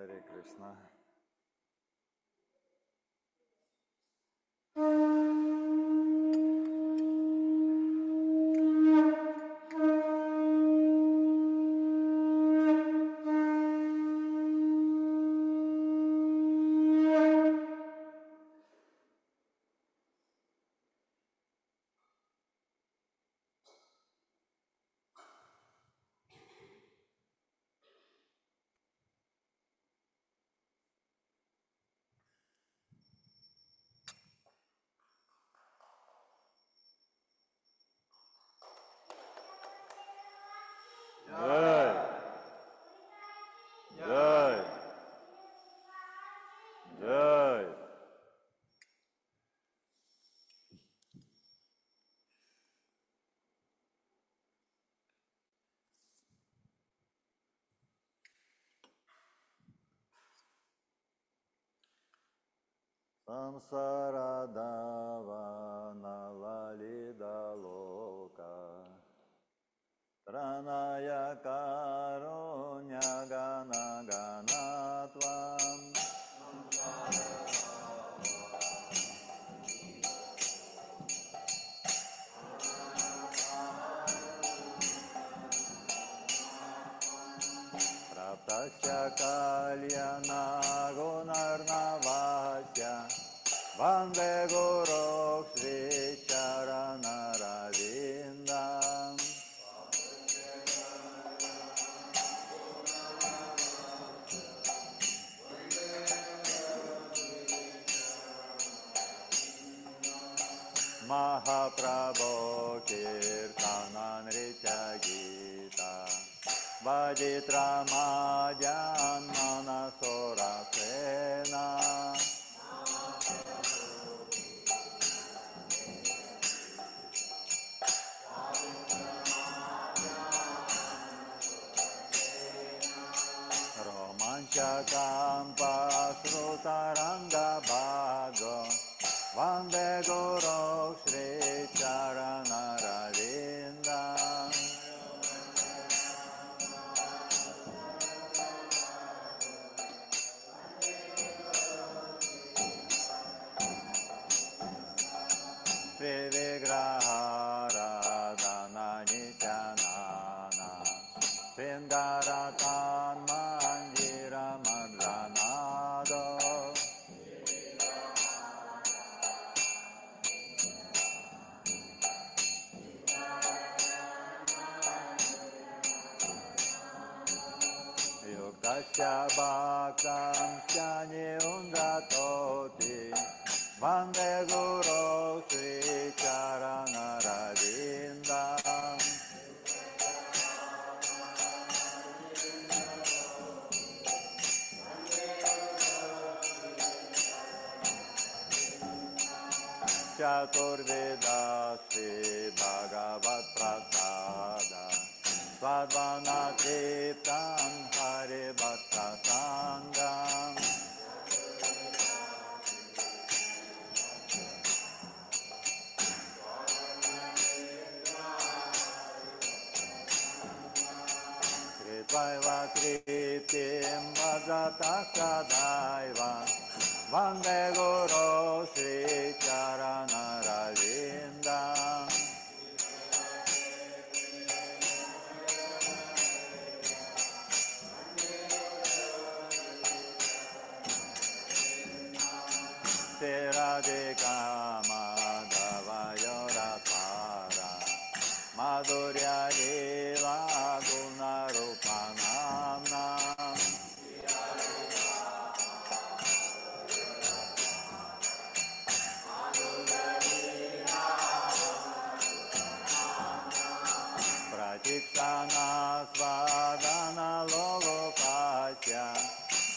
Hare Krishna. Jai, Jai, Jai. Samsaradavana lalida loka Tranaya karunya gana ganatvam Praptasya kalyana gunarnavasya Vande Guru Shri Charanaravinda Mahaprabhu Kirtanamrita Gita Vajitramajan Manasora Sena Romanchakam Pasrutaranga Bhago Vande Guru Shri Charanaravinda Trivigrahara Nityanana Pindaratan Manjira Madranado Yuktasya Bhaktam Shani Undratoti Vande Guru Shri Charanaravinda Chaturvedasi Bhagavat Prasada Svadvana Kirtan Hari Bhakta Sangam Kritvaiva Kritim Bhajata Sadaiva Vande Guru Shri Charanaravinda Radhika Madhava Yoratara Madhurya Deva Guna Rupanamna Prachittana Svadana Logopatya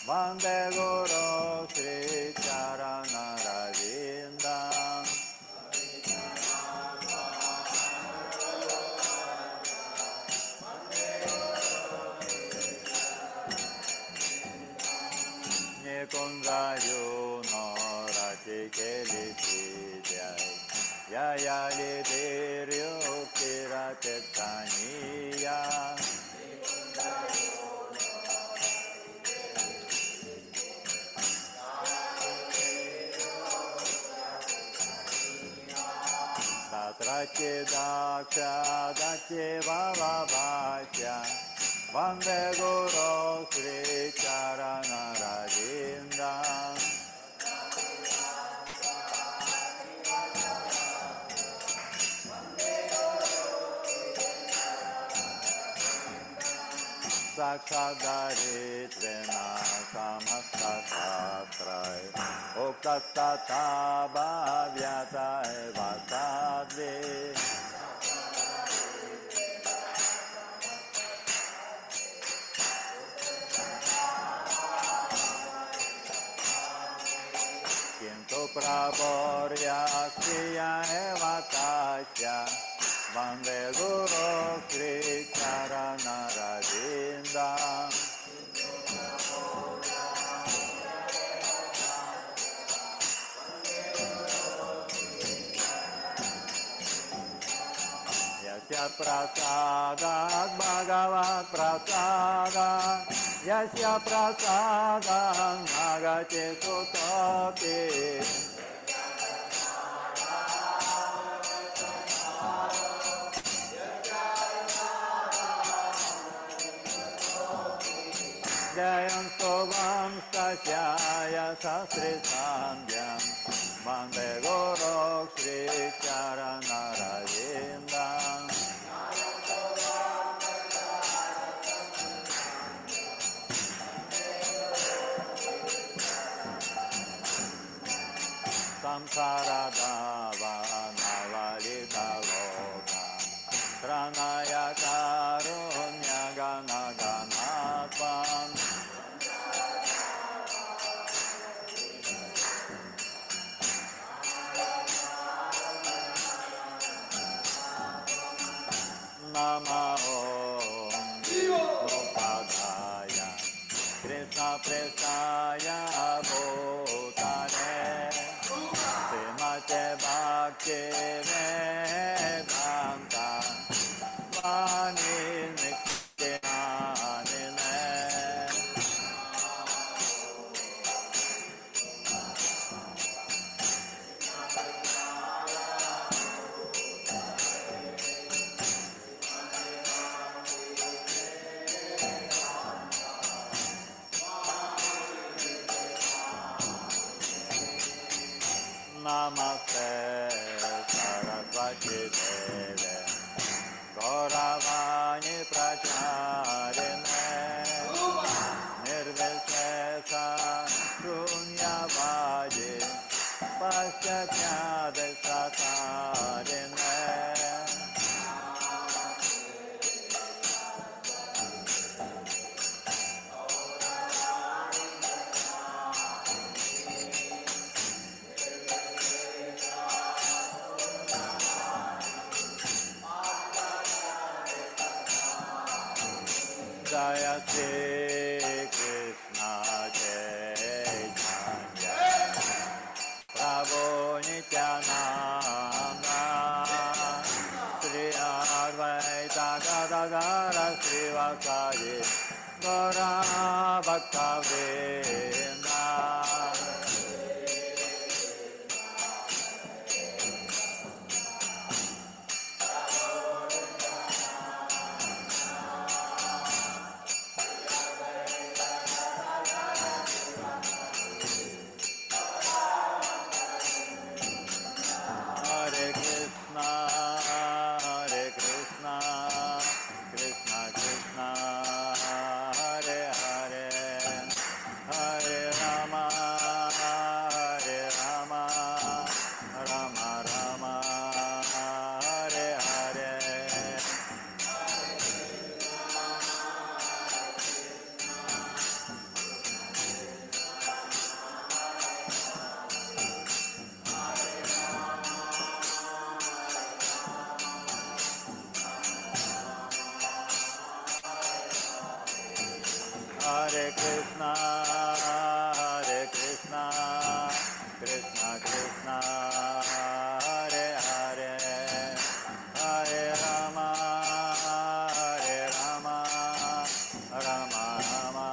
Vande Guru Shri Charanaravinda Nikunja Yuno Ratikeli Siddhyai Yaya Lidiryo Kira Tektaniya Atrati Daksha Dati Valavasya Vande Guru Sri Charana Ravinda Sakshadaritvena Samastasatrai Uktastata Bhavyatai Vasadvi Kintu Praborya Kriya Eva Tasya Vande Guru Sri Charana Ravinda Yasya Prasadat Bhagavat Prasadat Yasya Prasadat Nagati Sutati Jayam Sovam Sasyaya Sastri Sandhyam Vande Guru Sri Charana Ravinda Samsara Dava Navalita Loka Pranaya Karunya Gana Ganatvam Nama Om Padaya Krishna Prestaya Bhutane Srimate Bhakti Vedanta Vani Nityanine Namaste Sarasvati Deve Gauravani Pracharine Nirvishesa Shunyavadi Paschatya Satarine Jaya Shri Krishna Chaitanya Prabhu Nityananda Sri Advaita Gadagara Srivasadi Gaura Bhakta Vrinda Hare Krishna, Krishna Krishna, Hare Hare, Hare Rama, Rama Rama, Hare Hare. Hare Krishna, Krishna Krishna, Hare Hare, Hare Rama, Rama Rama,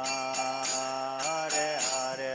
Hare Hare.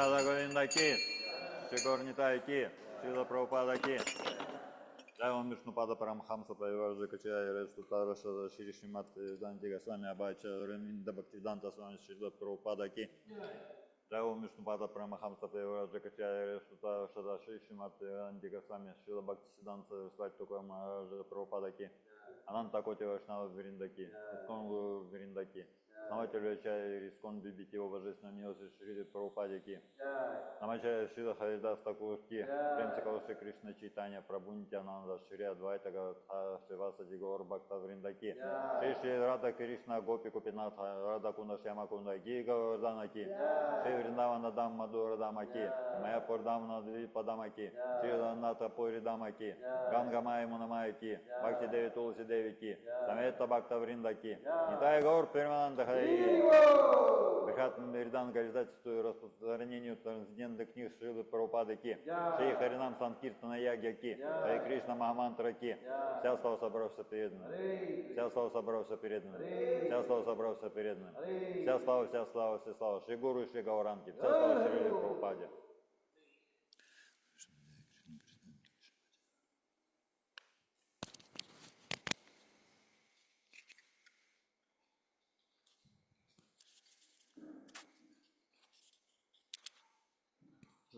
Radha Govinda ki, Shri Gaur Nitai ki, Srila Prabhupada ki. Jai Om Vishnupada Paramhamsa Parivarja Kachaya Restu Tarasha Shri Srimad Danti Goswami Abhaicha Ravinda Bhaktivedanta Swami Srila Prabhupada ki. Jai Om Vishnupada Paramhamsa Parivarja Kachaya Restu Tarasha Shri Srimad Danti Goswami Srila Bhaktivedanta Swami Tukur Maharaja Prabhupada ki. Ананта Коти Вашнава Вриндаки, Искон Вриндаки, основатель Ачарьи Искон Бибити, его божественной милости Шри Прабхупадики, Намачарья Шрила Харидас Такурки, Премсакала Шри Кришна Чайтанья, Прабхунитянанда, Шри Адвайта Гададха, Шривасади Гаур Бхакта Вриндаки, Шри Рада Кришна Гопи Купинатха, Рада Кунда Шьяма Кунда, Ги Гаурданаки, Шри Вриндавана Дам Мадура Дамаки, Майяпур Дам Надвипа Дамаки, Шри Ната Пури Дамаки, Ганга Майя Мунамайки, Бхакти Деви Тулси Девики, Самета Бхакта Вриндаки, Нитай Гаур Пермананда Хари, Бхат Мирдан горизонтальному распространению трансцендентных книг Шрилы Прабхупады Ки, Шри Харинам Санкиртана Ягья Ки, Хари Кришна Махамантра Ки, вся слава собравшихся преданным, вся слава собравшихся преданным, вся слава собравшихся преданным, вся слава, вся слава, вся слава, Шри Гуру и Шри Гауранги, вся слава Шриле Прабхупаде.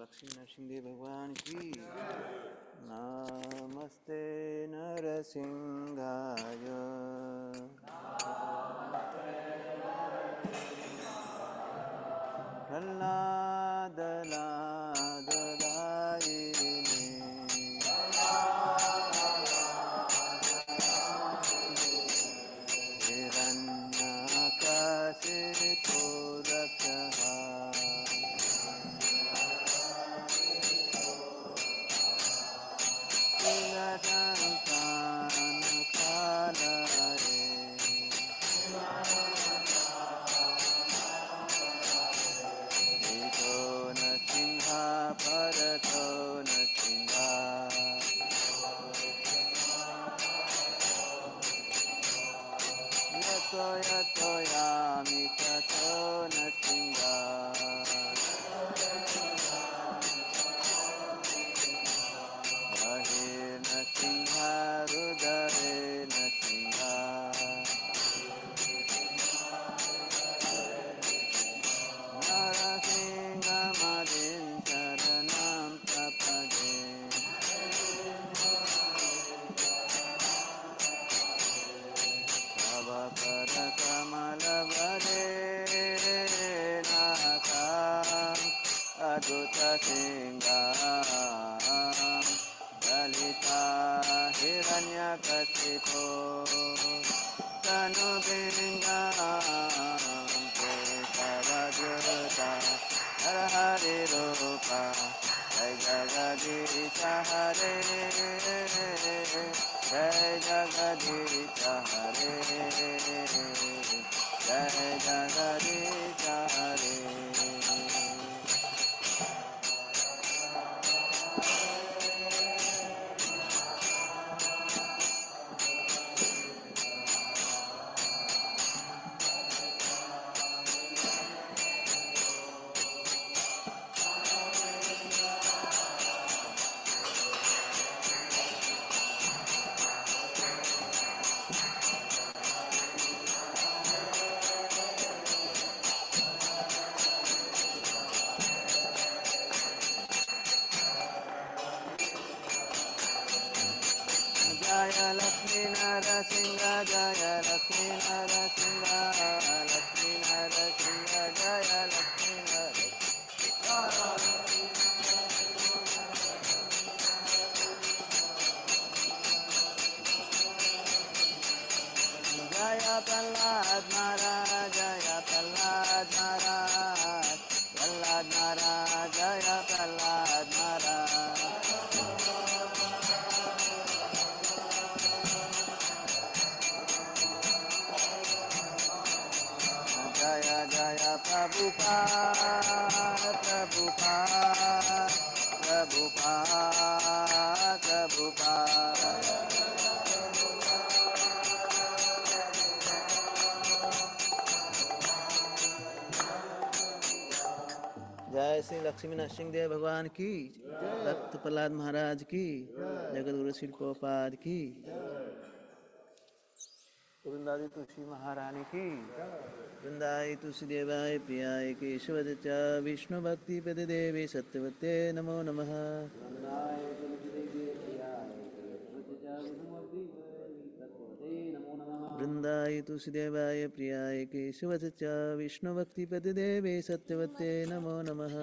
Lakshmi Narasimhadeva भगवान की। नमस्ते नरसिंहाय। प्रह्लाद लाददायिने हिरण्यकशिपो रक्षः शिवसन्तानखालये ईशो नरसिंह भरतो नरसिंह यतो यतो यामि ततो नरसिंह बहिर्नरसिंह हृदये नरसिंह नरसिंहमदिं शरणं प्रपदे तव करकमलवरे नाथाम् अद्भुतसिंहाम् ललिता हिरण्यकशिपो तनुबिङ्गाम् केशवद्युता हर हरि रूपा जय जगदीश हरे जय जगदीश हरे जय जगदीश हरे। जय लक्ष्मी नरसिंह जय लक्ष्मी नरसिंह लक्ष्मी नरसिंह जय लक्ष्मी जय प्रह्लाद महाराज जय प्रह्लाद महाराज प्रह्लाद महाराज जय प्रह्लाद महाराज जय जय प्रभुपाद प्रभुपाद प्रभुपाद प्रभुपाद जय श्री लक्ष्मी नरसिंहदेव भगवान की, भक्त प्रहलाद महाराज की, जगत गुरु श्री प्रभुपाद की, वृंदाई तुलसी महारानी की, वृंदाई तुलसी देवाय प्रियाय केशवद च विष्णु भक्ति पद देवी सत्यवते नमो नमः। वृंदाई तुलसी देवाय प्रियाय केशवद च विष्णु भक्ति पद देवी सत्यवते नमो नमः।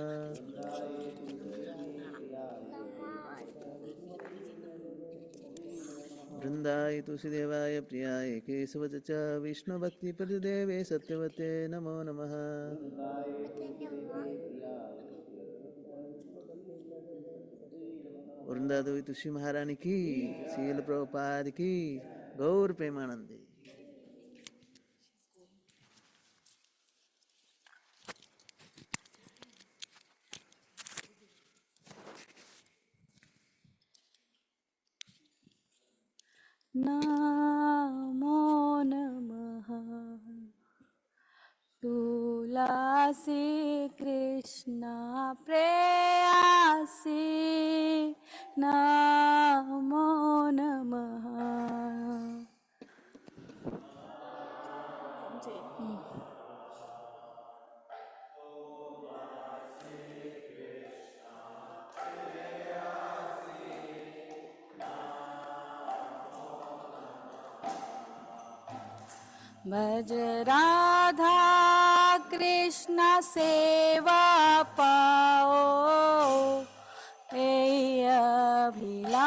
वृंदाई तुलसीदेवाय प्रियाय केशवच च विष्णु भक्ति प्रदेवे सत्यवते नमो नमः। वृंदादेवी तुलसी महारानी की, शील प्रभुपाद की, गौर प्रेमानंदे। नमो नमः तुलसी कृष्ण प्रेयसी नमो नमः। भज राधा कृष्ण सेवा पाओ ए अभिलाषी।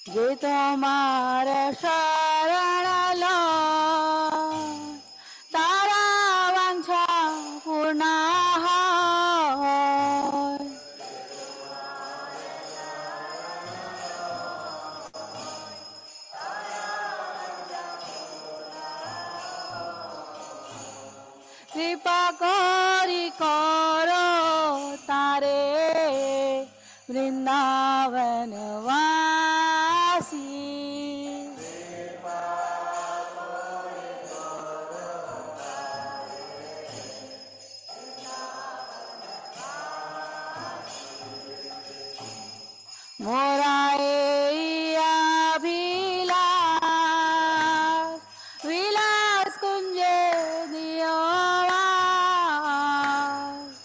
जे तुम्हार शरण लो तारा वांछा पूर्ण होय। कृपा करी करो तारे वृंदावन वासी। मोरा अभिलाष विलास कुंजे दियो वास।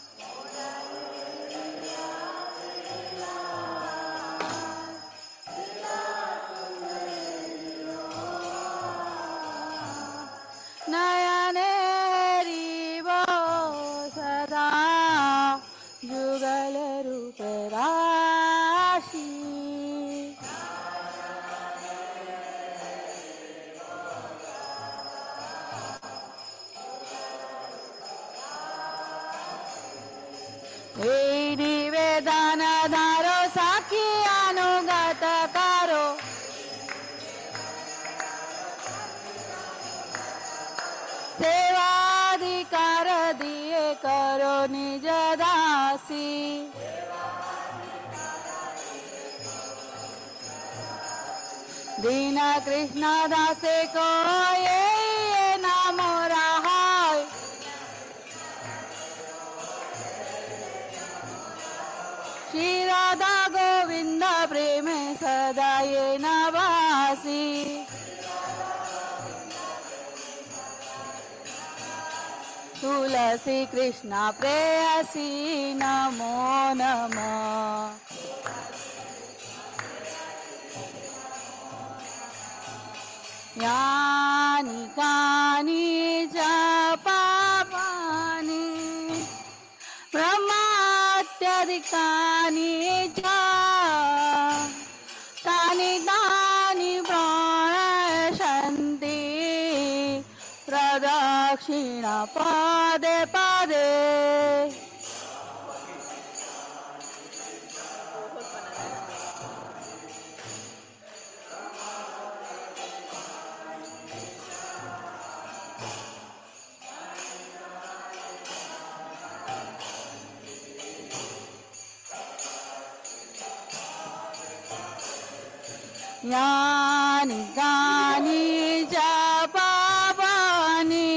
नयने रिवो सदा जुगल रूप राशि। हे निवेदन धारो साखी अनुगत करो। सेवाधिकार दिए करो निज दासी। दीन कृष्ण दासे को ये नाम रहाय। श्री राधा गोविंद प्रेम सदा ये नवासी। तुलसी कृष्ण प्रेयसी नमो नमः। यानि कानि च पापानि ब्रह्मात्यधिकानि च तानि तानि प्रणश्यन्ति प्रदक्षिण पदे पदे। यानि कानि च पापानि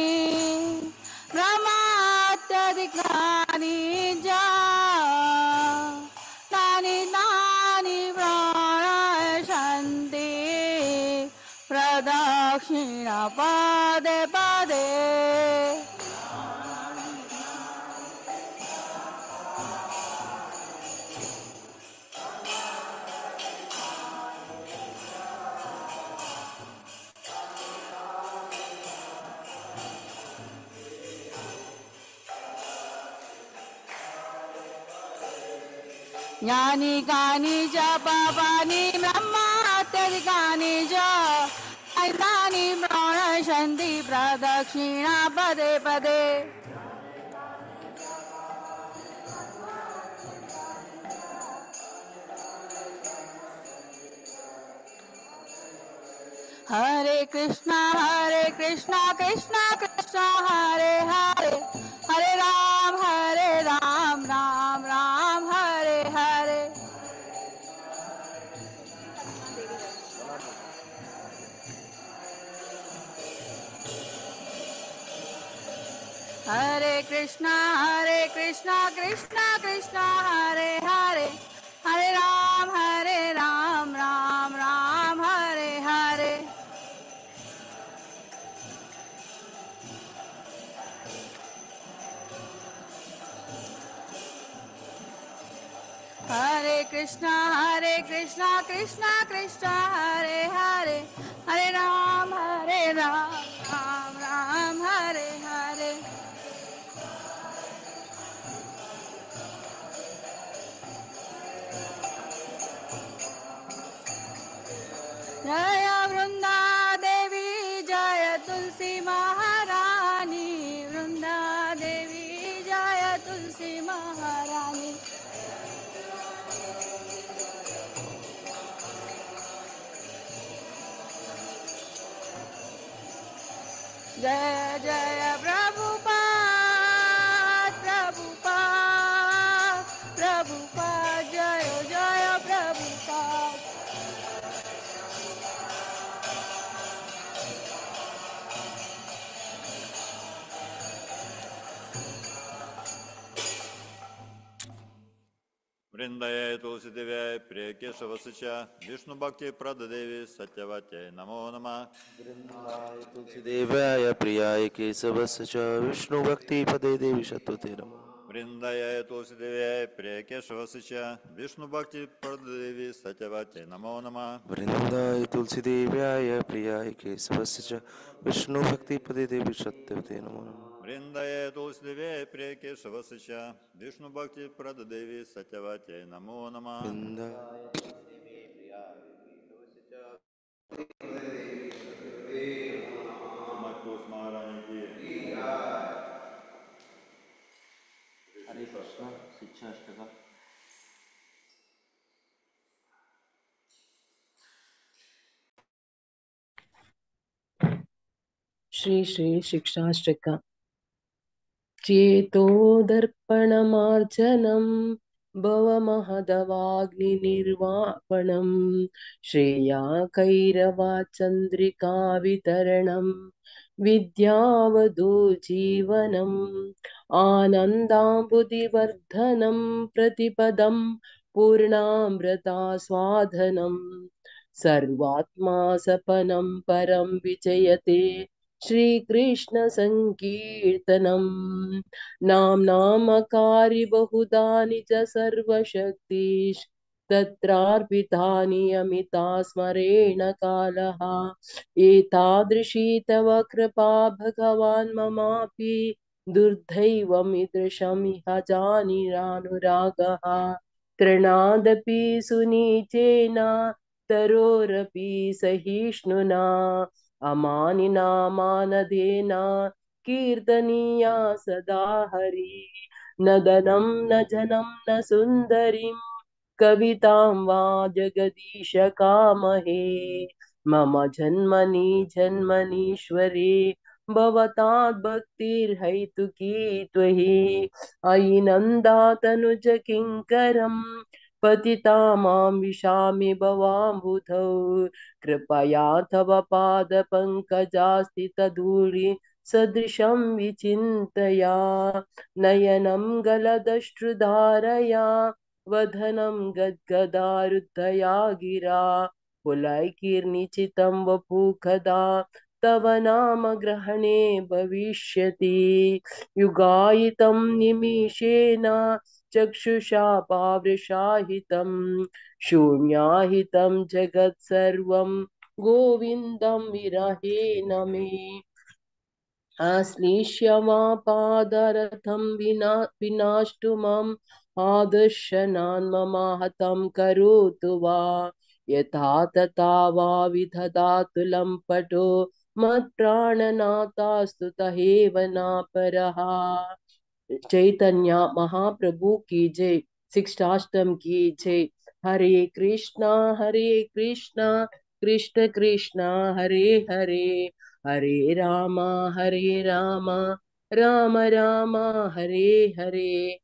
ब्रह्मात्यधिकानि च तानि तानि प्रणश्यन्ति प्रदक्षिण पदे पदे। यानि कानि च पापानि ब्रह्मात्यधिकानि च तानि प्रणश्यन्ति प्रदक्षिणा पदे पदे। हरे कृष्णा कृष्णा कृष्णा हरे हरे हरे राम राम राम हरे हरे। हरे Krishna Krishna Krishna Hare Hare Hare Ram Ram Ram Hare Hare. Krishna Krishna Krishna Hare Hare Hare Ram Ram Ram Hare Hare Jaya Vrunda Devi Jaya Tulsi Maharani Vrunda Devi Jaya Tulsi Maharani Jaya Jaya Prabhupada Prabhupada Prabhupada Jaya Jaya Prabhupada Вриндае Тулси Девяй, Прия Кешава Сыча, Вишну Бхакти Прададеви, Сатявате, Намо Нама. तुलसीदेव्याय प्रियाय केशवस्य च विष्णुभक्तिपदे देवी शत्रुते नमः Вриндае Тулси Девяй, Прия Кешава Сыча, Вишну Бхакти Прададеви, Сатявате, Намо Нама. वृन्दाय तुलसीदेव्याय प्रियाय केशवस्य च विष्णुभक्तिपदे देवी शत्रुते नमो नमः Вриндае Тулси Девяй, Прия Кешава Сыча, Вишну Бхакти Прададеви, Сатявате, Намо Нама. Матус Махарани ки. हरे कृष्ण शिक्षा अष्टकम श्री श्री शिक्षाष्टका चेतो दर्पणमार्जनं भवमहदवाग्निर्वापणं श्रेया कैरवाचन्द्रिका वितरणं विद्यावधूजीवनम् आनन्दाम्बुधिवर्धनं प्रतिपदं पूर्णामृतास्वादनं सर्वात्मा सपनं परं विजयते श्रीकृष्ण संकीर्तनम नामकारि बहुधा निज सर्वशक्तिश तत्रार्पितानि अमिता स्मरेण कालः एतादृशी तव कृपा भगवान् ममापि दुर्दैवमिदृशमिह जानिरानुरागः तृणादपि सुनीचेन तरोरपि सहिष्णुना अमानिना मानदेना कीर्तनीया सदा हरि न धनं न जनं न सुन्दरीं कवितां वा जगदीश कामहे मम जन्मनि जन्मनीश्वरे भवतात् भक्तिर्हैतुकी त्वहि अयि नन्दातनुज किङ्करं पतितामां विशामि भवाम्बुधौ कृपया तव पादपङ्कजास्थितधूळि सदृशं विचिन्तया नयनं गलदश्रुधारया वदनं गद्गदारुद्धया गिरा पुलैकीर्निचितं वपुकदा तव नाम ग्रहणे भविष्यति युगायितं निमिषेण चक्षुषा पावृषाहितं शून्याहितं जगत् सर्वं गोविन्दं विरहेण मे आश्लिष्यमापादरथं विनाष्टु माम् आदर्शनान् मम हतं करोतु वा यथा तथा वा विदधातु लम्पटो मत्प्राणनाथास्तु तहेव नापरः चैतन्य महाप्रभु की जय शिक्षाष्टम की जय हरे Krishna Krishna Krishna Hare Hare Hare Ram Ram Ram Hare Hare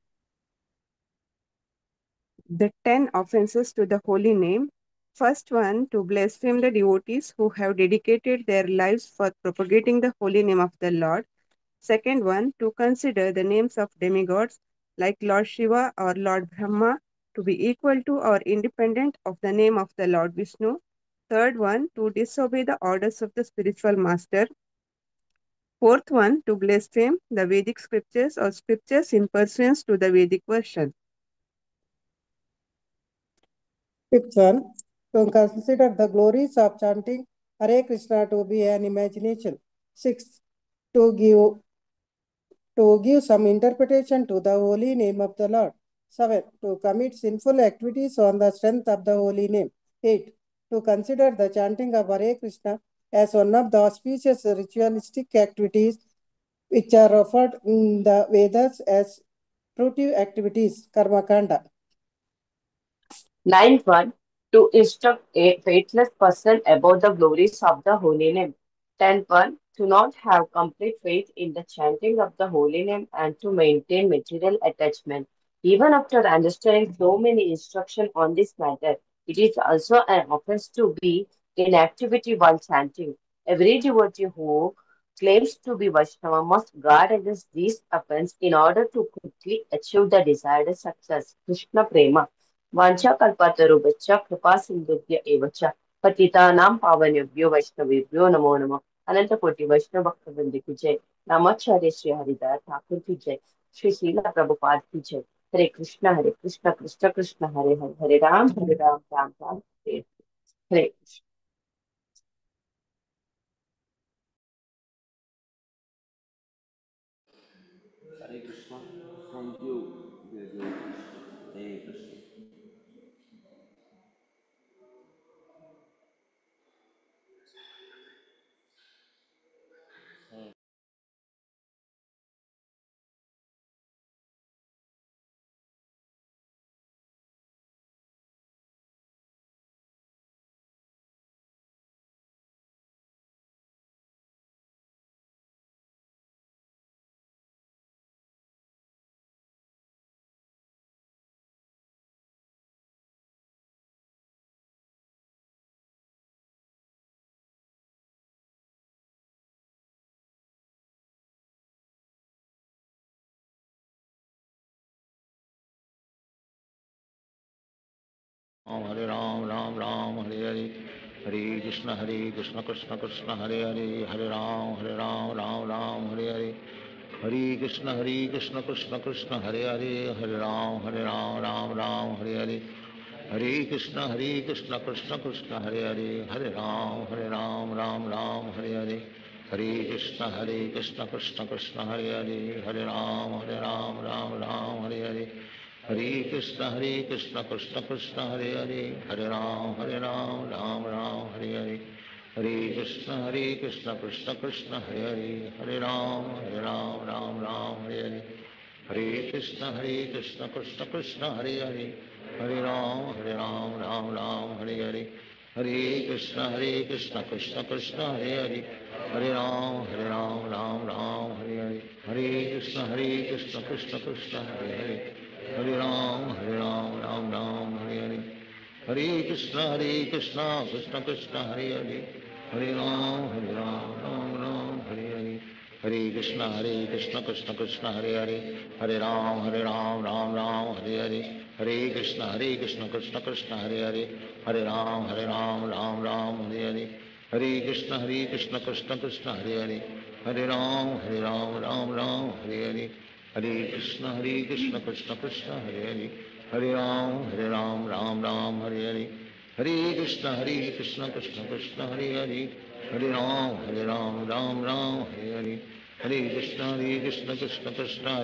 The 10 offenses to the holy name. First one, to blaspheme the devotees who have dedicated their lives for propagating the holy name of the Lord. Second one, to consider the names of demigods like Lord Shiva or Lord Brahma to be equal to or independent of the name of the Lord Vishnu. Third one, to disobey the orders of the spiritual master. Fourth one, to blaspheme the Vedic scriptures or scriptures in pursuance to the Vedic version. Fifth one, to consider the glories of chanting Hare Krishna to be an imagination. Sixth, to give some interpretation to the holy name of the Lord. 7. To commit sinful activities on the strength of the holy name. 8. To consider the chanting of Hare Krishna as one of the auspicious ritualistic activities which are offered in the Vedas as fruitive activities, karma kanda. Ninth one, to instruct a faithless person about the glories of the holy name. Tenth one, to not have complete faith in the chanting of the holy name and to maintain material attachment. Even after understanding so many instructions on this matter, it is also an offense to be in activity while chanting. Every devotee who claims to be Vaishnava must guard against these offenses in order to quickly achieve the desired success. Krishna Prema. वाञ्छाकल्पतरुभ्यश्च कृपासिन्धुभ्य एव च पतितानां पावनेभ्यो वैष्णवेभ्यो नमो नमः अनंतकोटि वैष्णव भक्तवृंद की जय रामाचार्य श्री हरिदास ठाकुर की जय श्री शीला प्रभुपाद की जय हरे Krishna Krishna Krishna Hare Hare Hare Ram Ram Ram Hare Hare Krishna Hare Krishna. Thank you, dear devotees. Hare Krishna. Hare Ram, Ram Ram, Hare Hare, Hare Krishna, Krishna Krishna, Hare Hare, Hare Ram, Ram Ram, Hare Hare, Hare Krishna, Krishna Krishna, Hare Hare, Hare Ram, Ram Ram, Hare Hare, Hare Krishna, Krishna Krishna, Hare Hare, Hare Ram, Ram Hare Hare, Hare Krishna, Krishna Krishna, Hare Hare, Hare Ram, Ram Hare Hare. Hare Krishna, Krishna Krishna, Hare Hare, Hare Ram, Ram Hare Hare. Hare Krishna, Krishna Krishna, Hare Hare, Hare Ram, Ram Hare Hare. Hare Krishna, Krishna Krishna, Hare Hare, Hare Ram, Ram Hare Hare. Hare Krishna, Krishna Krishna, Hare Hare, Hare Ram, Ram Hare Hare. Hare Krishna, Krishna Krishna, Hare Hare. Hare Ram, Ram Hare Hare. Hare Krishna, Krishna Krishna, Hare Hare. Hare Ram, Hare Hare. Hare Krishna, Krishna Krishna, Hare Hare. Hare Ram, Ram Hare Hare. Hare Krishna, Krishna Krishna, Hare Hare. Hare Ram, Ram Hare Hare. Hare Krishna, Krishna Krishna, Hare Hare. Hare Ram, Ram Hare Hare. Hare Krishna, Krishna Krishna, Hare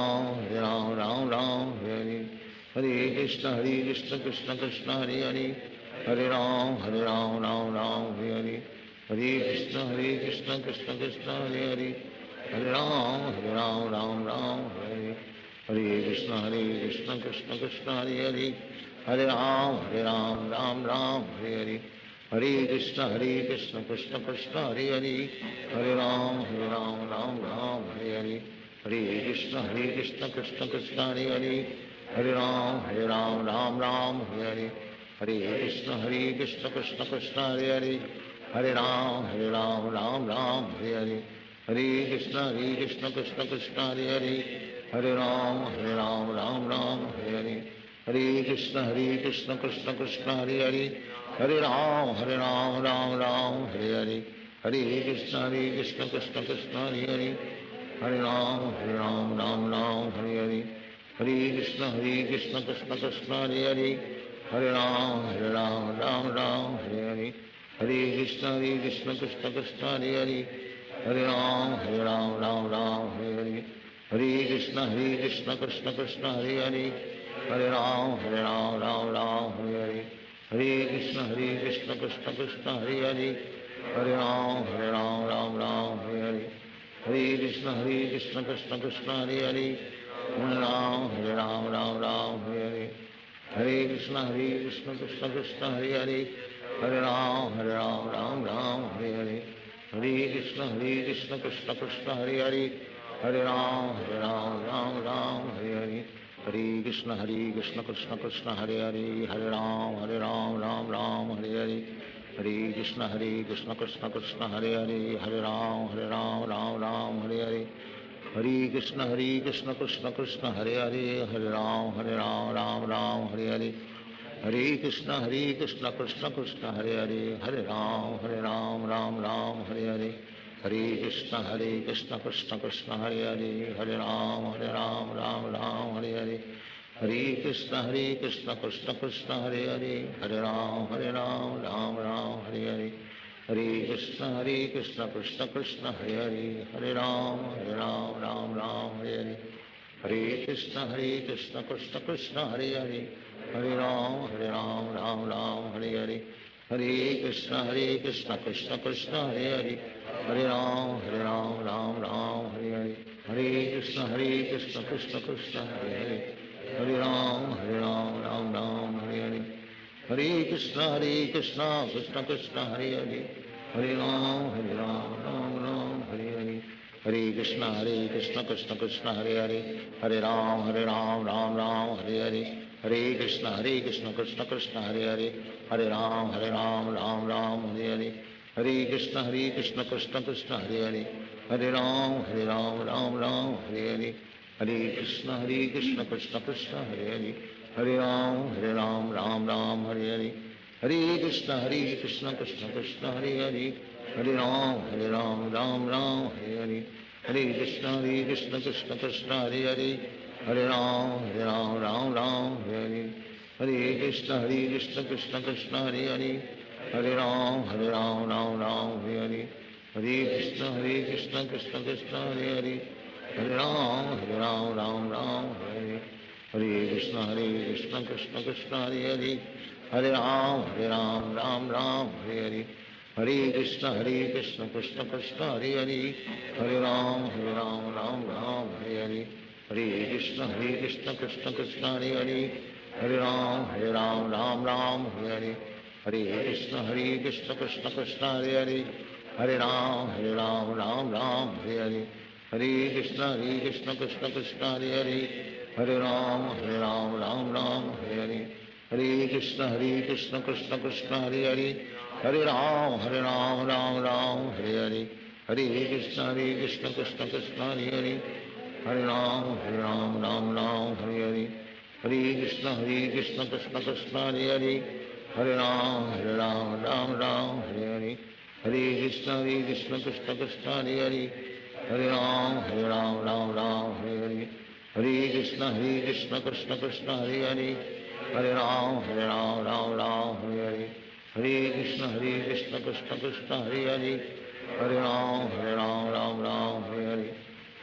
Hare. Hare Ram, Ram Hare Hare. Hare Krishna, Krishna Krishna, Hare Hare. Hare Ram, Ram Hare Hare. Hare Krishna, Krishna Krishna, Hare Hare. Hare Ram, Ram Hare Hare. Hare Krishna, Krishna Krishna, Hare Hare. Hare Ram, Ram Hare Hare. Hare Krishna, Krishna Krishna, Hare Hare. Hare Ram, Hare. Hare Krishna, Krishna Krishna, Hare Hare. Hare Ram, Ram Hare Hare. Hare Krishna, Krishna Krishna, Hare Hare. Hare Ram, Hare Hare. Hare Krishna, Krishna Krishna, Hare Hare. Hare Ram, Hare Hare. Hare Krishna, Krishna Krishna, Hare Hare. Hare Ram, Hare Hare. Hare Krishna, Krishna Krishna, Hare Hare. Hare Ram, Hare Hare. Hare Krishna, Krishna Krishna, Hare Hare. Hare Ram, Hare Hare. Hare Krishna, Krishna Krishna, Hare Hare. Hare Ram, Hare Hare. Hare Krishna, Krishna Krishna, Hare Hare. Hare Ram, Ram Ram, Hare Hare. Hare Krishna, Krishna Krishna, Hare Hare. Hare Ram, Ram Ram, Hare Hare. Hare Krishna, Krishna Krishna, Hare Hare. Hare Ram, Ram Ram, Hare Hare. Hare Krishna, Krishna Krishna, Hare Hare. Hare Ram, Ram Ram, Hare Hare. Hare Krishna, Krishna Krishna, Hare Hare. Hare Ram, Ram Ram, Hare Hare. Hare Krishna, Krishna Krishna, Hare Hare. Hare Ram, Ram Ram, Hare Hare. Hare Krishna, Krishna Krishna, Hare Hare. Hare Ram, Ram Hare Hare. Hare Krishna, Krishna Krishna, Hare Hare. Hare Ram, Ram Hare Hare. Hare Krishna, Krishna Krishna, Hare Hare. Hare Ram, Ram Hare Hare. Hare Krishna, Krishna Krishna, Hare Hare. Hare Ram, Ram Hare Hare. Hare Krishna, Krishna Krishna, Hare Hare. Hare Ram, Ram Hare Hare. Hare Krishna, Krishna Krishna, Hare Hare. Hare Ram, Ram Hare Hare. Hare Krishna, Krishna Krishna, Hare Hare. Hare Ram, Ram Hare Hare. Hare Krishna, Krishna Krishna, Hare Hare. Hare Ram, Ram Hare Hare. Hare Krishna, Krishna Krishna, Hare Hare. Hare Ram, Ram Hare Hare. Hare Krishna, Krishna Krishna, Hare Hare. Hare Ram, Ram Hare Hare. Hare Krishna, Krishna Krishna, Hare Hare. Hare Ram, Ram Hare Hare. Hare Krishna, Krishna Krishna, Hare Hare. Hare Ram, Ram Hare Hare. Hare Krishna, Krishna Krishna, Hare Hare. Hare Ram, Ram Hare Hare. Hare Krishna, Krishna Krishna, Hare Hare. Hare Ram, Ram Hare Hare. Hare Krishna, Krishna Krishna, Hare Hare. Hare Ram, Ram Hare Hare. Hare Krishna, Krishna Krishna, Hare Hare. Hare Ram, Ram Hare Hare. Hare Krishna, Krishna Krishna, Hare Hare. Hare Ram, Ram Hare Hare. Hare Krishna, Krishna Krishna, Hare Hare. Hare Ram, Ram Hare Hare. Hare Krishna, Krishna Krishna, Hare Hare. Hare Ram, Ram Hare Hare. Hare Krishna, Krishna Krishna, Hare Hare. Hare Ram, Ram Hare Hare. Hare Krishna, Krishna Krishna, Hare Hare. Hare Ram, Ram Hare Hare. Hare Krishna, Krishna Krishna, Hare Hare. Hare Ram, Ram Hare Hare. Hare Krishna, Krishna Krishna, Hare Hare. Hare Ram, Ram Hare Hare. Hare Krishna, Krishna Krishna, Hare Hare. Hare Ram, Hare Hare. Hare Krishna, Krishna Krishna, Hare Hare. Hare Ram, Hare Hare. Hare Krishna, Krishna Krishna, Hare Hare. Hare Ram, Ram Hare Hare. Hare Krishna, Krishna Krishna, Hare Hare. Hare Ram, Ram Hare Hare. Hare Krishna, Krishna Krishna, Hare Hare. Hare Ram, Ram Hare Hare. Hare Krishna, Krishna Krishna, Hare Hare. Hare Ram, Ram Hare Hare. Hare Krishna, Krishna Krishna, Hare Hare. Hare Ram, Ram Hare Hare. Hare Krishna, Krishna Krishna, Hare Hare. Hare Ram, Ram Hare Hare.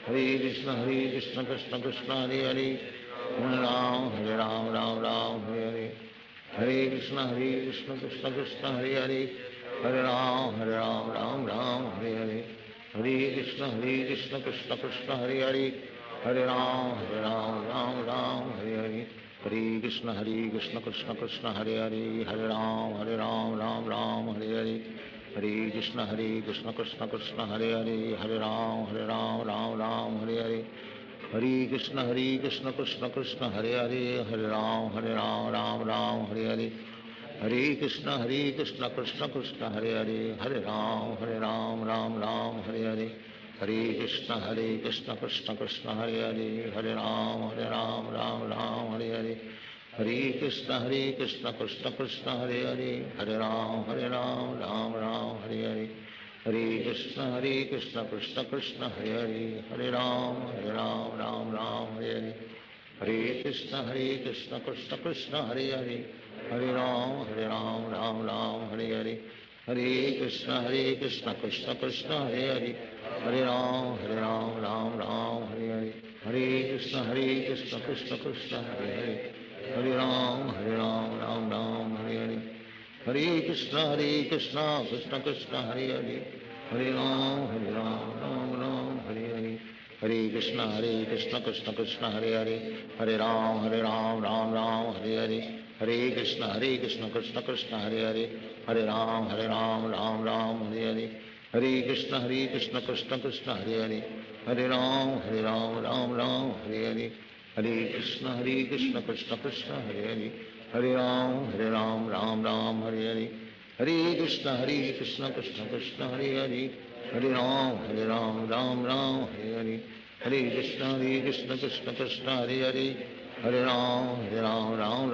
Hare Krishna, Krishna Krishna, Hare Hare. Hare Ram, Ram Hare Hare. Hare Krishna, Krishna Krishna, Hare Hare. Hare Ram, Ram Hare Hare. Hare Krishna, Krishna Krishna, Hare Hare. Hare Ram, Ram Hare Hare. Hare Krishna, Krishna Krishna, Hare Hare. Hare Ram, Ram Hare Hare. Hare Krishna, Krishna Krishna, Hare Hare. Hare Ram, Ram Hare Hare. Hare Krishna, Krishna Krishna, Hare Hare. Hare Ram, Ram Hare Hare. Hare Krishna, Krishna Krishna, Hare Hare. Hare Ram, Ram Hare Hare. Hare Krishna, Krishna Krishna, Hare Hare. Hare Ram, Ram Hare Hare. Hare Krishna, Krishna Krishna, Hare Hare. Hare Ram, Ram Hare Hare. Hare Krishna, Krishna Krishna, Hare Hare. Hare Ram, Ram Hare Hare. Hare Krishna, Krishna Krishna, Hare Hare. Hare Ram, Ram Ram, Hare Hare. Hare Krishna, Krishna Krishna, Hare Hare. Hare Ram, Ram Ram, Hare Hare. Hare Krishna, Krishna Krishna, Hare Hare. Hare Ram, Ram Ram, Hare Hare. Hare Krishna, Krishna Krishna, Hare Hare. Hare Ram, Ram Hare Hare. Hare Krishna, Krishna Krishna, Hare Hare. Hare Ram, Ram Hare Hare. Hare Krishna, Krishna Krishna, Hare Hare. Hare Ram, Ram Hare Hare. Hare Krishna, Krishna Krishna, Hare Hare. Hare Ram, Ram Hare Hare. Hare Krishna, Krishna Krishna, Hare Hare. Hare Ram, Ram Hare Hare. Hare Krishna, Krishna Krishna, Hare Hare. Hare Ram, Ram Hare Hare. Hare Krishna, Krishna Krishna, Hare Hare. Hare Ram, Ram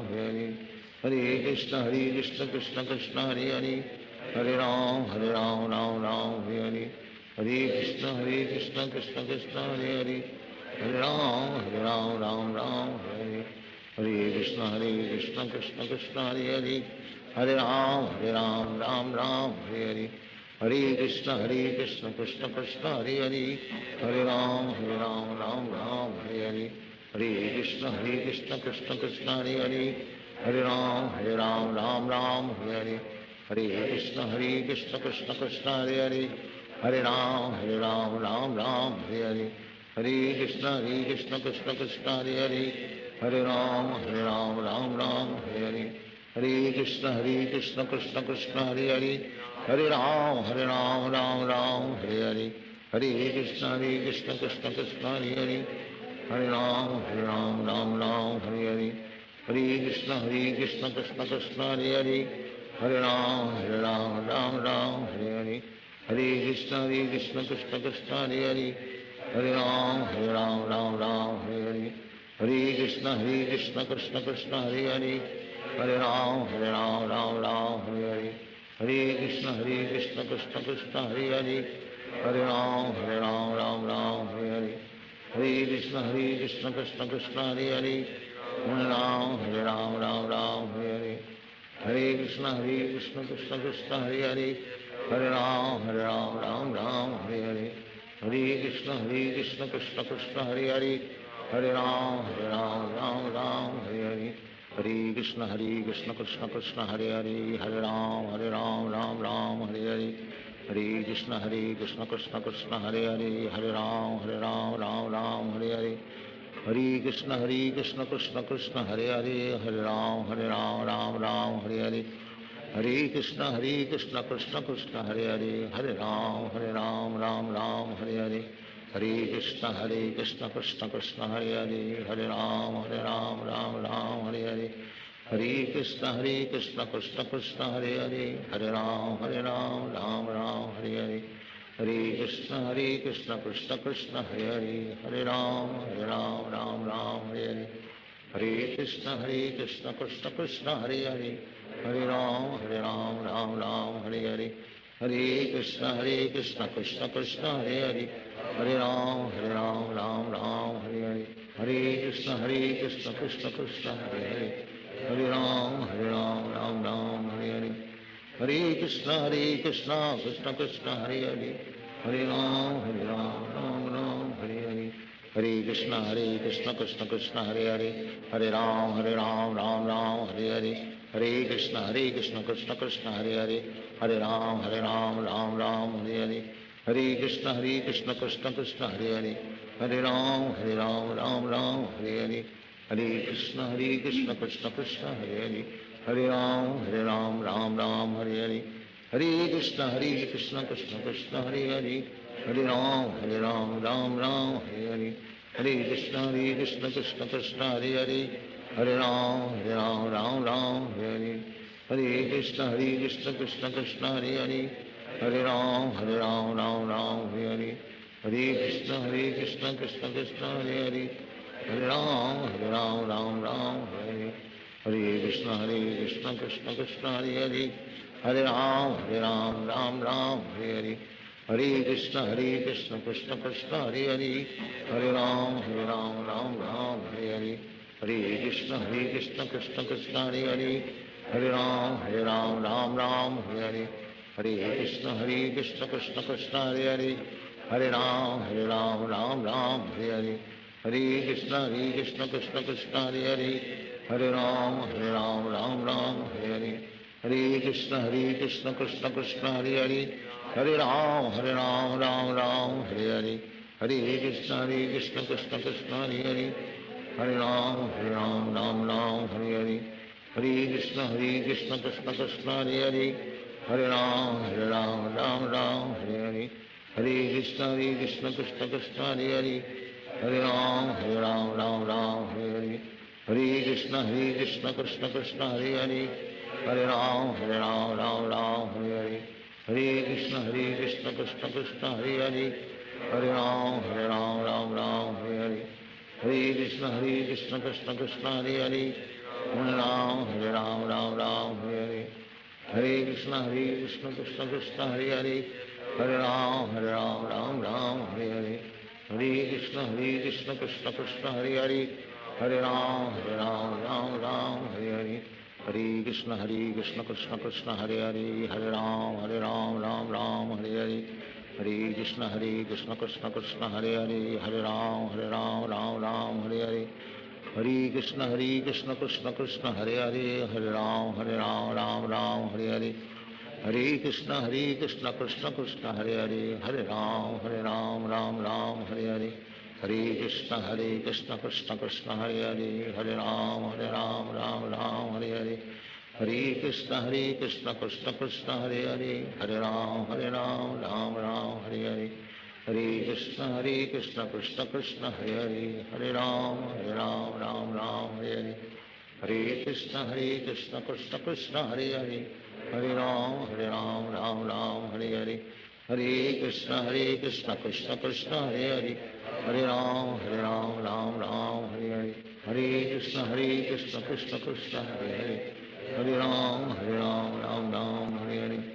Hare Hare. Hare Krishna, Krishna Krishna, Hare Hare. Hare Ram, Ram Hare Hare. Hare Krishna, Krishna Krishna, Hare Hare. Hare Ram, Ram Hare Hare. Hare Krishna, Krishna Krishna, Hare Hare. Hare Ram, Ram Hare Hare. Hare Krishna, Krishna Krishna, Hare Hare. Hare Ram, Ram Hare Hare. Hare Krishna, Krishna Krishna, Hare Hare. Hare Ram, Ram Hare Hare. Hare Krishna, Krishna Krishna, Hare Hare. Hare Ram, Ram Hare Hare. Hare Krishna, Krishna Krishna, Hare Hare. Hare Ram, Ram Hare Hare. Hare Krishna, Krishna Krishna, Hare Hare. Hare Ram, Ram Hare Hare. Hare Krishna, Krishna Krishna, Hare Hare. Hare Ram, Ram Hare Hare. Hare Krishna, Krishna Krishna, Hare Hare. Hare Ram, Ram Hare Hare. Hare Krishna, Krishna Krishna, Hare Hare. Hare Ram, Hare Hare. Hare Krishna, Krishna Krishna, Hare Hare. Hare Ram, Ram Hare Hare. Hare Krishna, Krishna Krishna, Hare Hare. Hare Ram, Ram Hare Hare. Hare Krishna, Krishna Krishna, Hare Hare. Hare Ram, Ram Hare Hare. Hare Krishna, Krishna Krishna, Hare Hare. Hare Ram, Ram Hare Hare. Hare Krishna, Krishna Krishna, Hare Hare. Hare Ram, Ram Hare Hare. Hare Krishna, Krishna Krishna, Hare Hare. Hare Ram, Ram Hare Hare. Hare Krishna, Krishna Krishna, Hare Hare. Hare Ram, Hare Hare. Hare Krishna, Krishna Krishna, Hare Hare. Hare Ram, Ram Hare Hare. Hare Krishna, Krishna Krishna, Hare Hare. Hare Ram, Ram Hare Hare. Hare Krishna, Krishna Krishna, Hare Hare. Hare Ram, Ram Hare Hare. Hare Krishna, Krishna Krishna, Hare Hare. Hare Ram, Ram Hare Hare. Hare Krishna, Krishna Krishna, Hare Hare. Hare Ram, Ram Hare Hare. Hare Krishna, Krishna Krishna, Hare Hare. Hare Ram, Ram Hare Hare. Hare Krishna, Krishna Krishna, Hare Hare. Hare Ram, Ram Hare Hare. Hare Krishna, Krishna Krishna, Hare Hare. Hare Ram, Ram Hare Hare. Hare Krishna, Krishna Krishna, Hare Hare. Hare Ram, Hare Hare. Hare Krishna, Krishna Krishna, Hare Hare. Hare Ram, Ram Hare Hare. Hare Krishna, Krishna Krishna, Hare Hare. Hare Ram, Ram Hare Hare. Hare Krishna, Krishna Krishna, Hare Hare. Hare Ram, Ram Hare Hare. Hare Krishna, Krishna Krishna, Hare Hare. Hare Ram, Ram Hare Hare. Hare Krishna, Krishna Krishna, Hare Hare. Hare Ram, Ram Hare Hare. Hare Krishna, Krishna Krishna, Hare Hare. Hare Ram, Ram Hare Hare. Hare Krishna, Krishna Krishna, Hare Hare. Hare Ram, Ram Hare Hare. Hare Krishna, Krishna Krishna, Hare Hare. Hare Ram, Ram Hare Hare. Hare Krishna, Krishna Krishna, Hare Hare. Hare Ram, Ram Hare Hare. Hare Krishna, Krishna Krishna, Hare Hare. Hare Ram, Ram Hare Hare. Hare Krishna Krishna Krishna Hare Hare Hare Ram Ram Ram Hare Hare Hare Krishna Krishna Krishna Hare Hare Hare Ram Ram Ram Hare Hare Hare Krishna Krishna Krishna Hare Hare Hare Ram Ram Ram Hare Hare Hare Krishna Krishna Krishna Hare Hare Hare Ram Ram Ram Hare Hare Hare Krishna Krishna Krishna Hare Hare Hare Ram Ram Ram Hare Hare Hare Krishna Krishna Krishna Hare Hare Hare Ram Ram Ram Hare Hare Hare Krishna Krishna Krishna Hare Hare Hare Ram Ram Hare Hare Hare Krishna Krishna Krishna Hare Hare Hare Ram Ram Hare Hare Hare Krishna Krishna Krishna Hare Hare Hare Ram Ram Hare Hare Hare Krishna Krishna Krishna Hare Hare Hare Ram Ram Hare Hare Hare Krishna Krishna Krishna Hare Hare Hare Ram Ram Hare Hare Hare Krishna Krishna Krishna Hare Hare Hare Ram Ram Hare Hare Hare Krishna Krishna Krishna Hare Hare Hare Ram Ram Hare Hare Hare Krishna Krishna Krishna Hare Hare Hare Ram Ram Hare Hare Hare Krishna Krishna Krishna Hare Hare Hare Ram Ram Hare Hare Hare Krishna Krishna Krishna Hare Hare Hare Ram Ram Hare Hare Hare Krishna Krishna Krishna Hare Hare Hare Ram Ram Hare Hare Hare Krishna Krishna Krishna Hare Hare Hare Ram Ram Hare Hare Hare Krishna Krishna Krishna Hare Hare Hare Ram Ram Hare Hare Hare Krishna Krishna Krishna Hare Hare Hare Ram Ram Hare Hare Hare Krishna Krishna Krishna Hare Hare Hare Ram Ram Hare Hare Hare Krishna Krishna Krishna Hare Hare Hare Ram Ram Hare Hare Hare Krishna Krishna Krishna Hare Hare Hare Ram Ram Hare Hare Hare Krishna Krishna Krishna Hare Hare Hare Ram Ram Hare Hare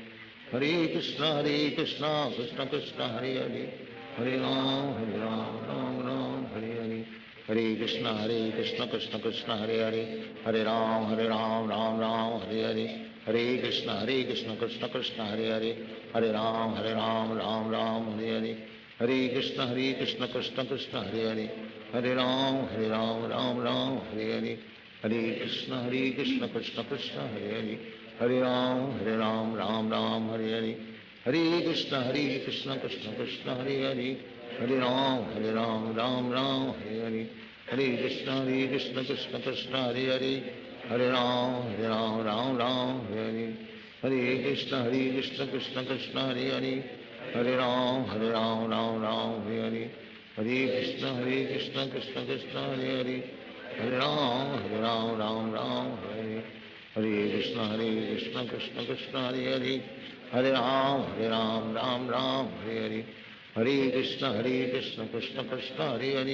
Hare Krishna Krishna Krishna Hare Hare Hare Ram Ram Hare Hare Hare Krishna Krishna Krishna Hare Hare Hare Ram Ram Hare Hare Hare Krishna Krishna Krishna Hare Hare Hare Ram Ram Hare Hare Hare Krishna Krishna Krishna Hare Hare Hare Ram Ram Hare Hare Hare Krishna Krishna Krishna Hare Hare Hare Ram Ram Hare Hare Hare Krishna Krishna Krishna Hare Hare Hare Ram Ram Hare Hare Hare Krishna Krishna Krishna Hare Hare Hare Ram Ram Hare Hare Hare Krishna Krishna Krishna Hare Hare Hare Ram Ram Hare Hare Hare Krishna Krishna Krishna Hare Hare Hare Ram Ram Hare Hare Hare Krishna Krishna Krishna Hare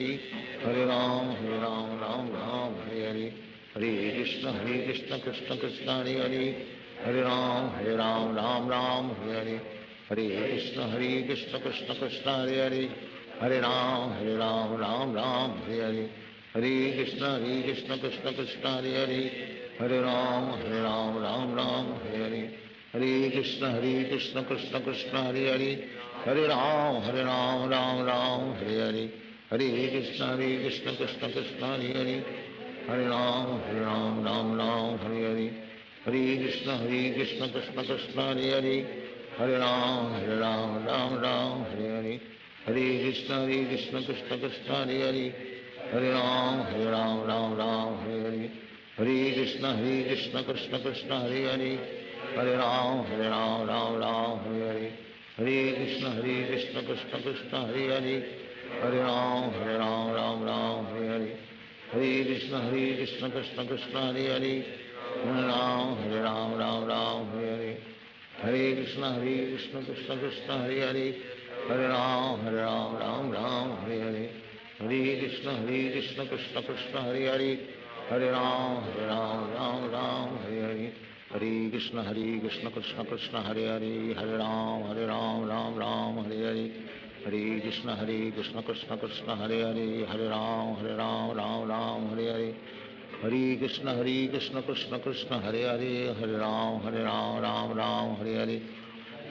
Hare Hare Ram Ram Hare Hare Hare Krishna Krishna Krishna Hare Hare Hare Ram Ram Hare Hare Hare Krishna Krishna Krishna Hare Hare Hare Ram Ram Hare Hare Hare Krishna Krishna Krishna Hare Hare Hare Ram Ram Hare Hare Hare Krishna Krishna Krishna Hare Hare Hare Ram Ram Hare Hare Hare Krishna Krishna Krishna Hare Hare Hare Ram Ram Hare Hare Hare Krishna Krishna Krishna Hare Hare Hare Ram Ram Hare Hare Hare Krishna Krishna Krishna Hare Hare Hare Ram Ram Hare Hare Hare Krishna Krishna Krishna Hare Hare Hare Ram Ram Hare Hare Hare Krishna Krishna Krishna Hare Hare Hare Ram Hare Hare Hare Krishna Krishna Krishna Hare Hare Hare Ram Hare Hare Hare Krishna Krishna Krishna Hare Hare Hare Ram Hare Hare Hare Krishna Krishna Krishna Hare Hare Hare Ram Hare Hare Hare Krishna Krishna Krishna Hare Hare Hare Ram Hare Hare Hare Krishna Krishna Krishna Hare Hare, Hare Ram Ram Ram Hare Hare,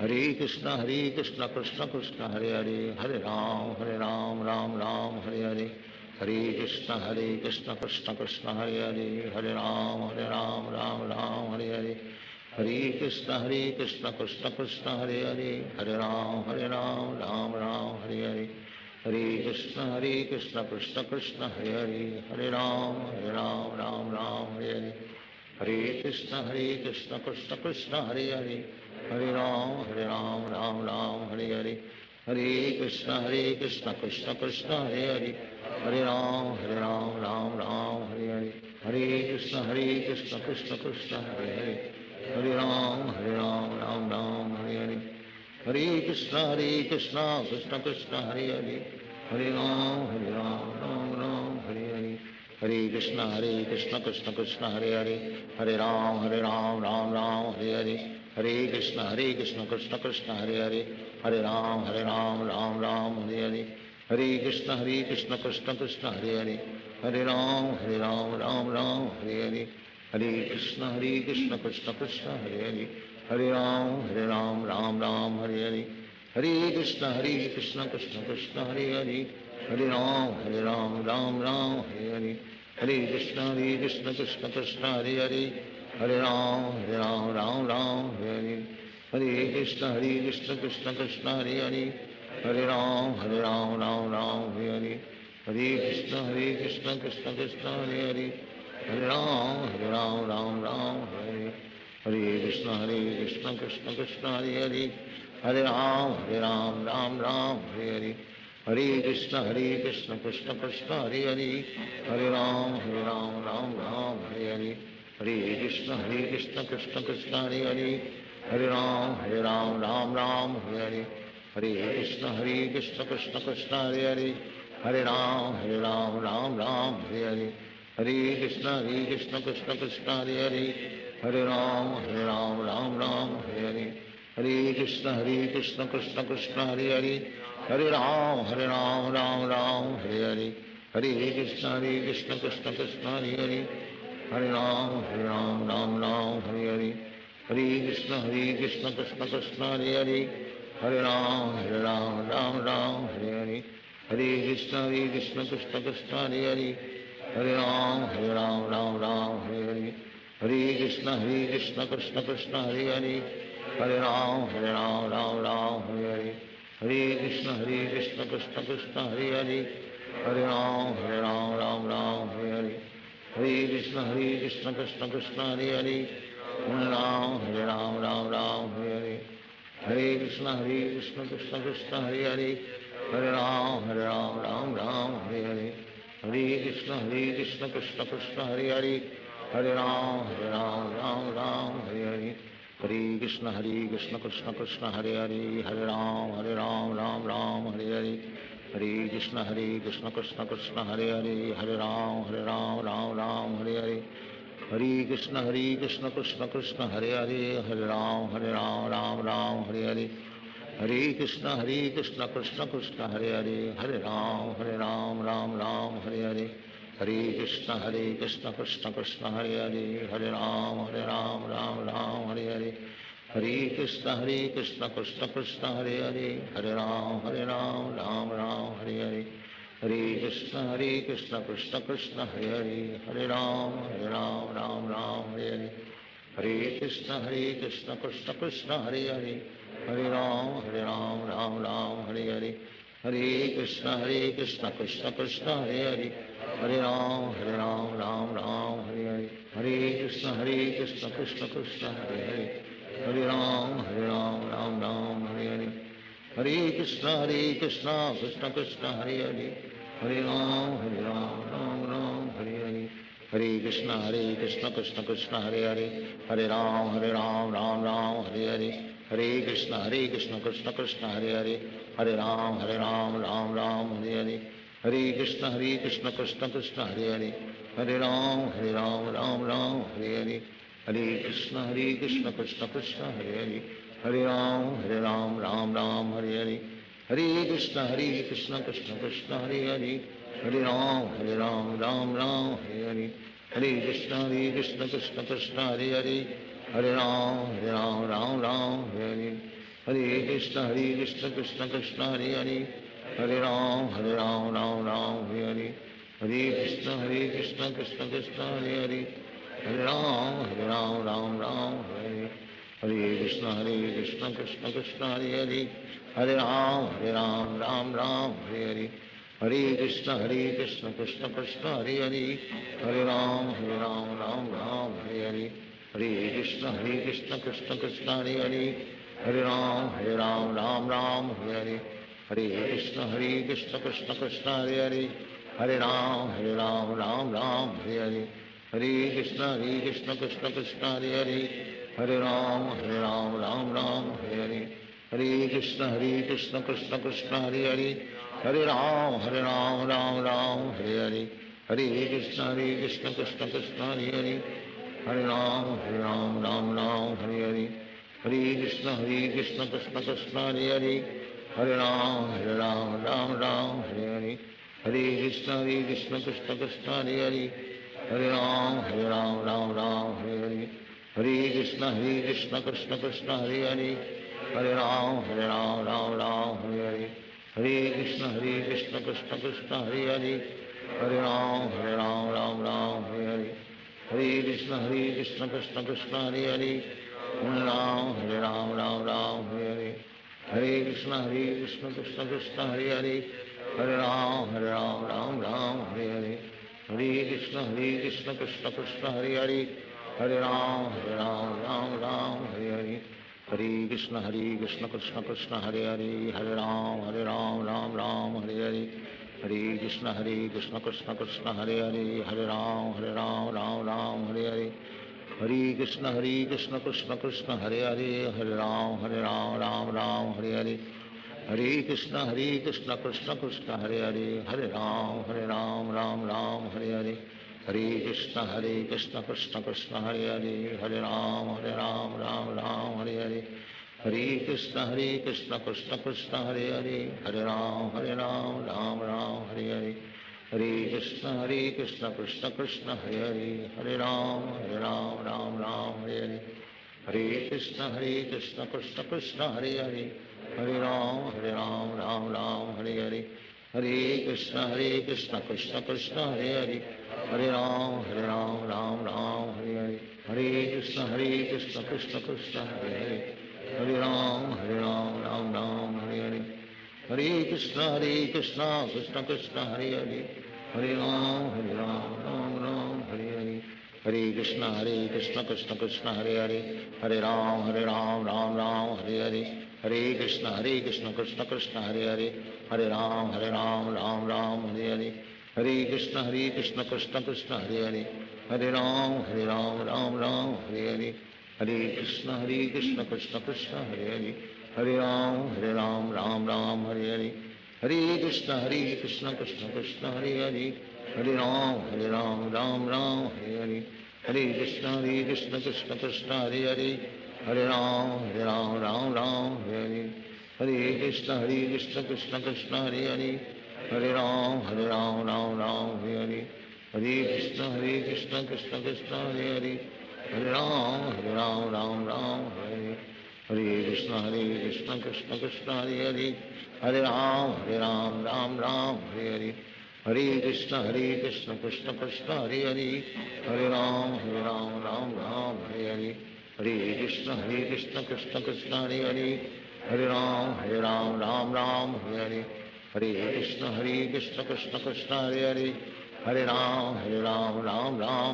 Hare Krishna Krishna Krishna Hare Hare, Hare Ram Ram Ram Hare Hare, Hare Krishna Krishna Krishna Hare Hare, Hare Ram Ram Ram Hare Hare, Hare Krishna Krishna Krishna Hare Hare, Hare Ram Ram Hare Hare, Hare Krishna Krishna Krishna Hare Hare, Hare Ram Ram Hare Hare, Hare Krishna Krishna Krishna Hare Hare, Hare Ram Ram Hare Hare, Hare Krishna Krishna Krishna Hare Hare, Hare Ram Ram Hare Hare, Hare Krishna Krishna Krishna Hare Hare, Hare Ram Ram Hare Hare, Hare Krishna Krishna Krishna Hare Hare, Hare Ram Ram Hare Hare, Hare Krishna Krishna Krishna Hare Hare, Hare Ram Ram Hare Hare, Hare Krishna Krishna Krishna Hare Hare, Hare Ram Ram Hare Hare, Hare Krishna Krishna Krishna Hare Hare, Hare Ram Ram Hare Hare, Hare Krishna Krishna Krishna Hare Hare, Hare Ram Ram Hare Hare, Hare Krishna Krishna Krishna Hare Hare, Hare Ram Ram Hare Hare, Hare Krishna Krishna Krishna Hare Hare, Hare Ram Ram Hare Hare, Hare Krishna Krishna Krishna Hare Hare, Hare Ram Ram Hare Hare, Hare Krishna Krishna Krishna Hare Hare, Hare Ram Ram Hare Hare, Hare Krishna Krishna Krishna Hare Hare, Hare Ram Ram Hare Hare, Hare Krishna Krishna Krishna Hare Hare, Hare Ram Ram Hare Hare, Hare Krishna Krishna Krishna Hare Hare, Hare Ram Ram Hare Hare, Hare Krishna Krishna Krishna Hare Hare, Hare Ram Ram Hare Hare, Hare Krishna Krishna Krishna Hare Hare, Hare Ram Ram Hare Hare, Hare Krishna Krishna Krishna Hare Hare, Hare Ram Ram Hare Hare, Hare Krishna Krishna Krishna Hare Hare, Hare Ram Ram Hare Hare, Hare Krishna Krishna Krishna Hare Hare, Hare Ram Ram Hare Hare, Hare Krishna Krishna Krishna Hare Hare, Hare Ram Ram Hare Hare, Hare Krishna Krishna Krishna Hare Hare, Hare Ram Ram Hare Hare, Hare Krishna Krishna Krishna Hare Hare, Hare Ram Ram Hare Hare, Hare Krishna Krishna Krishna Hare Hare, Hare Ram Hare Hare, Hare Krishna Krishna Krishna Hare Hare, Hare Ram Ram Hare Hare, Hare Krishna Krishna Krishna Hare Hare, Hare Ram Ram Hare Hare, Hare Krishna Krishna Krishna Hare Hare, Hare Ram Ram Hare Hare, Hare Krishna Krishna Krishna Hare Hare, Hare Ram Ram Hare Hare, Hare Krishna Krishna Krishna Hare Hare, Hare Ram Ram Hare Hare, Hare Krishna Krishna Krishna Hare Hare, Hare Ram Ram Hare Hare, Hare Krishna Krishna Krishna Hare Hare, Hare Ram Ram Hare Hare, Hare Krishna Krishna Krishna Hare Hare, Hare Ram Ram Hare Hare, Hare Krishna Krishna Krishna Hare Hare, Hare Ram Ram Hare Hare, Hare Krishna Krishna Krishna Hare Hare, Hare Ram Ram Hare Hare, Hare Krishna Krishna Krishna Hare Hare, Hare Ram Ram Hare Hare, Hare Krishna Krishna Krishna Hare Hare, Hare Ram Ram Hare Hare, Hare Krishna Krishna Krishna Hare Hare, Hare Ram Ram Hare Hare, Hare Krishna Krishna Krishna Hare Hare, Hare Ram Ram Hare Hare, Hare Krishna Krishna Krishna Hare Hare, Hare Ram Ram Hare Hare, Hare Krishna Krishna Krishna Hare Hare, Hare Ram Ram Hare Hare, Hare Krishna Krishna Krishna Hare Hare, Hare Ram Ram Hare Hare, Hare Krishna Krishna Krishna Hare Hare, Hare Ram Ram Hare Hare, Hare Krishna Krishna Krishna Hare Hare, Hare Ram Ram Ram Hare Hare. Hare Krishna Krishna Krishna Hare Hare, Hare Ram Ram Ram Hare Hare. Hare Krishna Krishna Krishna Hare Hare, Hare Ram Ram Hare Hare. Hare Krishna Krishna Krishna Hare Hare, Hare Ram Ram Hare Hare. Hare Krishna Krishna Krishna Hare Hare, Hare Ram Ram Hare Hare. Hare Krishna Krishna Krishna Hare Hare, Hare Ram Ram Hare Hare. Hare Krishna Krishna Krishna Hare Hare, Hare Ram Ram Hare Hare. Hare Krishna Krishna Krishna Hare Hare, Hare Ram Hare Hare. Hare Krishna Krishna Krishna Hare Hare, Hare Ram Ram Hare Hare. Hare Krishna Krishna Krishna Hare Hare, Hare Ram Ram Hare Hare. Hare Krishna Krishna Krishna Hare Hare, Hare Ram Hare Hare. Hare Krishna Krishna Krishna Hare Hare, Hare Ram Hare Hare. Hare Krishna Krishna Krishna Hare Hare, Hare Ram Hare Hare. Hare Krishna Krishna Krishna Hare Hare, Hare Ram Hare Hare. Hare Krishna Krishna Krishna Hare Hare, Hare Ram Hare Hare. Hare Krishna Krishna Krishna Hare Hare, Hare Ram Hare Hare. Hare Krishna Krishna Krishna Hare Hare, Hare Ram Hare Hare. Hare Krishna Krishna Krishna Hare Hare, Hare Ram Hare Hare. Hare Krishna Krishna Krishna Hare Hare, Hare Ram Hare Hare. Hare Krishna Krishna Krishna Hare Hare, Hare Ram Hare Hare. Hare Krishna Krishna Krishna Hare Hare, Hare Ram Hare Hare. Hare Krishna Krishna Krishna Hare Hare, Hare Ram Hare Hare. Hare Krishna Krishna Krishna Hare Hare, Hare Ram Hare Hare. Hare Krishna Krishna Krishna Hare Hare, Hare Ram Hare Hare. Hare Krishna Krishna Krishna Hare Hare, Hare Ram Hare Hare. Hare Krishna Krishna Krishna Hare Hare, Hare Ram Hare Hare. Hare Krishna Krishna Krishna Hare Hare, Hare Ram Hare Hare. Hare Krishna Krishna Krishna Hare Hare, Hare Ram Hare Hare. Hare Krishna Krishna Krishna Hare Hare, Hare Ram Hare Hare. Hare Krishna Krishna Krishna Hare Hare, Hare Ram Hare Hare. Hare Krishna Krishna Krishna Hare Hare, Hare Ram Hare Hare. Hare Krishna Krishna Krishna Hare Hare, Hare Ram Hare Hare. Hare Krishna Krishna Krishna Hare Hare, Hare Ram Hare Hare. Hare Krishna Krishna Krishna Hare Hare, Hare Ram Hare Hare. Hare Krishna Krishna Krishna Hare Hare, Hare Ram Hare Hare. Hare Krishna Krishna Krishna Hare Hare, Hare Ram Hare Hare. Hare Krishna Krishna Krishna Hare Hare, Hare Ram Hare Hare. Hare Krishna Krishna Krishna Hare Hare, Hare Ram Hare Hare. Hare Krishna Krishna Krishna Hare Hare, Hare Ram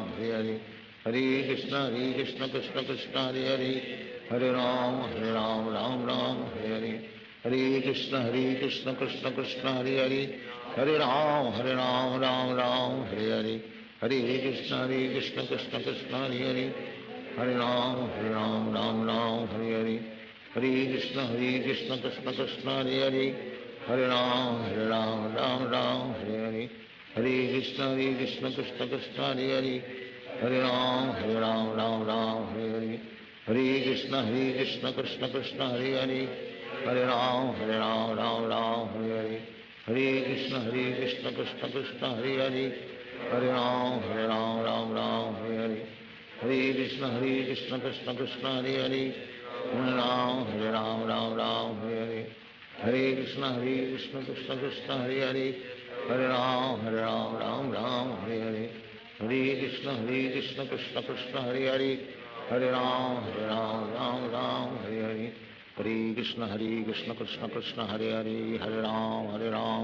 Hare Hare. Hare Krishna Krishna Krishna Hare Hare, Hare Ram Hare Hare. Hare Krishna Krishna Krishna Hare Hare, Hare Ram Hare Hare. Hare Krishna Krishna Krishna Hare Hare, Hare Ram Hare Hare. Hare Krishna Krishna Krishna Hare Hare, Hare Ram Hare Hare. Hare Krishna Krishna Krishna Hare Hare, Hare Ram Hare Hare. Hare Krishna Krishna Krishna Hare Hare, Hare Ram Hare Hare. Hare Krishna Krishna Krishna Hare Hare, Hare Ram Hare Hare. Hare Krishna Krishna Krishna Hare Hare, Hare Ram Ram Ram Hare Hare Hare Krishna Krishna Krishna Hare Hare Hare Ram Ram Hare Hare Hare Krishna Krishna Krishna Hare Hare Hare Ram Ram Hare Hare Hare Krishna Krishna Krishna Hare Hare Hare Ram Ram Hare Hare Hare Krishna Krishna Krishna Hare Hare Hare Ram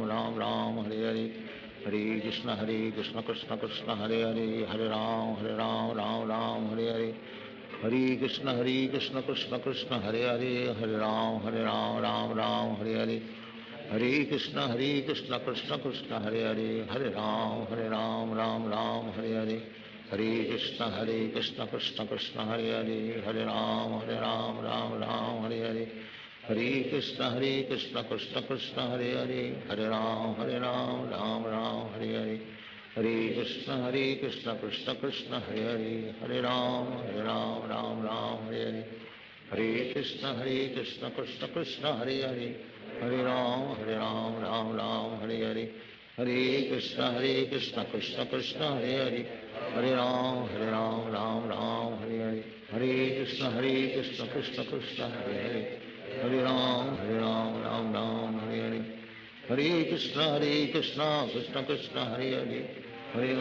Ram Hare Hare Hare Krishna Krishna Krishna Hare Hare Hare Ram Ram Hare Hare Hare Krishna Krishna Krishna Hare Hare Hare Ram Ram Hare Hare Hare Krishna Krishna Krishna Hare Hare Hare Ram Ram Hare Hare Hare Krishna Krishna Krishna Hare Hare Hare Ram Ram Hare Hare Hare Krishna Krishna Krishna Hare Hare Hare Ram Ram Hare Hare Hare Krishna Krishna Krishna Hare Hare Hare Ram Ram Hare Hare Hare Krishna Krishna Krishna Hare Hare Hare Ram Ram Hare Hare Hare Krishna Krishna Krishna Hare Hare Hare Ram Ram Hare Hare Hare Krishna Krishna Krishna Hare Hare Hare Ram Ram Hare Hare Hare Krishna Krishna Krishna Hare Hare Hare Ram Ram Hare Hare Hare Krishna Krishna Krishna Hare Hare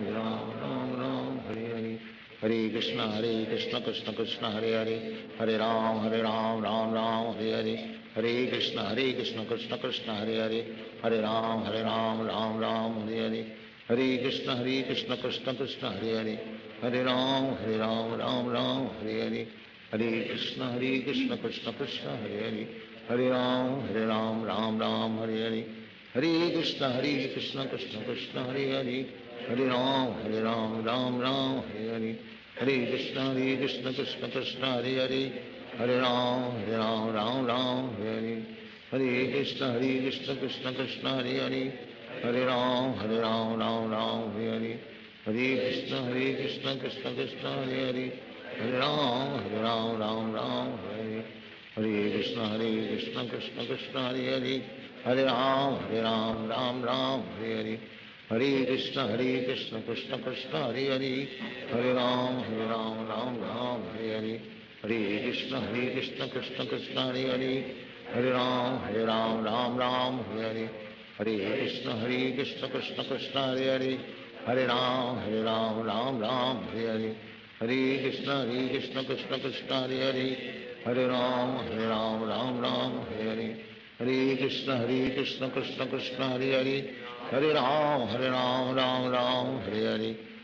Hare Ram Ram Hare Hare Hare Krishna Krishna Krishna Hare Hare Hare Ram Ram Hare Hare Hare Krishna Krishna Krishna Hare Hare Hare Ram Ram Hare Hare Hare Krishna Krishna Krishna Hare Hare Hare Ram Ram Hare Hare Hare Krishna Krishna Krishna Hare Hare Hare Ram Ram Hare Hare Hare Krishna Krishna Krishna Hare Hare Hare Ram Hare Hare Hare Krishna Krishna Krishna Hare Hare Hare Ram Hare Hare Hare Krishna Krishna Krishna Hare Hare Hare Ram Hare Hare Krishna Krishna Krishna Hare Hare Hare Ram Hare Hare Hare Krishna Krishna Krishna Hare Hare Hare Ram Hare Hare Hare Krishna Krishna Krishna Hare Hare Hare Ram Hare Hare Hare Krishna Krishna Krishna Hare Hare Hare Ram Hare Hare Hare Krishna Krishna Krishna Hare Hare Hare Ram Hare Hare Hare Krishna Krishna Krishna Hare Hare Hare Ram Hare Hare Hare Krishna Krishna Krishna Hare Hare Hare Ram Hare Hare Hare Krishna Krishna Krishna Hare Hare Hare Ram Hare Hare Hare Krishna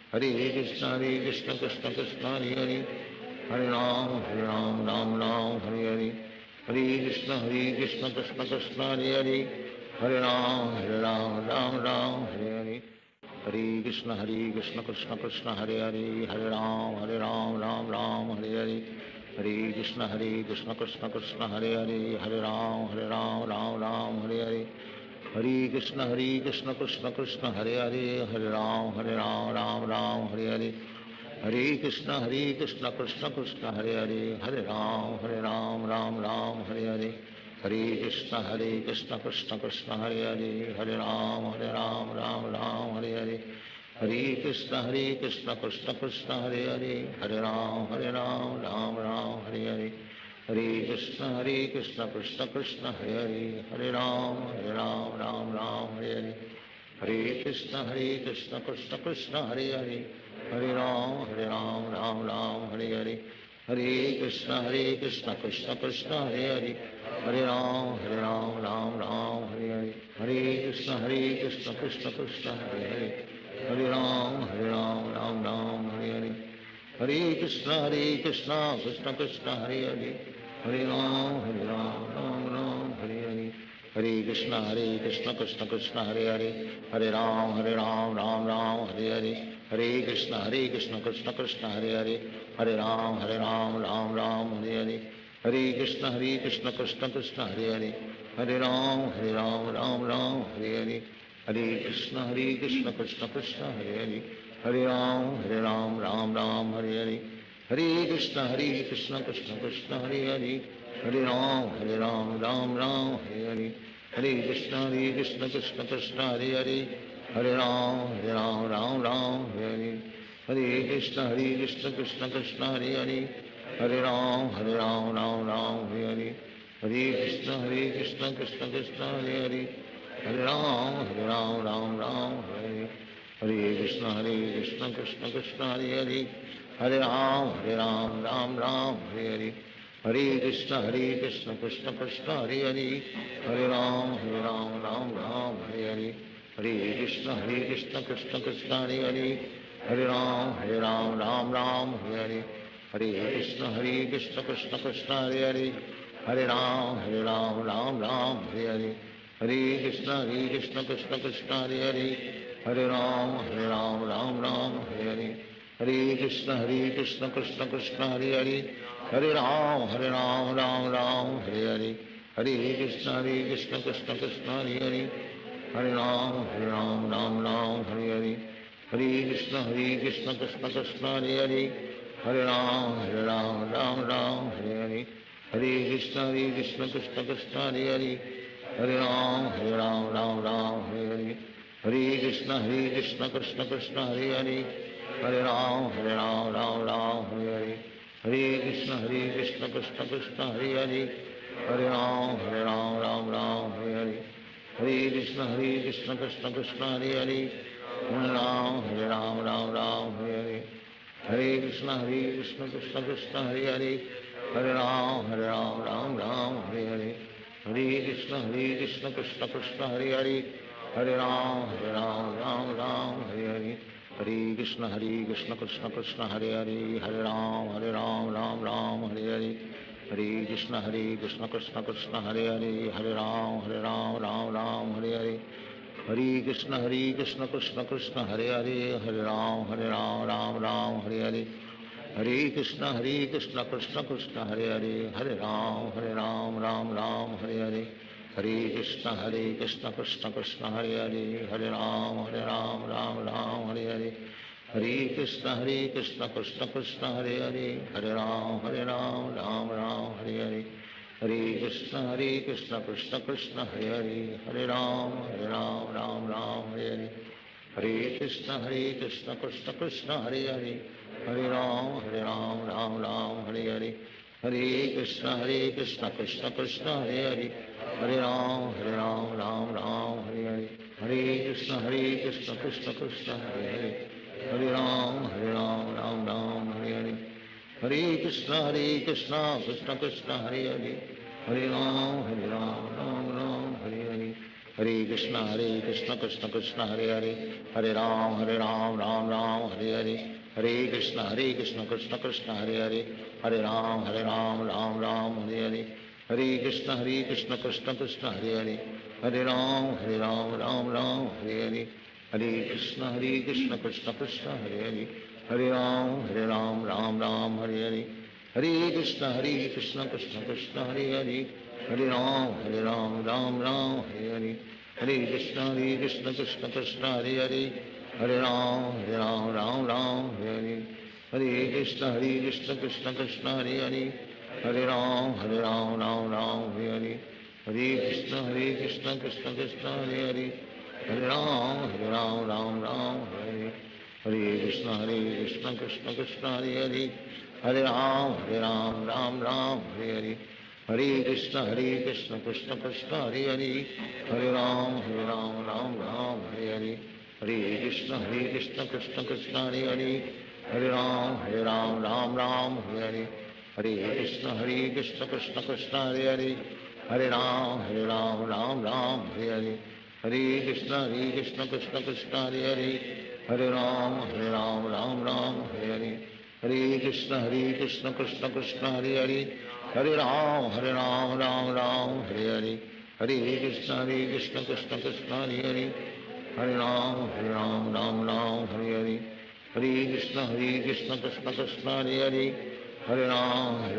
Krishna Krishna Hare Hare Hare Ram Hare Hare Hare Krishna Krishna Krishna Hare Hare Hare Ram Hare Hare Hare Krishna Krishna Krishna Hare Hare Hare Ram Hare Hare Hare Krishna Krishna Krishna Hare Hare Hare Ram Hare Hare Hare Krishna Krishna Krishna Hare Hare Hare Ram Hare Hare Hare Krishna Krishna Krishna Hare Hare Hare Ram Hare Hare Hare Krishna Krishna Krishna Hare Hare Hare Ram Hare Hare Hare Krishna Krishna Krishna Hare Hare Hare Ram Hare Hare Hare Krishna Krishna Krishna Hare Hare Hare Ram Hare Hare Hare Krishna Krishna Krishna Hare Hare Hare Ram Hare Hare Hare Krishna Krishna Krishna Hare Hare Hare Ram Hare Hare Hare Krishna Krishna Krishna Hare Hare Hare Ram Hare Hare Hare Krishna Krishna Krishna Hare Hare Hare Ram Hare Hare Hare Krishna Krishna Krishna Hare Hare Hare Ram Hare Hare Hare Krishna Krishna Krishna Hare Hare Hare Ram Hare Hare Hare Krishna Krishna Krishna Hare Hare Hare Ram Hare Hare Hare Krishna Krishna Krishna Hare Hare Hare Ram, Ram Ram, Hare Hare. Hare Krishna, Krishna Krishna, Hare Hare. Hare Ram, Ram Ram, Hare Hare. Hare Krishna, Krishna Krishna, Hare Hare. Hare Ram, Ram Ram, Hare Hare. Hare Krishna, Krishna Krishna, Hare Hare. Hare Ram, Ram Ram, Hare Hare. Hare Krishna, Krishna Krishna, Hare Hare. Hare Ram, Ram Ram, Hare Hare. Hare Krishna, Krishna Krishna, Hare Hare. Hare Ram, Ram Ram, Hare Hare. Hare Krishna, Krishna Krishna, Hare Hare. Hare Ram, Ram Ram, Hare Hare. Hare Krishna, Krishna Krishna, Hare Hare. Hare Ram, Ram Ram, Hare Hare. Hare Krishna, Krishna Krishna, Hare Hare. Hare Ram, Ram Ram, Hare Hare. Hare Krishna, Krishna Krishna, Hare Hare. Hare Ram, Ram Ram, Hare Hare. Hare Krishna, Krishna Krishna, Hare Hare. Hare Ram, Ram Ram, Hare Hare. Hare Krishna, Krishna Krishna, Hare Hare. Hare Ram, Ram Ram, Hare Hare. Hare Krishna, Krishna Krishna, Hare Hare. Hare Ram, Ram Ram, Hare Hare. Hare Krishna, Krishna Krishna, Hare Hare. Hare Ram, Ram Ram, Hare Hare. Hare Krishna, Krishna Krishna, Hare Hare. Hare Ram, Ram Ram, Hare Hare. Hare Krishna, Krishna Krishna, Hare Hare. Hare Ram, Ram Ram, Hare Hare. Hare Krishna, Krishna Krishna, Hare Hare. Hare Ram, Ram Ram, Hare Hare. Hare Krishna, Krishna Krishna, Hare Hare. Hare Ram, Ram Ram, Hare Hare. Hare Krishna, Krishna Krishna, Hare Hare. Hare Ram, Ram Hare Hare. Hare Krishna, Krishna Krishna, Hare Hare. Hare Ram, Ram Hare Hare. Hare Krishna, Krishna Krishna, Hare Hare. Hare Ram, Ram Hare Hare. Hare Krishna, Krishna Krishna, Hare Hare. Hare Ram, Ram Hare Hare. Hare Krishna, Krishna Krishna, Hare Hare. Hare Ram, Ram Hare Hare. Hare Krishna, Krishna Krishna, Hare Hare. Hare Ram, Ram Hare Hare. Hare Krishna, Krishna Krishna, Hare Hare. Hare Ram, Ram Hare Hare. Hare Krishna, Krishna Krishna, Hare Hare. Hare Ram, Ram Hare Hare. Hare Krishna, Krishna Krishna, Hare Hare. Hare Ram, Ram Hare Hare. Hare Krishna, Krishna Krishna, Hare Hare. Hare Ram, Ram Hare Hare. Hare Krishna, Krishna Krishna, Hare Hare. Hare Ram, Ram Hare Hare. Hare Krishna, Krishna Krishna, Hare Hare. Hare Ram, Ram Hare Hare. Hare Krishna, Krishna Krishna, Hare Hare. Hare Ram, Ram Hare Hare. Hare Krishna, Krishna Krishna, Hare Hare. Hare Ram, Ram Hare Hare. Hare Krishna, Krishna Krishna, Hare Hare. Hare Ram, Ram Hare Hare. Hare Krishna, Krishna Krishna, Hare Hare. Hare Ram, Ram Hare Hare. Hare Krishna, Krishna Krishna, Hare Hare. Hare Ram, Ram Hare Hare. Hare Krishna, Krishna Krishna, Hare Hare. Hare Ram, Ram Hare Hare. Hare Krishna, Krishna Krishna, Hare Hare. Hare Ram, Ram Hare Hare. Hare Krishna, Krishna Krishna, Hare Hare. Hare Ram, Ram Hare Hare. Hare Krishna, Krishna Krishna, Hare Hare. Hare Ram, Ram Hare Hare. Hare Krishna, Krishna Krishna, Hare Hare. Hare Ram, Ram Hare Hare. Hare Krishna, Krishna Krishna, Hare Hare. Hare Ram, Ram Hare Hare. Hare Krishna, Krishna Krishna, Hare Hare. Hare Ram, Ram Hare Hare. Hare Krishna, Krishna Krishna, Hare Hare. Hare Ram, Ram Hare Hare. Hare Krishna, Krishna Krishna, Hare Hare. Hare Ram,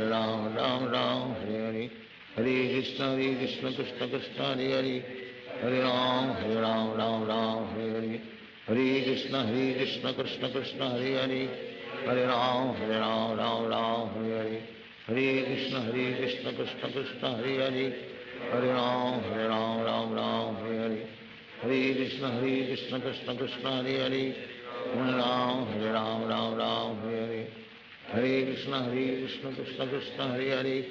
Ram Hare Hare. Hare Krishna, Krishna Krishna, Hare Hare. Hare Ram, Ram Hare Hare. Hare Krishna, Krishna Krishna, Hare Hare. Hare Ram, Ram Hare Hare. Hare Krishna, Krishna Krishna, Hare Hare. Hare Ram, Ram Hare Hare. Krishna Krishna Krishna Hare Hare Hare Ram Ram Hare Hare Hare Krishna Krishna Krishna Hare Hare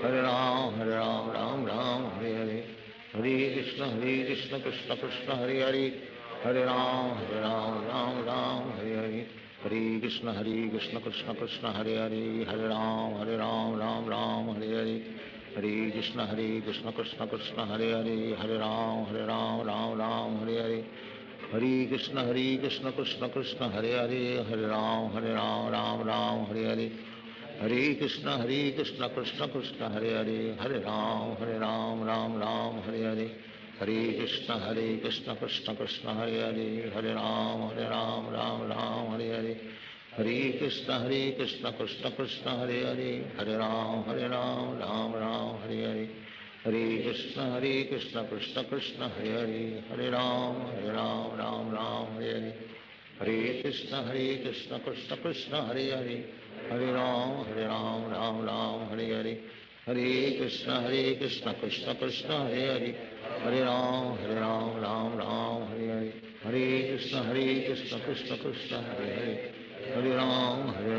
Hare Ram Ram Hare Hare Hare Krishna Krishna Krishna Hare Hare Hare Ram Ram Hare Hare Hare Krishna Krishna Krishna Hare Hare Hare Ram Ram Hare Hare Hare Krishna Krishna Krishna Hare Hare Hare Ram Ram Hare Hare Hare Krishna Krishna Krishna Hare Hare Hare Ram Ram Hare Hare Hare Krishna Krishna Krishna Hare Hare Hare Ram Ram Hare Hare Hare Krishna Krishna Krishna Hare Hare Hare Ram Ram Hare Hare Hare Krishna Krishna Krishna Hare Hare Hare Ram Ram Hare Hare Hare Krishna Krishna Krishna Hare Hare Hare Ram Hare Hare Hare Krishna Krishna Krishna Hare Hare Hare Ram Hare Hare Hare Krishna Krishna Krishna Hare Hare Hare Ram Hare Hare Hare Krishna Krishna Krishna Hare Hare Hare Ram Hare Hare Hare Krishna Krishna Krishna Hare Hare Hare Ram Hare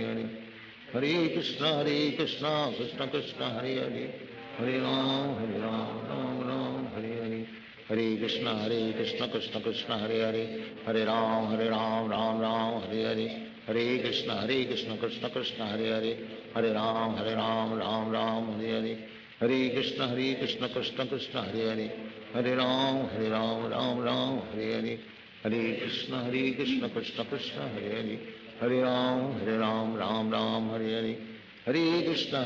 Hare Hare Krishna Krishna Krishna Hare Hare Hare Ram Hare Hare Hare Krishna Krishna Krishna Hare Hare Hare Ram Hare Hare Hare Krishna Krishna Krishna Hare Hare Hare Ram Hare Hare Hare Krishna Krishna Krishna Hare Hare Hare Ram Hare Hare Hare Krishna Krishna Krishna Hare Hare Hare Ram Hare Hare Hare Krishna Krishna Krishna Hare Hare Hare Ram Hare Hare Hare Krishna Krishna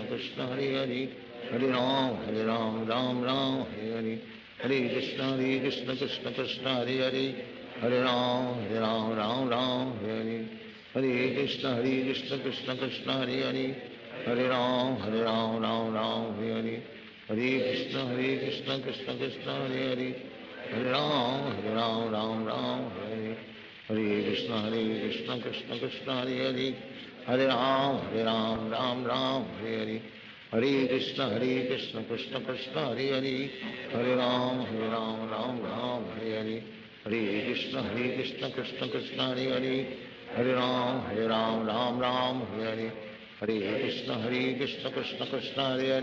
Krishna Hare Hare Hare Ram Hare Hare Hare Krishna Krishna Krishna Hare Hare Hare Ram Hare Hare Hare Krishna Krishna Krishna Hare Hare Hare Ram Hare Hare Hare Krishna Krishna Krishna Hare Hare Hare Ram Hare Hare Hare Krishna Krishna Krishna Hare Hare Hare Ram Hare Hare Hare Krishna Krishna Krishna Hare Hare Hare Ram Hare Hare Hare Krishna Krishna Krishna Hare Hare Hare Ram Hare Hare Hare Krishna Krishna Krishna Hare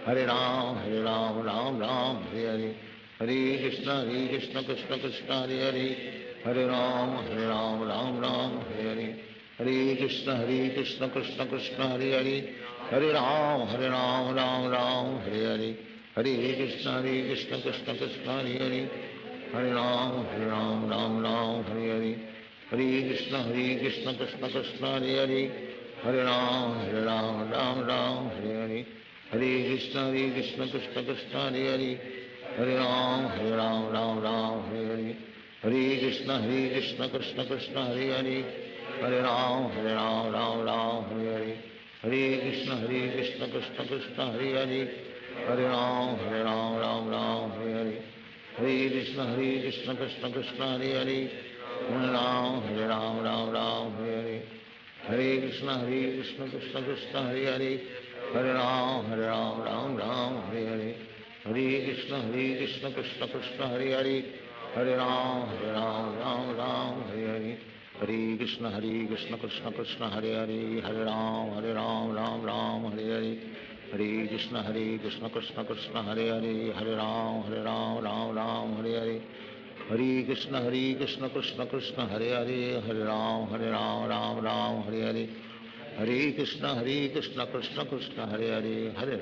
Hare Hare Ram Hare Hare Hare Krishna Krishna Krishna Hare Hare Hare Ram Hare Hare Hare Krishna Krishna Krishna Hare Hare Hare Ram Hare Hare Hare Krishna Krishna Krishna Hare Hare Hare Ram Hare Hare Hare Krishna Krishna Krishna Hare Hare Hare Ram Hare Hare Hare Krishna Krishna Krishna Hare Hare Hare Ram Hare Hare Hare Krishna Krishna Krishna Hare Hare Hare Ram Hare Hare Hare Krishna Krishna Krishna Hare Hare Hare Ram Hare Hare Hare Krishna Krishna Krishna Hare Hare Hare Ram Hare Hare Hare Krishna Krishna Krishna Hare Hare Hare Ram Hare Hare Hare Krishna Krishna Krishna Hare Hare Hare Ram Hare Hare Hare Krishna Krishna Krishna Hare Hare Hare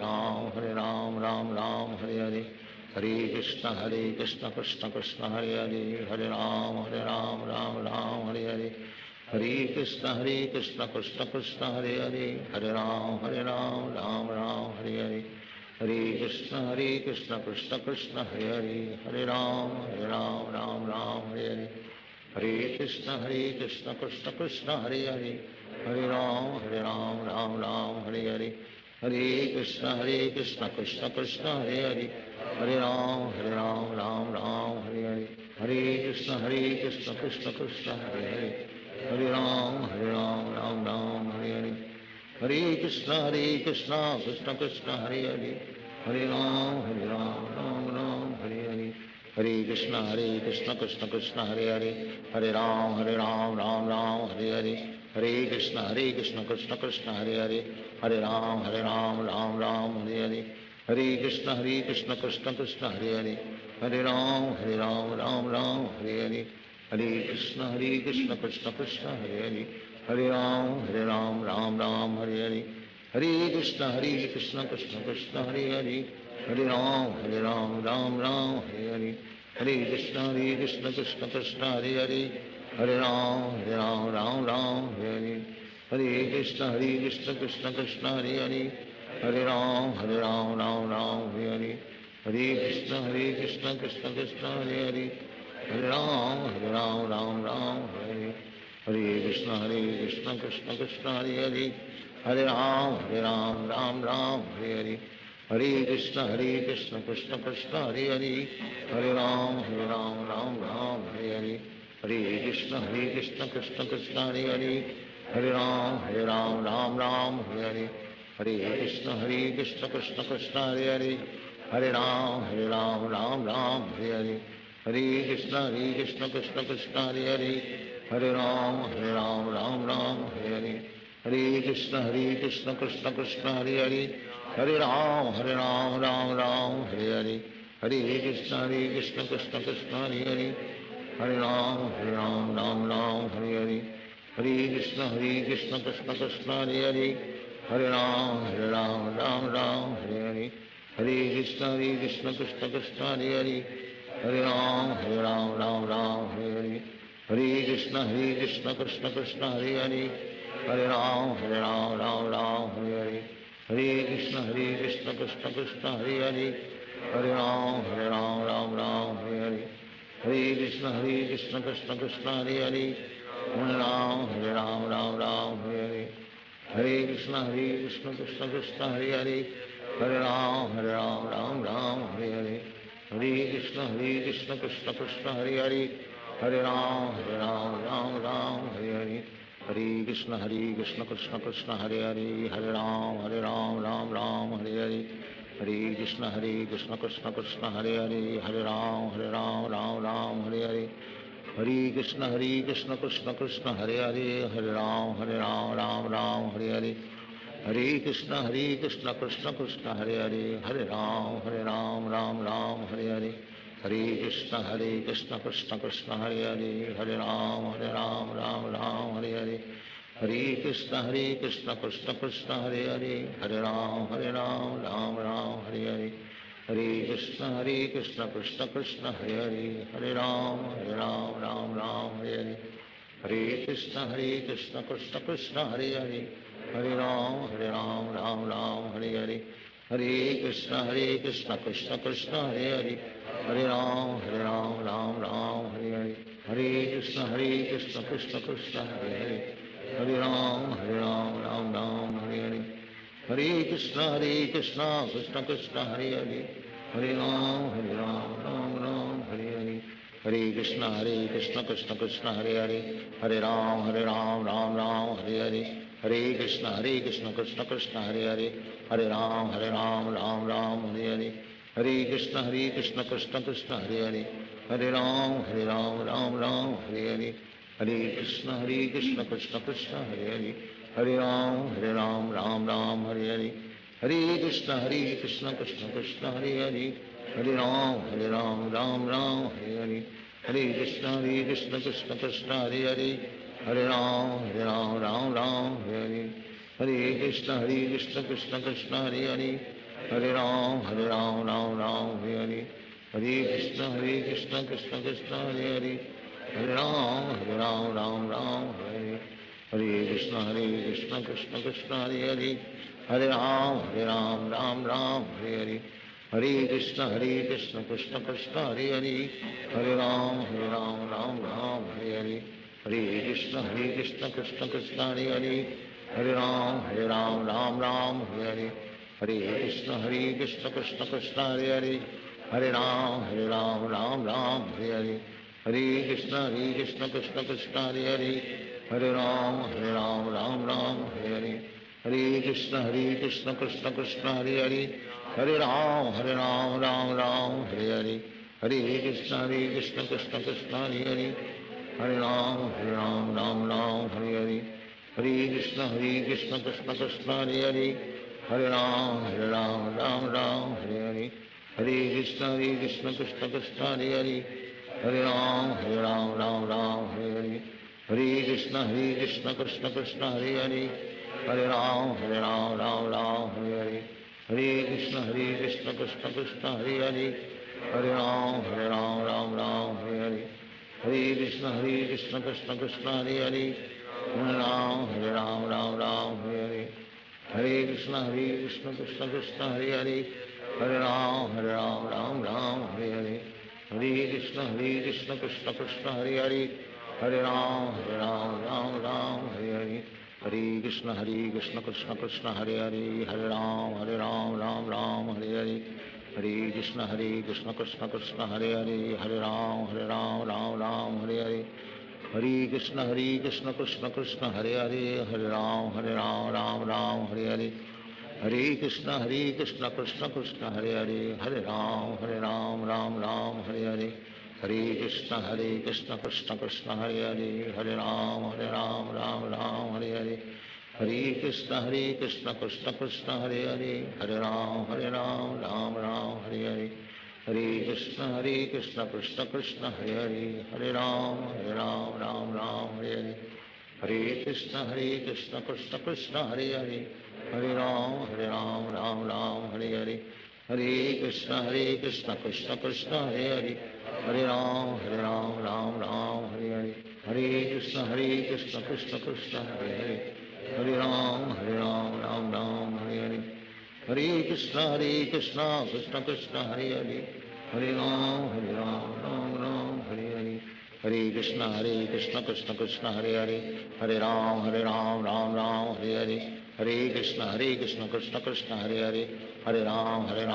Ram Hare Hare Hare Krishna Krishna Krishna Hare Hare Hare Ram Hare Hare Hare Krishna Krishna Krishna Hare Hare Hare Ram Hare Hare Hare Krishna Krishna Krishna Hare Hare Hare Ram Hare Hare Hare Krishna Krishna Krishna Hare Hare Hare Ram Hare Hare Hare Krishna Krishna Krishna Hare Hare Hare Ram Hare Hare Hare Krishna Krishna Krishna Hare Hare Hare Ram Hare Hare Hare Krishna Krishna Krishna Hare Hare Hare Ram Hare Hare Hare Krishna Krishna Krishna Hare Hare Hare Ram Hare Hare Hare Krishna Krishna Krishna Hare Hare, Hare Ram Ram Ram Hare Hare, Hare Krishna Krishna Krishna Hare Hare, Hare Ram Ram Hare Hare, Hare Krishna Krishna Krishna Hare Hare, Hare Ram Ram Hare Hare, Hare Krishna Krishna Krishna Hare Hare, Hare Ram Ram Hare Hare, Hare Krishna Krishna Krishna Hare Hare, Hare Ram Ram Hare Hare, Hare Krishna Krishna Krishna Hare Hare, Hare Ram Ram Hare Hare, Hare Krishna Krishna Krishna Hare Hare, Hare Ram Ram Hare Hare, Hare Krishna Krishna Krishna Hare Hare, Hare Ram Ram Hare Hare, Hare Krishna Krishna Krishna Hare Hare, Hare Ram Ram Hare Hare, Hare Krishna Krishna Krishna Hare Hare, Hare Ram Ram Hare Hare, Hare Krishna Krishna Krishna Hare Hare, Hare Ram Ram Hare Hare, Hare Krishna Krishna Krishna Hare Hare, Hare Ram Ram Hare Hare, Hare Krishna Krishna Krishna Hare Hare, Hare Ram Hare Hare, Hare Krishna Krishna Krishna Hare Hare, Hare Ram Hare Hare, Hare Krishna Krishna Krishna Hare Hare, Hare Ram Hare Hare, Hare Krishna Krishna Krishna Hare Hare, Hare Ram Hare Hare, Hare Krishna Krishna Krishna Hare Hare, Hare Ram Hare Hare, Hare Krishna Krishna Krishna Hare Hare, Hare Ram Hare Hare, Hare Krishna Krishna Krishna Hare Hare, Hare Ram Hare Hare, Hare Krishna Krishna Krishna Hare Hare, Hare Ram Hare Hare, Hare Krishna Krishna Krishna Hare Hare, Hare Ram Hare Hare, Hare Krishna Krishna Krishna Hare Hare, Hare Ram Hare Hare, Hare Krishna Krishna Krishna Hare Hare, Hare Ram Hare Hare, Hare Krishna Krishna Krishna Hare Hare, Hare Ram Hare Hare, Hare Krishna Krishna Krishna Hare Hare, Hare Ram Hare Hare, Hare Krishna Krishna Krishna Hare Hare, Hare Ram Hare Hare, Hare Krishna Krishna Krishna Hare Hare, Hare Ram Hare Hare, Hare Krishna Krishna Krishna Hare Hare, Hare Ram Hare Hare, Hare Krishna Krishna Krishna Hare Hare, Hare Ram Hare Hare, Hare Krishna Krishna Krishna Hare Hare, Hare Ram Hare Hare, Hare Krishna Krishna Krishna Hare Hare, Hare Ram Hare Hare, Hare Krishna Krishna Krishna Hare Hare, Hare Ram Hare Hare, Hare Krishna Krishna Krishna Hare Hare, Hare Ram Hare Hare, Hare Krishna Krishna Krishna Hare Hare, Hare Ram Hare Hare, Hare Krishna Krishna Krishna Hare Hare, Hare Ram Hare Hare, Hare Krishna Krishna Krishna Hare Hare, Hare Ram Hare Hare, Hare Krishna Krishna Krishna Hare Hare, Hare Ram Hare Hare, Hare Krishna Krishna Krishna Hare Hare, Hare Ram Hare Hare, Hare Krishna Krishna Krishna Hare Hare, Hare Ram Hare Hare, Hare Krishna Krishna Krishna Hare Hare, Hare Ram Hare Hare, Hare Krishna Krishna Krishna Hare Hare, Hare Ram Hare Hare, Hare Krishna Krishna Krishna Hare Hare, Hare Ram Hare Hare, Hare Krishna Krishna Krishna Hare Hare, Hare Ram Hare Hare, Hare Krishna Krishna Krishna Hare Hare, Hare Ram Hare Hare, Hare Krishna Krishna Krishna Hare Hare, Hare Ram Hare Hare, Hare Krishna Krishna Krishna Hare Hare, Hare Ram Hare Hare, Hare Krishna Krishna Krishna Hare Hare, Hare Ram Hare Hare, Hare Krishna Krishna Krishna Hare Hare, Hare Ram Ram Ram Hare Hare, Hare Krishna Krishna Krishna Hare Hare, Hare Ram Ram Hare Hare, Hare Krishna Krishna Krishna Hare Hare, Hare Ram Ram Hare Hare, Hare Krishna Krishna Krishna Hare Hare, Hare Ram Ram Hare Hare, Hare Krishna Krishna Krishna Hare Hare, Hare Ram Hare Hare, Hare Krishna Krishna Krishna Hare Hare, Hare Ram Hare Hare, Hare Krishna Krishna Krishna Hare Hare, Hare Ram Hare Hare, Hare Krishna Krishna Krishna Hare Hare, Hare Ram Hare Hare, Hare Krishna Krishna Krishna Hare Hare, Hare Ram Hare Hare, Hare Krishna Krishna Krishna Hare Hare, Hare Ram Hare Hare, Hare Krishna Krishna Krishna Hare Hare, Hare Ram Hare Hare, Hare Krishna Krishna Krishna Hare Hare, Hare Ram Hare Hare, Hare Krishna Krishna Krishna Hare Hare, Hare Ram Hare Hare, Hare Krishna Krishna Krishna Hare Hare, Hare Ram Hare Hare, Hare Krishna Krishna Krishna Hare Hare, Hare Ram Hare Hare, Hare Krishna Krishna Krishna Hare Hare, Hare Ram Hare Hare, Hare Krishna Krishna Krishna Hare Hare, Hare Ram Hare Hare, Hare Krishna Krishna Krishna Hare Hare, Hare Ram Hare Hare, Hare Krishna Krishna Krishna Hare Hare, Hare Ram Hare Hare, Hare Krishna Krishna Krishna Hare Hare, Hare Ram Hare Hare, Hare Krishna Krishna Krishna Hare Hare, Hare Ram Hare Hare, Hare Krishna Krishna Krishna Hare Hare, Hare Ram Hare, Hare Krishna Krishna Krishna Hare Hare, Hare Ram Hare Hare, Hare Krishna Krishna Krishna Hare Hare, Hare Ram Hare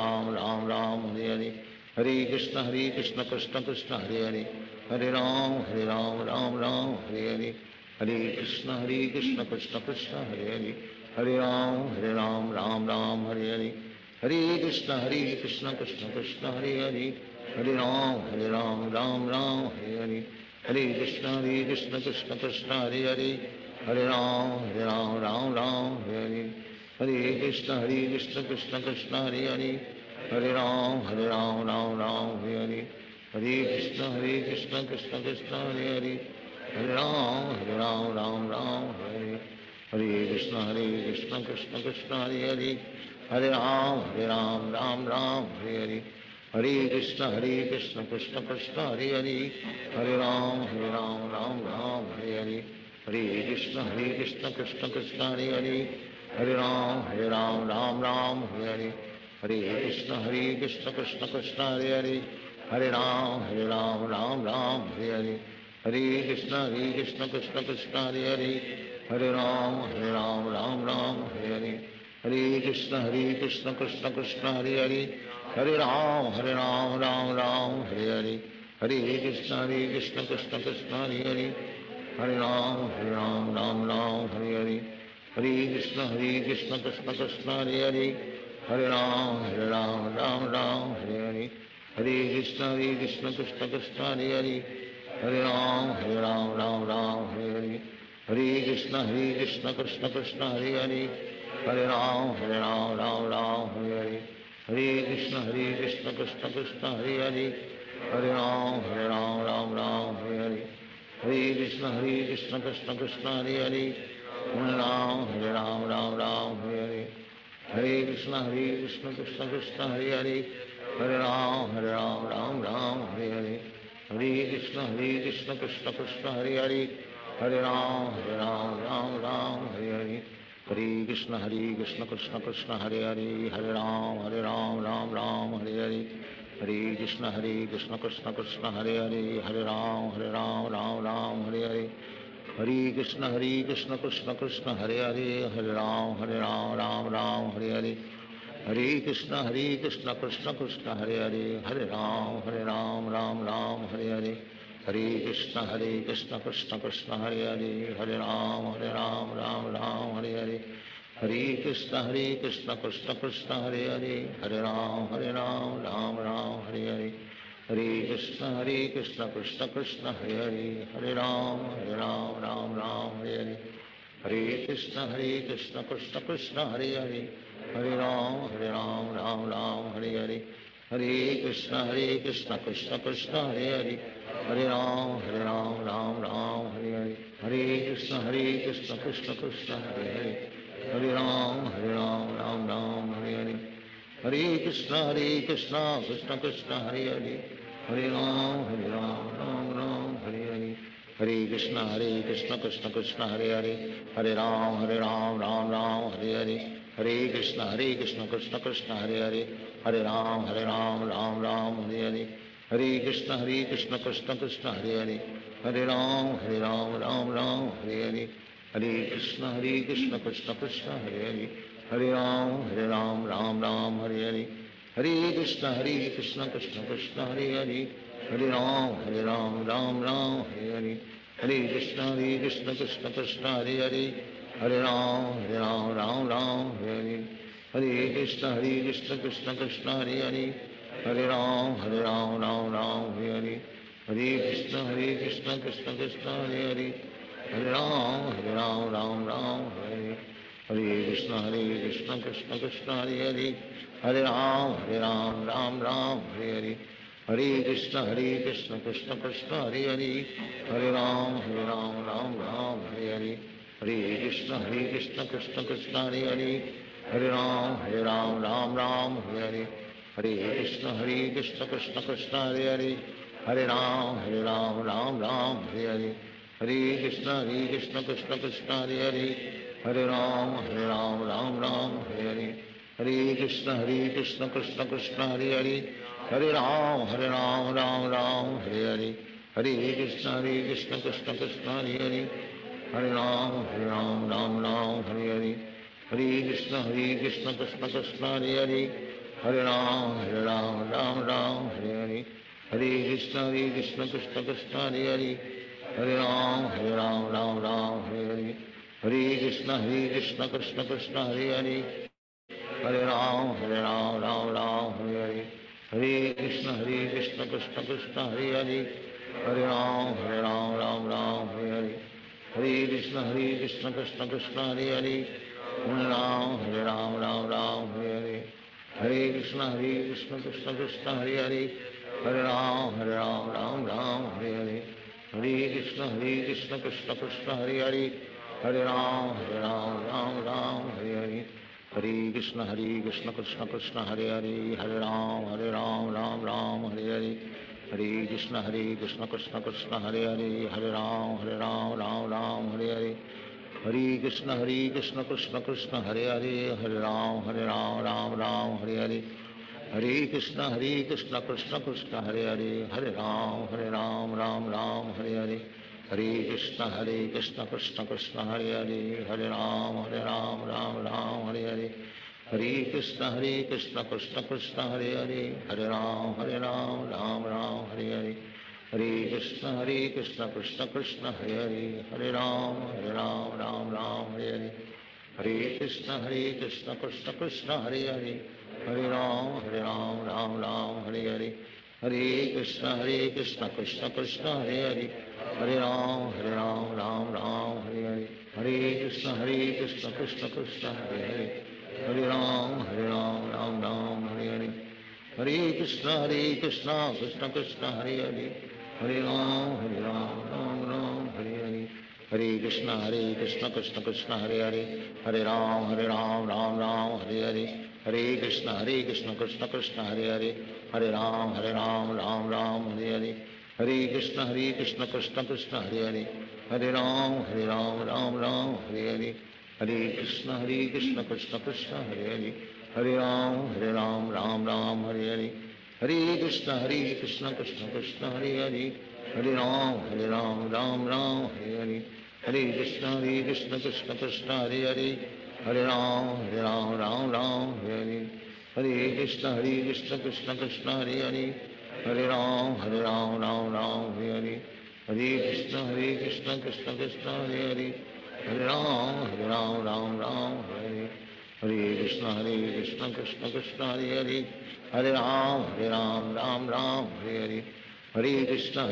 Hare, Hare Krishna Krishna Krishna Hare Hare, Hare Ram Hare Hare, Hare Krishna Krishna Krishna Hare Hare, Hare Ram Hare Hare, Hare Krishna Krishna Krishna Hare Hare, Hare Ram Hare Hare, Hare Krishna Krishna Krishna Hare Hare, Hare Ram Hare Hare, Hare Krishna Krishna Krishna Hare Hare, Hare Ram Hare Hare, Hare Krishna Krishna Krishna Hare Hare, Hare Ram Hare Hare, Hare Krishna Krishna Krishna Hare Hare, Hare Ram Hare Hare, Hare Krishna Krishna Krishna Hare Hare, Hare Ram Hare Hare, Hare Krishna Krishna Krishna Hare Hare, Hare Ram Hare Hare, Hare Krishna Krishna Krishna Hare Hare, Hare Ram Hare Hare, Hare Krishna Krishna Krishna Hare Hare, Hare Ram Hare Hare, Hare Krishna Krishna Krishna Hare Hare, Hare Ram Hare Hare, Hare Krishna Krishna Krishna Hare Hare, Hare Ram Hare Hare, Hare Krishna Krishna Krishna Hare Hare, Hare Ram Hare Hare, Hare Krishna Krishna Krishna Hare Hare, Hare Ram Hare Hare, Hare Krishna Krishna Krishna Hare Hare, Hare Ram Hare Hare, Hare Krishna Krishna Krishna Hare Hare, Hare Ram Hare Hare, Hare Krishna Krishna Krishna Hare Hare, Hare Ram Hare Hare, Hare Krishna Krishna Krishna Hare Hare, Hare Ram Hare Hare, Hare Krishna Krishna Krishna Hare Hare, Hare Ram Hare Hare, Hare Krishna Krishna Krishna Hare Hare, Hare Ram Hare Hare, Hare Krishna Krishna Krishna Hare Hare, Hare Ram Hare Hare, Hare Krishna Krishna Krishna Hare Hare, Hare Ram Hare Hare, Hare Krishna Krishna Krishna Hare Hare Hare Ram Ram Ram Hare Hare Hare Krishna Krishna Krishna Hare Hare Hare Ram Ram Hare Hare Hare Krishna Krishna Krishna Hare Hare Hare Ram Ram Hare Hare Hare Krishna Krishna Krishna Hare Hare Hare Ram Ram Hare Hare Hare Krishna Krishna Krishna Hare Hare Hare Ram Ram Hare Hare Hare Krishna Krishna Krishna Hare Hare Hare Ram Ram Hare Hare Hare Krishna Krishna Krishna Hare Hare Hare Ram Ram Hare Hare Hare Krishna Krishna Krishna Hare Hare Hare Ram Ram Hare Hare Hare Krishna Krishna Krishna Hare Hare Hare Ram Ram Hare Hare Hare Krishna Krishna Krishna Hare Hare Hare Ram Ram Hare Hare Hare Krishna Krishna Krishna Hare Hare Hare Ram Ram Hare Hare Hare Krishna Krishna Krishna Hare Hare Hare Ram Ram Hare Hare Hare Krishna Krishna Krishna Hare Hare Hare Ram Ram Hare Hare Hare Krishna Krishna Krishna Hare Hare Hare Ram Ram Hare Hare Hare Krishna Krishna Krishna Hare Hare Hare Ram Ram Hare Hare Hare Krishna Krishna Krishna Hare Hare Hare Ram Ram Hare Hare Hare Krishna Krishna Krishna Hare Hare Hare Ram Ram Hare Hare Hare Krishna Krishna Krishna Hare Hare Hare Ram Ram Hare Hare Hare Krishna Krishna Krishna Hare Hare Hare Ram Ram Hare Hare Hare Krishna Krishna Krishna Hare Hare Hare Ram Hare Hare Hare Krishna Krishna Krishna Hare Hare Hare Ram Hare Hare Hare Krishna Krishna Krishna Hare Hare Hare Ram Hare Hare Hare Krishna Krishna Krishna Hare Hare Hare Ram Hare Hare Hare Krishna Krishna Krishna Hare Hare Hare Ram Hare Hare Hare Krishna Krishna Krishna Hare Hare Hare Ram Hare Hare Hare Krishna Krishna Krishna Hare Hare Hare Ram Hare Hare Hare Krishna Krishna Krishna Hare Hare Hare Ram Hare Hare Hare Krishna Krishna Krishna Hare Hare Hare Ram Hare Hare Hare Krishna Krishna Krishna Hare Hare Hare Ram Hare Hare Hare Krishna Krishna Krishna Hare Hare Hare Ram Hare Hare Hare Krishna Krishna Krishna Hare Hare Hare Ram Hare Hare Hare Krishna Krishna Krishna Hare Hare Hare Ram Hare Hare Hare Krishna Krishna Krishna Hare Hare Hare Ram Hare Hare Hare Krishna Krishna Krishna Hare Hare Hare Ram Hare Hare Hare Krishna Krishna Krishna Hare Hare Hare Ram Hare Hare Hare Krishna Krishna Krishna Hare Hare Hare Ram Hare Hare Hare Krishna Krishna Krishna Hare Hare Hare Ram Hare Hare Hare Krishna Krishna Krishna Hare Hare Hare Ram Hare Hare Hare Krishna Krishna Krishna Hare Hare Hare Ram Hare Hare Hare Krishna Krishna Krishna Hare Hare Hare Ram Hare Hare Hare Krishna Krishna Krishna Hare Hare Hare Ram Hare Hare Hare Krishna Krishna Krishna Hare Hare Hare Ram Hare Hare Hare Krishna Krishna Krishna Hare Hare Hare Ram Hare Hare Hare Krishna Krishna Krishna Hare Hare Hare Ram Hare Hare Hare Krishna Krishna Krishna Hare Hare Hare Ram Hare Hare Hare Krishna Krishna Krishna Hare Hare Hare Ram Hare Hare Krishna Krishna Hare Hare Hare Ram Ram Ram Hare Hare Hare Krishna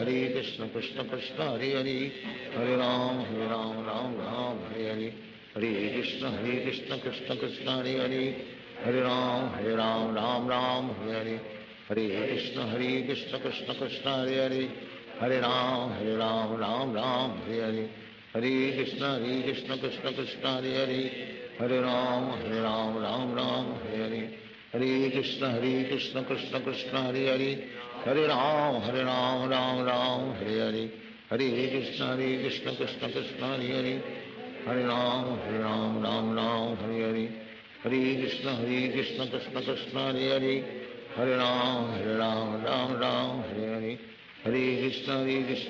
Krishna Krishna Hare Hare Hare Ram Ram Ram Hare Hare Hare Krishna Krishna Krishna Hare Hare Hare Ram Ram Hare Hare Hare Krishna Krishna Krishna Hare Hare Hare Ram Ram Hare Hare Hare Krishna Krishna Krishna Hare Hare Hare Ram Ram Hare Hare Hare Krishna Krishna Krishna Hare Hare Hare Ram Ram Hare Hare Hare Krishna Krishna Krishna Hare Hare Hare Ram Ram Hare Hare Hare Krishna Krishna Krishna Hare Hare Hare Ram Ram Hare Hare Hare Krishna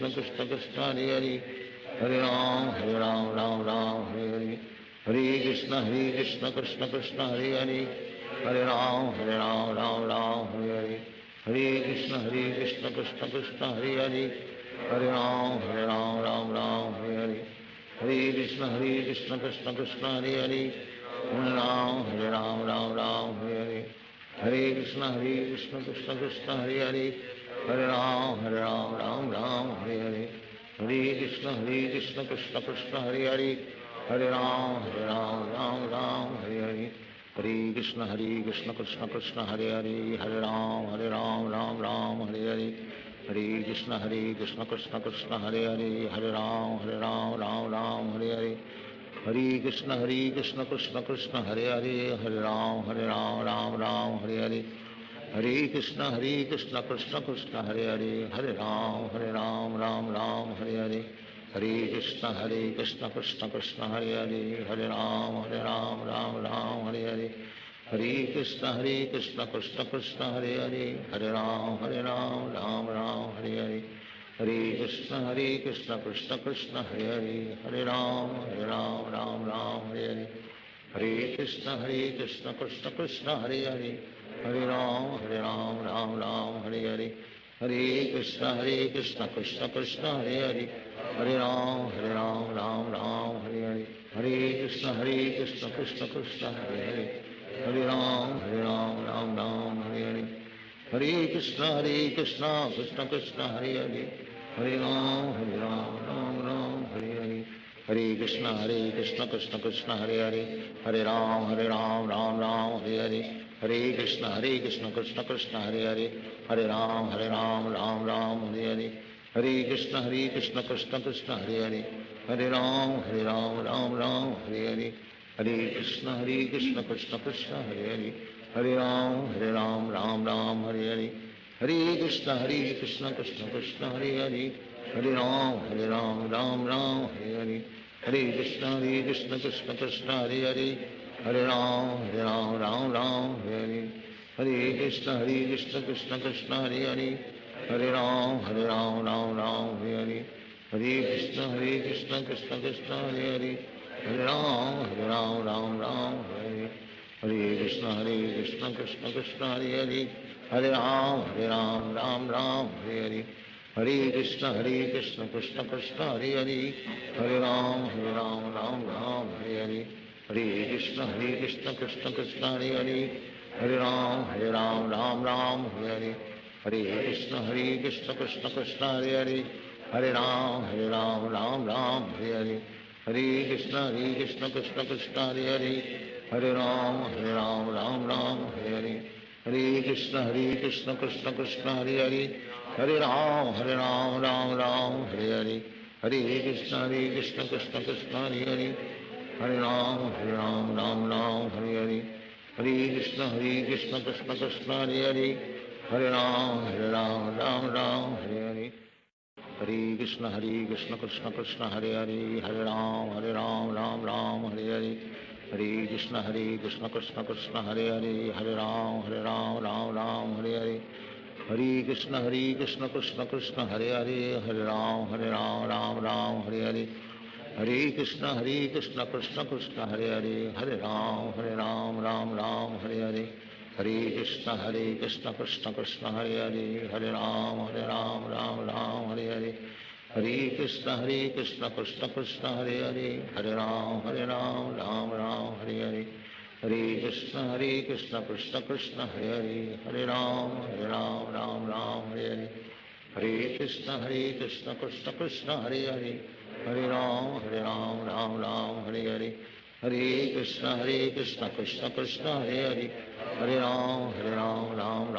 Krishna Krishna Hare Hare Hare Ram Ram Hare Hare Hare Krishna Krishna Krishna Hare Hare Hare Ram Ram Hare Hare Hare Krishna Krishna Krishna Hare Hare Hare Ram Ram Hare Hare Hare Krishna Krishna Krishna Hare Hare Hare Ram Ram Hare Hare Hare Krishna Krishna Krishna Hare Hare Hare Ram Ram Hare Hare Hare Krishna Krishna Krishna Hare Hare Hare Ram Ram Hare Hare Hare Krishna Krishna Krishna Hare Hare Hare Ram Ram Hare Hare Hare Krishna Krishna Krishna Hare Hare Hare Ram Ram Hare Hare Hare Krishna Krishna Krishna Hare Hare Hare Ram Ram Hare Hare Hare Krishna Krishna Krishna Hare Hare Hare Ram Ram Hare Hare Hare Krishna Krishna Krishna Hare Hare Hare Ram Ram Hare Hare Hare Krishna Krishna Krishna Hare Hare Hare Ram Ram Hare Hare Hare Krishna Krishna Krishna Hare Hare Hare Ram Ram Hare Hare Hare Krishna Krishna Krishna Hare Hare Hare Ram Ram Hare Hare Hare Krishna Krishna Krishna Hare Hare Hare Ram Ram Hare Hare Hare Krishna Krishna Krishna Hare Hare Hare Ram Ram Hare Hare Hare Krishna Krishna Krishna Hare Hare Hare Ram Ram Hare Hare Hare Krishna Krishna Krishna Hare Hare Hare Ram Ram Ram Hare Hare Hare Krishna Krishna Krishna Hare Hare Hare Ram Ram Hare Hare Hare Krishna Krishna Krishna Hare Hare Hare Ram Ram Hare Hare Hare Krishna Krishna Krishna Hare Hare Hare Ram Ram Hare Hare Hare Krishna Krishna Krishna Hare Hare Hare Ram Ram Hare Hare Hare Krishna Krishna Krishna Hare Hare Hare Ram Ram Hare Hare Hare Krishna Krishna Krishna Hare Hare Hare Ram Ram Hare Hare Hare Krishna Krishna Krishna Hare Hare Hare Ram Ram Hare Hare Hare Krishna Krishna Krishna Hare Hare Hare Ram Ram Hare Hare Hare Krishna Krishna Krishna Hare Hare Hare Ram Ram Hare Hare Hare Krishna Krishna Krishna Hare Hare Hare Ram Ram Hare Hare Hare Krishna Krishna Krishna Hare Hare Hare Ram Ram Hare Hare Hare Krishna Krishna Krishna Hare Hare Hare Ram Ram Hare Hare Hare Krishna Krishna Krishna Hare Hare Hare Ram Ram Hare Hare Hare Krishna Krishna Krishna Hare Hare Hare Ram Ram Hare Hare Hare Krishna Krishna Krishna Hare Hare Hare Ram Ram Hare Hare Hare Krishna Krishna Krishna Hare Hare Hare Ram Ram Hare Hare Hare Krishna Krishna Krishna Hare Hare Hare Ram Ram Hare Hare Hare Krishna Krishna Krishna Hare Hare Hare Ram Ram Hare Hare Hare Krishna Krishna Krishna Hare Hare Hare Ram Ram Hare Hare Hare Krishna Krishna Krishna Hare Hare Hare Ram Ram Hare Hare Hare Krishna Krishna Krishna Krishna Hare Hare Hare Ram Ram Ram Hare Hare Hare Krishna Krishna Krishna Hare Hare Hare Ram Ram Ram Hare Hare Hare Krishna Krishna Krishna Hare Hare Hare Ram Ram Hare Hare Hare Krishna Krishna Krishna Hare Hare Hare Ram Ram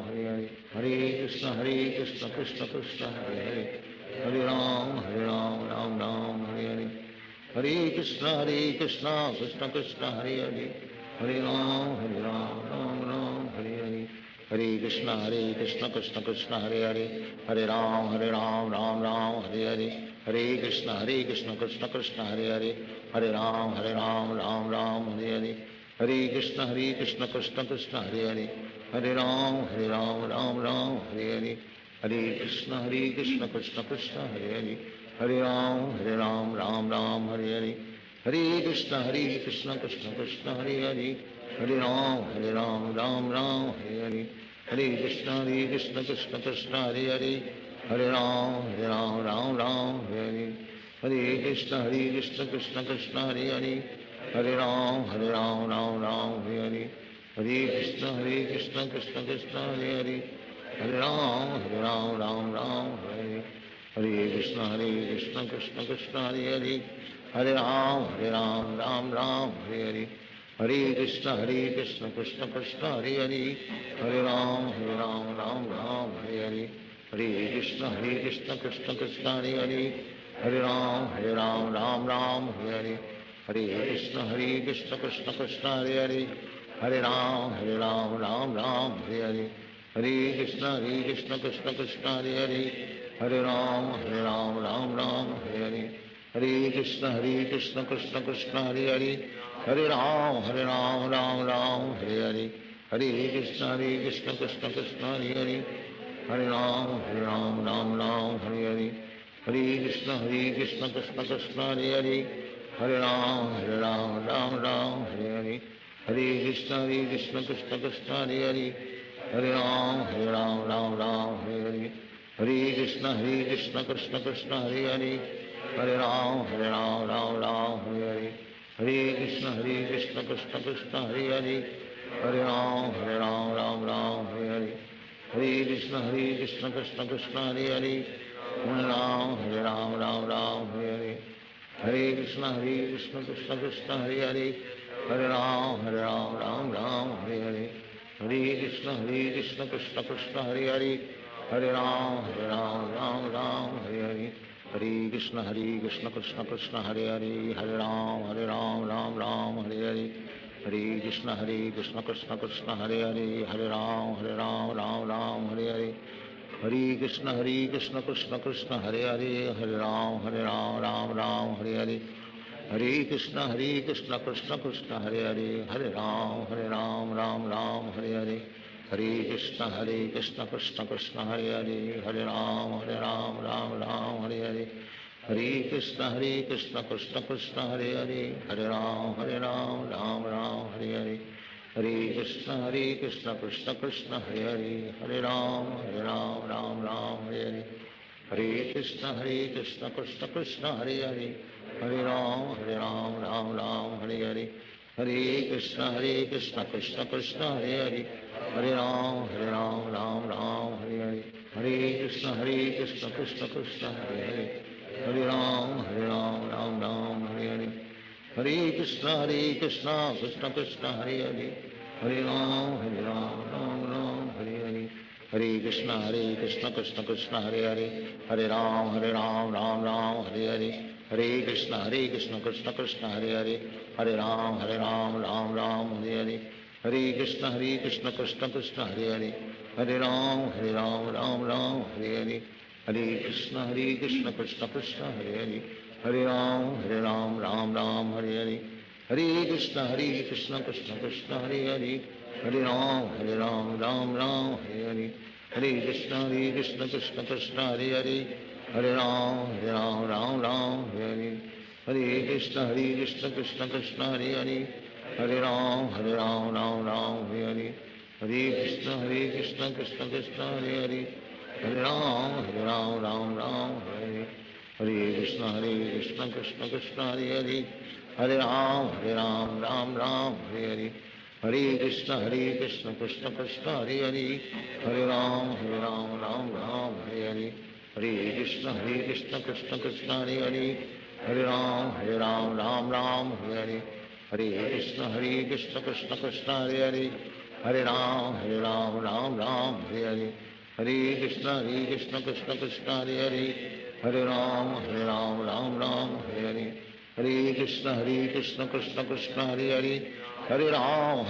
Hare Hare Hare Krishna Krishna Krishna Hare Hare Hare Ram Ram Hare Hare Hare Krishna Krishna Krishna Hare Hare Hare Ram Ram Hare Hare Hare Krishna Krishna Krishna Hare Hare Hare Ram Ram Hare Hare Hare Krishna Krishna Krishna Hare Hare Hare Ram Ram Hare Hare Hare Krishna Krishna Krishna Hare Hare Hare Ram Ram Hare Hare Hare Krishna Krishna Krishna Hare Hare Hare Ram Ram Hare Hare Hare Krishna Krishna Krishna Hare Hare Hare Ram Ram Hare Hare Hare Krishna Krishna Krishna Hare Hare Hare Ram Hare Hare Hare Krishna Krishna Krishna Hare Hare Hare Ram Hare Hare Hare Krishna Krishna Krishna Hare Hare Hare Ram Hare Hare Hare Krishna Krishna Krishna Hare Hare Hare Ram Hare Hare Hare Krishna Krishna Krishna Hare Hare Hare Ram Hare Hare Hare Krishna Krishna Krishna Hare Hare Hare Ram Hare Hare Hare Krishna Krishna Krishna Hare Hare Hare Ram Hare Hare Hare Krishna Krishna Krishna Hare Hare Hare Ram Hare Hare Hare Krishna Krishna Krishna Hare Hare Hare Ram Hare Hare Hare Krishna Krishna Krishna Hare Hare Hare Ram Hare Hare Hare Krishna Krishna Krishna Hare Hare Hare Ram Hare Hare Hare Krishna Krishna Krishna Hare Hare Hare Ram Hare Hare Hare Krishna Krishna Krishna Hare Hare Hare Ram Hare Hare Hare Krishna Krishna Krishna Hare Hare Hare Ram Hare Hare Hare Krishna Krishna Krishna Hare Hare Hare Ram Hare Hare Hare Krishna Krishna Krishna Hare Hare Hare Ram Hare Hare Hare Krishna Krishna Krishna Hare Hare Hare Ram Hare Hare Hare Krishna Krishna Krishna Hare Hare Hare Ram Hare Hare Hare Krishna Krishna Krishna Hare Hare Hare Ram Hare Hare Hare Krishna Krishna Krishna Hare Hare Hare Ram Hare Hare Hare Krishna Krishna Krishna Hare Hare Hare Ram Hare Hare Hare Krishna Krishna Krishna Hare Hare Hare Ram Hare Hare Hare Krishna Krishna Krishna Hare Hare Hare Ram Hare Hare Hare Krishna Krishna Krishna Hare Hare Hare Ram Hare Hare Hare Krishna Krishna Krishna Hare Hare Hare Ram Hare Hare Hare Krishna Krishna Krishna Hare Hare Hare Ram Hare Hare Hare Krishna Krishna Krishna Hare Hare Hare Ram Hare Hare Hare Krishna Krishna Krishna Hare Hare Hare Ram Hare Hare Hare Krishna Krishna Krishna Hare Hare Hare Ram Hare Hare Hare Krishna Krishna Krishna Hare Hare Hare Ram Hare Hare Hare Krishna Krishna Krishna Hare Hare Hare Ram Hare Hare Hare Krishna Krishna Krishna Hare Hare Hare Ram Hare Hare Hare Krishna Krishna Krishna Hare Hare Hare Ram Hare Hare Hare Krishna Krishna Krishna Hare Hare Hare Ram Hare Hare Hare Krishna Krishna Krishna Hare Hare Hare Ram Hare Hare Hare Krishna Krishna Krishna Hare Hare Hare Ram Hare Hare Hare Krishna Krishna Krishna Hare Hare, Hare Ram Ram Ram Hare Hare, Hare Krishna Krishna Krishna Hare Hare, Hare Ram Ram Ram Hare Hare, Hare Krishna Krishna Krishna Hare Hare, Hare Ram Ram Hare Hare, Hare Krishna Krishna Krishna Hare Hare, Hare Ram Ram Hare Hare, Hare Krishna Krishna Krishna Hare Hare, Hare Ram Ram Hare Hare, Hare Krishna Krishna Krishna Hare Hare, Hare Ram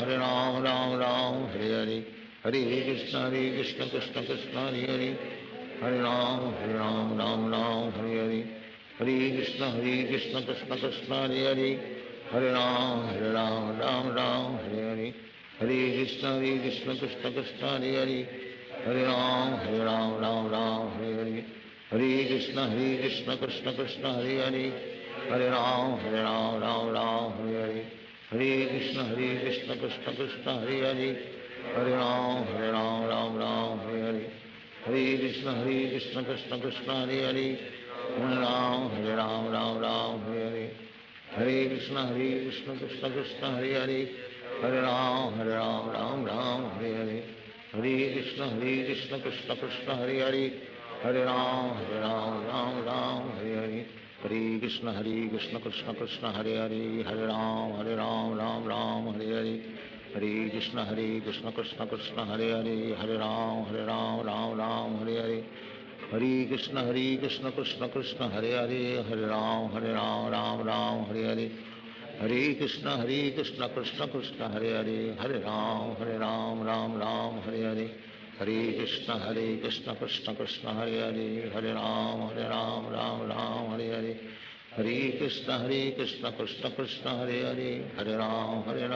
Ram Hare Hare, Hare Krishna Krishna Krishna Hare Hare, Hare Ram Ram Hare Hare, Hare Krishna Krishna Krishna Hare Hare, Hare Ram Ram Hare Hare, Hare Krishna Krishna Krishna Hare Hare, Hare Ram Hare Hare, Hare Krishna Krishna Krishna Hare Hare, Hare Ram Hare Hare, Hare Krishna Krishna Krishna Hare Hare, Hare Ram Hare Hare, Hare Krishna Krishna Krishna Hare Hare, Hare Ram Hare Hare, Hare Krishna Krishna Krishna Hare Hare, Hare Ram Hare Hare, Hare Krishna Krishna Krishna Hare Hare, Hare Ram Hare Hare, Hare Krishna Krishna Krishna Hare Hare, Hare Ram Hare Hare, Hare Krishna Krishna Krishna Hare Hare, Hare Ram Hare Hare, Hare Krishna Krishna Krishna Hare Hare, Hare Ram Hare Hare, Hare Krishna Krishna Krishna Hare Hare, Hare Ram Hare Hare, Hare Krishna Krishna Krishna Hare Hare, Hare Ram Hare Hare, Hare Krishna Krishna Krishna Hare Hare, Hare Ram Hare Hare, Hare Krishna Krishna Krishna Hare Hare, Hare Ram Hare Hare, Hare Krishna Krishna Krishna Hare Hare, Hare Ram Hare Hare, Hare Krishna Krishna Krishna Hare Hare, Hare Ram Hare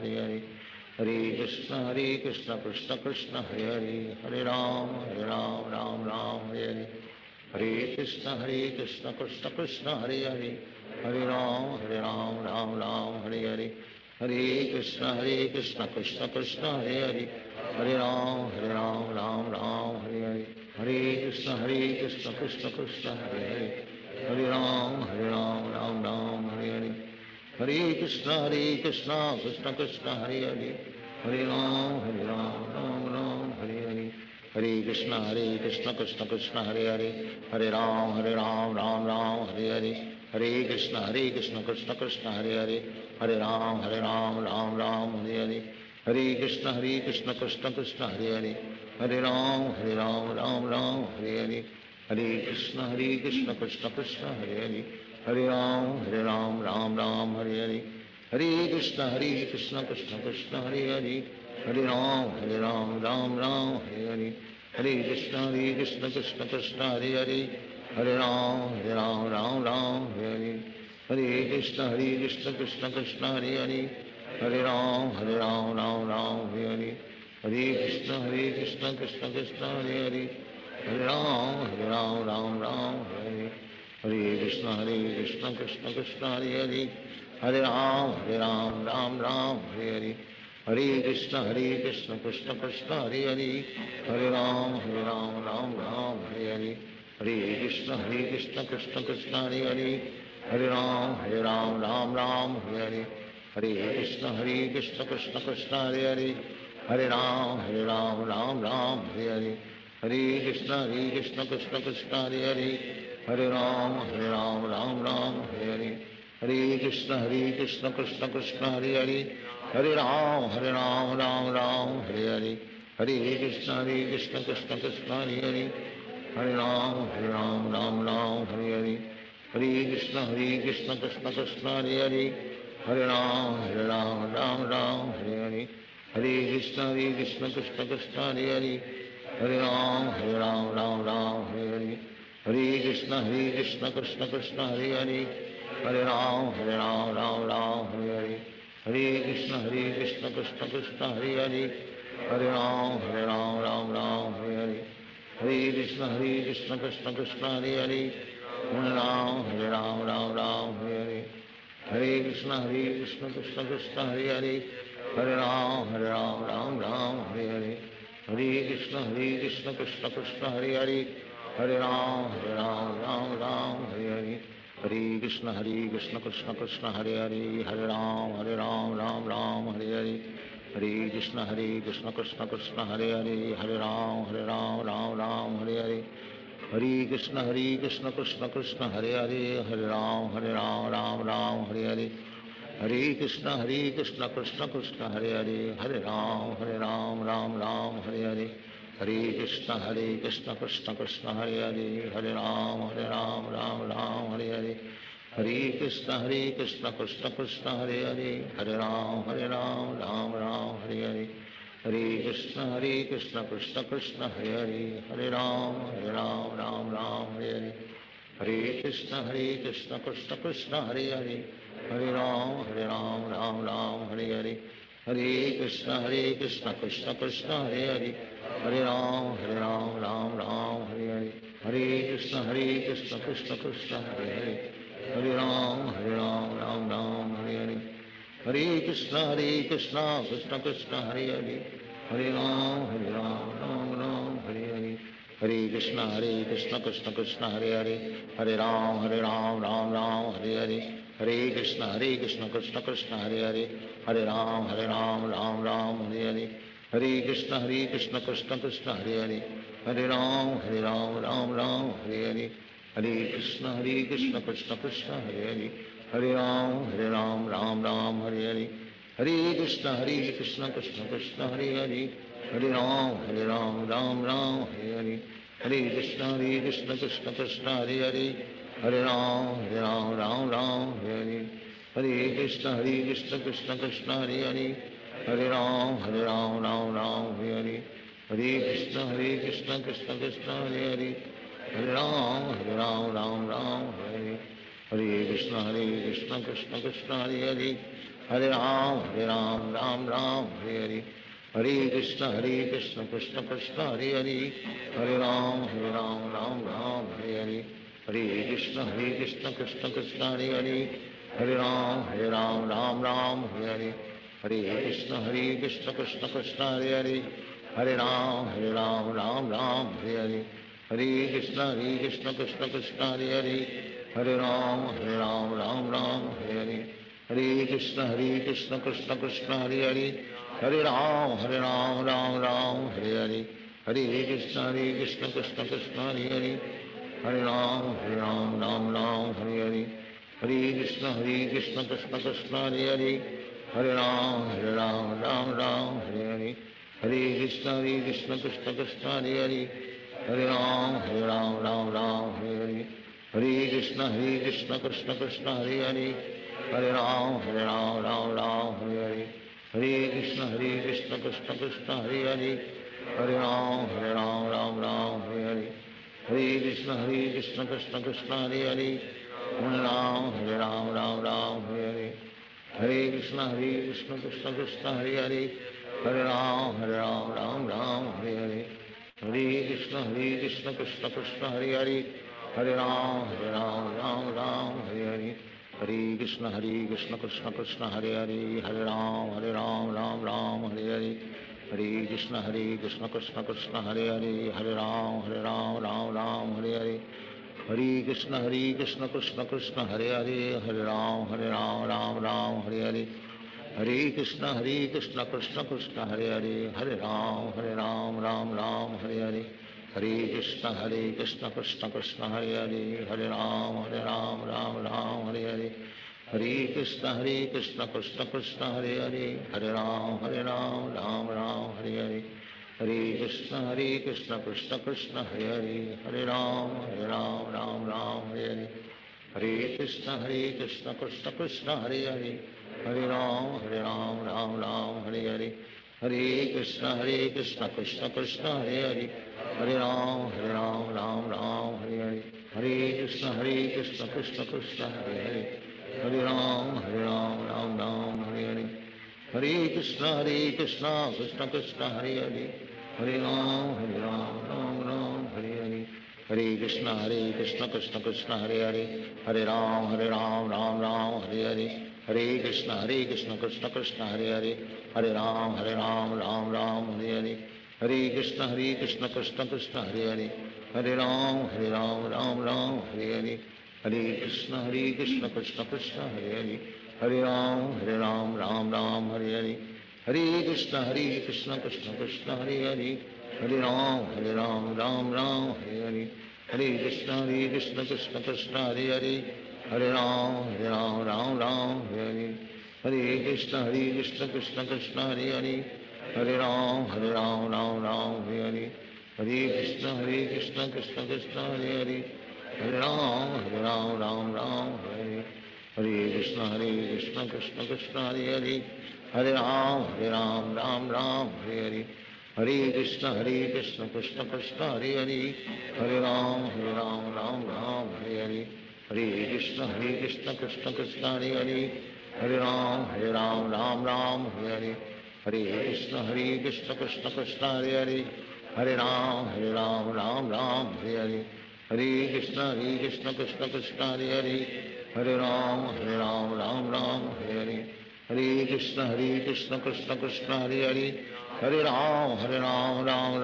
Hare, Hare Krishna Krishna Krishna Hare Hare, Hare Ram Hare Hare, Hare Krishna Krishna Krishna Hare Hare, Hare Ram Hare Hare, Hare Krishna Krishna Krishna Hare Hare, Hare Ram Hare Hare, Hare Krishna Krishna Krishna Hare Hare, Hare Ram Hare Hare, Hare Krishna Krishna Krishna Hare Hare, Hare Ram Hare Hare, Hare Krishna Krishna Krishna Hare Hare, Hare Ram Hare Hare, Hare Krishna Krishna Krishna Hare Hare, Hare Ram Hare Hare, Hare Krishna Krishna Krishna Hare Hare, Hare Ram Hare Hare, Hare Krishna Krishna Krishna Hare Hare, Hare Ram Hare Hare, Hare Krishna Krishna Krishna Hare Hare, Hare Ram Hare Hare, Hare Krishna Krishna Krishna Hare Hare, Hare Ram Hare Hare, Hare Krishna Krishna Krishna Hare Hare, Hare Ram Hare Hare, Hare Krishna Krishna Krishna Hare Hare, Hare Ram Hare Hare, Hare Krishna Krishna Krishna Hare Hare, Hare Ram Hare Hare, Hare Krishna Krishna Krishna Hare Hare, Hare Ram Hare Hare, Hare Krishna Krishna Krishna Hare Hare, Hare Ram Hare Hare, Hare Krishna Krishna Krishna Hare Hare, Hare Ram Hare Hare, Hare Krishna Krishna Krishna Hare Hare, Hare Ram Hare Hare, Hare Krishna Krishna Krishna Hare Hare, Hare Ram Hare Hare, Hare Krishna Krishna Krishna Hare Hare, Hare Ram Hare Hare, Hare Krishna Krishna Krishna Hare Hare, Hare Ram Hare Hare, Hare Krishna Krishna Krishna Hare Hare, Hare Ram Hare Hare, Hare Krishna Krishna Krishna Hare Hare, Hare Ram Hare Hare, Hare Krishna Krishna Krishna Hare Hare, Hare Ram, Ram Ram, Hare Hare. Hare Krishna, Krishna Krishna, Hare Hare. Hare Ram, Ram Ram, Hare Hare. Hare Krishna, Krishna Krishna, Hare Hare. Hare Ram, Ram Ram, Hare Hare. Hare Krishna, Krishna Krishna, Hare Hare. Hare Ram, Ram Ram, Hare Hare. Hare Krishna, Krishna Krishna, Hare Hare. Hare Ram, Ram Ram, Hare Hare. Hare Krishna, Krishna Krishna, Hare Hare. Hare Ram, Ram Ram, Hare Hare. Hare Krishna, Krishna Krishna, Hare Hare. Hare Ram, Ram Ram, Hare Hare. Hare Krishna, Krishna Krishna, Hare Hare. Hare Ram, Ram Ram, Hare Hare. Hare Krishna, Krishna Krishna, Hare Hare. Hare Ram, Ram Ram, Hare Hare. Hare Krishna, Krishna Krishna, Hare Hare. Hare Ram, Ram Ram, Hare Hare. Hare Krishna, Krishna Krishna, Hare Hare. Hare Ram, Ram Ram, Hare Hare. Hare Krishna, Krishna Krishna, Hare Hare. Hare Ram, Ram Hare Hare. Hare Krishna, Krishna Krishna, Hare Hare. Hare Ram, Ram Hare Hare. Hare Krishna, Krishna Krishna, Hare Hare. Hare Ram, Ram Hare Hare. Hare Krishna, Krishna Krishna, Hare Hare. Hare Ram, Ram Hare Hare. Hare Krishna, Krishna Krishna, Hare Hare. Hare Ram, Ram Hare Hare. Hare Krishna, Krishna Krishna, Hare Hare. Hare Ram, Ram Hare Hare. Hare Krishna, Krishna Krishna, Hare Hare. Hare Ram, Ram Hare Hare. Hare Krishna, Krishna Krishna, Hare Hare. Hare Ram, Ram Hare Hare. Hare Krishna, Krishna Krishna, Hare Hare. Hare Ram, Ram Hare Hare. Hare Krishna, Krishna Krishna, Hare Hare. Hare Ram, Ram Hare Hare. Hare Krishna, Krishna Krishna, Hare Hare. Hare Ram, Ram Hare Hare. Hare Krishna, Krishna Krishna, Hare Hare. Hare Ram, Ram Hare Hare. Hare Krishna, Krishna Krishna, Hare Hare. Hare Ram, Ram Hare Hare. Hare Krishna, Krishna Krishna, Hare Hare. Hare Ram, Ram Hare Hare. Hare Krishna, Krishna Krishna, Hare Hare. Hare Ram, Ram Hare Hare. Hare Krishna, Krishna Krishna, Hare Hare. Hare Ram, Ram Hare Hare. Hare Krishna, Krishna Krishna, Hare Hare. Hare Ram, Ram Hare Hare. Hare Krishna, Krishna Krishna, Hare Hare. Hare Ram, Ram Hare Hare. Hare Krishna, Krishna Krishna, Hare Hare. Hare Ram, Ram Hare Hare. Hare Krishna, Krishna Krishna, Hare Hare. Hare Ram, Ram Hare Hare. Hare Krishna, Krishna Krishna, Hare Hare. Hare Ram, Ram Hare Hare. Hare Krishna, Krishna Krishna, Hare Hare. Hare Ram, Ram Hare Hare. Hare Krishna, Krishna Krishna, Hare Hare. Hare Ram, Ram Hare Hare. Hare Krishna, Krishna Krishna, Hare Hare. Hare Ram, Ram Hare Hare. Hare Krishna, Krishna Krishna, Hare Hare. Hare Ram, Ram Hare Hare. Hare Krishna, Krishna Krishna, Hare Hare. Hare Ram, Ram Hare Hare. Hare Krishna, Krishna Krishna, Hare Hare. Hare Ram, Ram Hare Hare. Hare Krishna, Krishna Krishna, Hare Hare. Hare Ram, Ram Hare Hare. Hare Krishna, Krishna Krishna, Hare Hare. Hare Ram, Ram Hare Hare. Hare Krishna, Krishna Krishna, Hare Hare. Hare Ram, Ram Hare Hare. Hare Krishna, Krishna Krishna, Hare Hare. Hare Ram, Ram Hare Hare. Hare Krishna, Krishna Krishna, Hare Hare. Hare Ram, Ram Hare Hare. Hare Krishna, Krishna Krishna, Hare Hare. Hare Ram, Ram Hare Hare. Hare Krishna, Krishna Krishna, Hare Hare. Hare Ram, Ram Hare Hare. Hare Krishna, Krishna Krishna, Hare Hare. Hare Ram, Ram Hare Hare. Hare Krishna, Krishna Krishna, Hare Hare. Hare Ram, Ram Hare Hare. Hare Krishna, Krishna Krishna, Hare Hare. Hare Ram, Ram Ram, Hare Hare, Hare Krishna, Krishna Krishna, Hare Hare, Hare Ram, Ram Hare Hare, Hare Krishna, Krishna Krishna, Hare Hare, Hare Ram, Ram Hare Hare, Hare Krishna, Krishna Krishna, Hare Hare, Hare Ram, Ram Hare Hare, Hare Krishna, Krishna Krishna, Hare Hare, Hare Ram, Ram Hare Hare, Hare Krishna, Krishna Krishna, Hare Hare, Hare Ram, Ram Hare Hare, Hare Krishna, Krishna Krishna, Hare Hare, Hare Ram, Ram Hare Hare, Hare Krishna, Krishna Krishna, Hare Hare, Hare Ram, Ram Hare Hare, Hare Krishna, Krishna Krishna, Hare Hare, Hare Ram, Ram Hare Hare, Hare Krishna, Krishna Krishna, Hare Hare, Hare Ram, Ram Hare Hare, Hare Krishna, Krishna Krishna, Hare Hare, Hare Ram, Hare Hare, Hare Krishna, Krishna Krishna, Hare Hare, Hare Ram, Ram Hare Hare, Hare Krishna, Krishna Krishna, Hare Hare, Hare Ram, Ram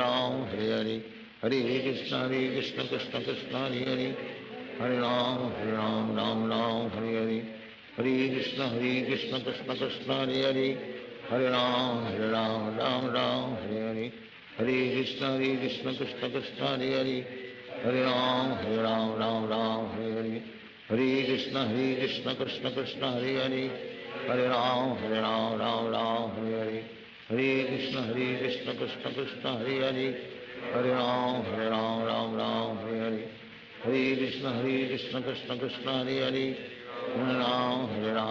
Hare Hare, Hare Krishna, Krishna Krishna, Hare Hare, Hare Ram, Ram Hare Hare, Hare Krishna, Krishna Krishna, Hare Hare, Hare Ram, Ram Hare Hare, Hare Krishna, Krishna Krishna, Hare Hare, Hare Ram, Ram Hare Hare, Hare Krishna, Krishna Krishna, Hare Hare, Hare Ram, Ram Hare Hare, Hare Krishna, Krishna Krishna, Hare Hare, Hare Ram, Hare Hare, Hare Krishna, Krishna Krishna, Hare Hare, Hare Ram, Hare Hare, Hare Krishna, Krishna Krishna, Hare Hare, Hare Ram, Hare Hare,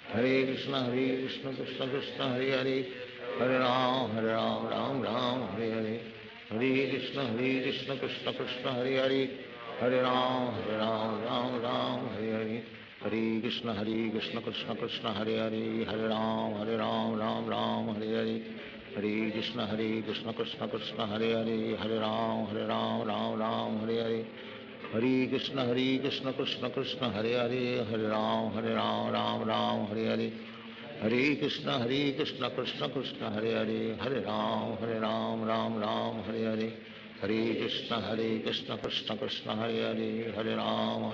Hare Krishna, Krishna Krishna, Hare Hare, Hare Ram, Hare Hare, Hare Krishna, Krishna Krishna, Hare Hare, Hare Ram, Hare Hare, Hare Krishna, Krishna Krishna, Hare Hare, Hare Ram, Hare Hare, Hare Krishna, Krishna Krishna, Hare Hare, Hare Ram, Ram Hare Hare, Hare Krishna, Krishna Krishna, Hare Hare, Hare Ram, Ram Hare Hare, Hare Krishna, Krishna Krishna, Hare Hare, Hare Ram, Ram Hare Hare, Hare Krishna, Krishna Krishna, Hare Hare, Hare Ram,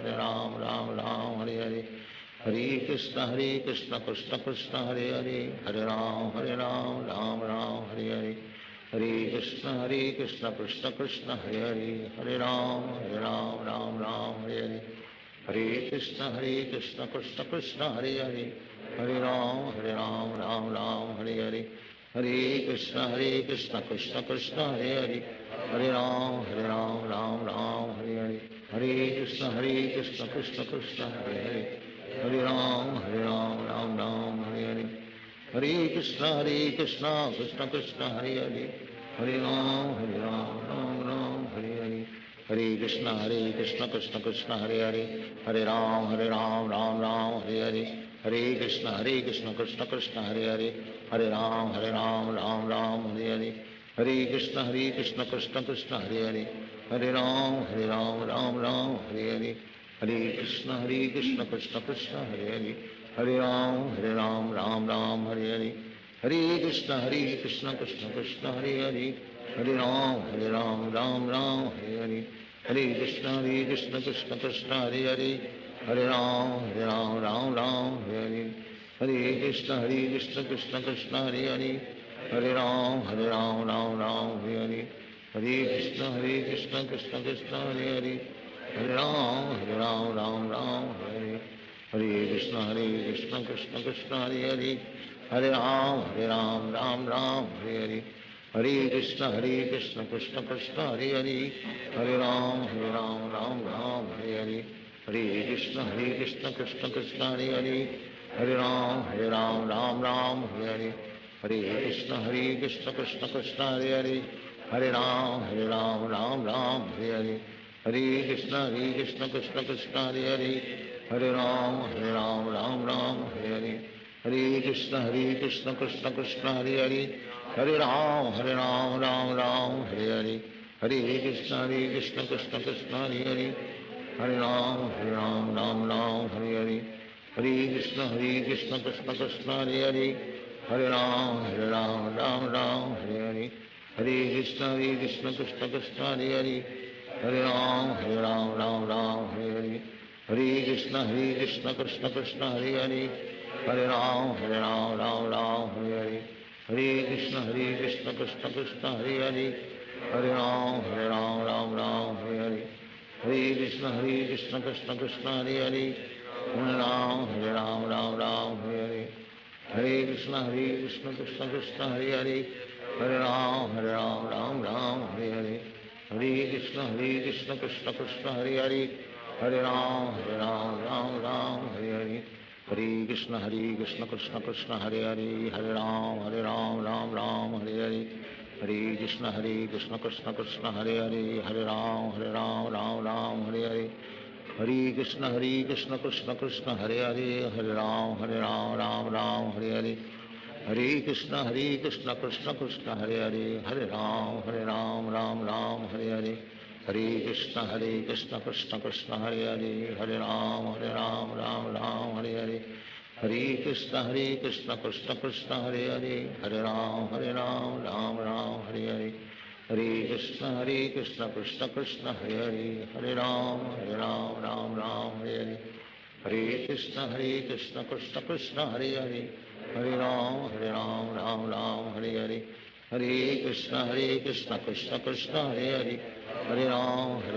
Ram Hare Hare, Hare Krishna, Krishna Krishna, Hare Hare, Hare Ram, Ram Hare Hare, Hare Krishna, Krishna Krishna, Hare Hare, Hare Ram, Ram Hare Hare, Hare Krishna, Krishna Krishna, Hare Hare, Hare Ram, Ram Hare Hare, Hare Krishna, Krishna Krishna, Hare Hare, Hare Ram, Hare Hare, Hare Krishna, Krishna Krishna, Hare Hare, Hare Ram, Ram Hare Hare, Hare Krishna, Krishna Krishna, Hare Hare, Hare Ram, Ram Hare Hare, Hare Krishna, Krishna Krishna, Hare Hare, Hare Ram, Ram Hare Hare, Hare Krishna, Krishna Krishna, Hare Hare, Hare Ram, Ram Hare Hare, Hare Krishna, Krishna Krishna, Hare Hare, Hare Ram, Ram Hare Hare, Hare Krishna, Krishna Krishna, Hare Hare, Hare Ram, Ram Hare Hare, Hare Krishna, Krishna Krishna, Hare Hare, Hare Ram, Ram Hare Hare, Hare Krishna, Krishna Krishna, Hare Hare, Hare Ram, Ram Hare Hare, Hare Krishna, Krishna Krishna, Hare Hare, Hare Ram, Ram Hare Hare, Hare Krishna, Krishna Krishna, Hare Hare, Hare Ram, Ram Hare Hare, Hare Krishna, Krishna Krishna, Hare Hare, Hare Ram, Ram Hare Hare, Hare Krishna, Krishna Krishna, Hare Hare, Hare Ram, Hare Hare, Hare Krishna, Krishna Krishna, Hare Hare, Hare Ram, Hare Hare, Hare Krishna, Krishna Krishna, Hare Hare, Hare Ram, Ram Hare Hare, Hare Krishna, Krishna Krishna, Hare Hare, Hare Ram, Hare Hare, Hare Krishna, Krishna Krishna, Hare Hare, Hare Ram, Ram Hare Hare, Hare Krishna Krishna Krishna Hare Hare, Hare Ram Ram Ram Hare Hare, Hare Krishna Krishna Krishna Hare Hare, Hare Ram Ram Ram Hare Hare, Hare Krishna Krishna Krishna Hare Hare, Hare Ram Ram Hare Hare, Hare Krishna Krishna Krishna Hare Hare, Hare Ram Ram Hare Hare, Hare Krishna Krishna Krishna Hare Hare, Hare Ram Ram Hare Hare, Hare Krishna Krishna Krishna Hare Hare, Hare Ram Ram Hare Hare, Hare Krishna Krishna Krishna Hare Hare, Hare Ram Ram Hare Hare, Hare Krishna Krishna Krishna Hare Hare, Hare Ram Ram Hare Hare, Hare Krishna Krishna Krishna Hare Hare, Hare Ram Ram Hare Hare, Hare Krishna Krishna Krishna Hare Hare, Hare Ram Ram Hare Hare, Hare Krishna Krishna Krishna Hare Hare, Hare Ram Ram Hare Hare, Hare Krishna Krishna Krishna Hare Hare, Hare Ram Ram Hare Hare, Hare Krishna Krishna Krishna Hare Hare, Hare Ram Ram Hare Hare, Hare Krishna Krishna Krishna Hare Hare, Hare Ram Ram Hare Hare, Hare Krishna Krishna Krishna Hare Hare, Hare Ram Ram Hare Hare, Hare Krishna Krishna Krishna Hare Hare, Hare Ram Ram Hare Hare, Hare Krishna Krishna Krishna Hare Hare, Hare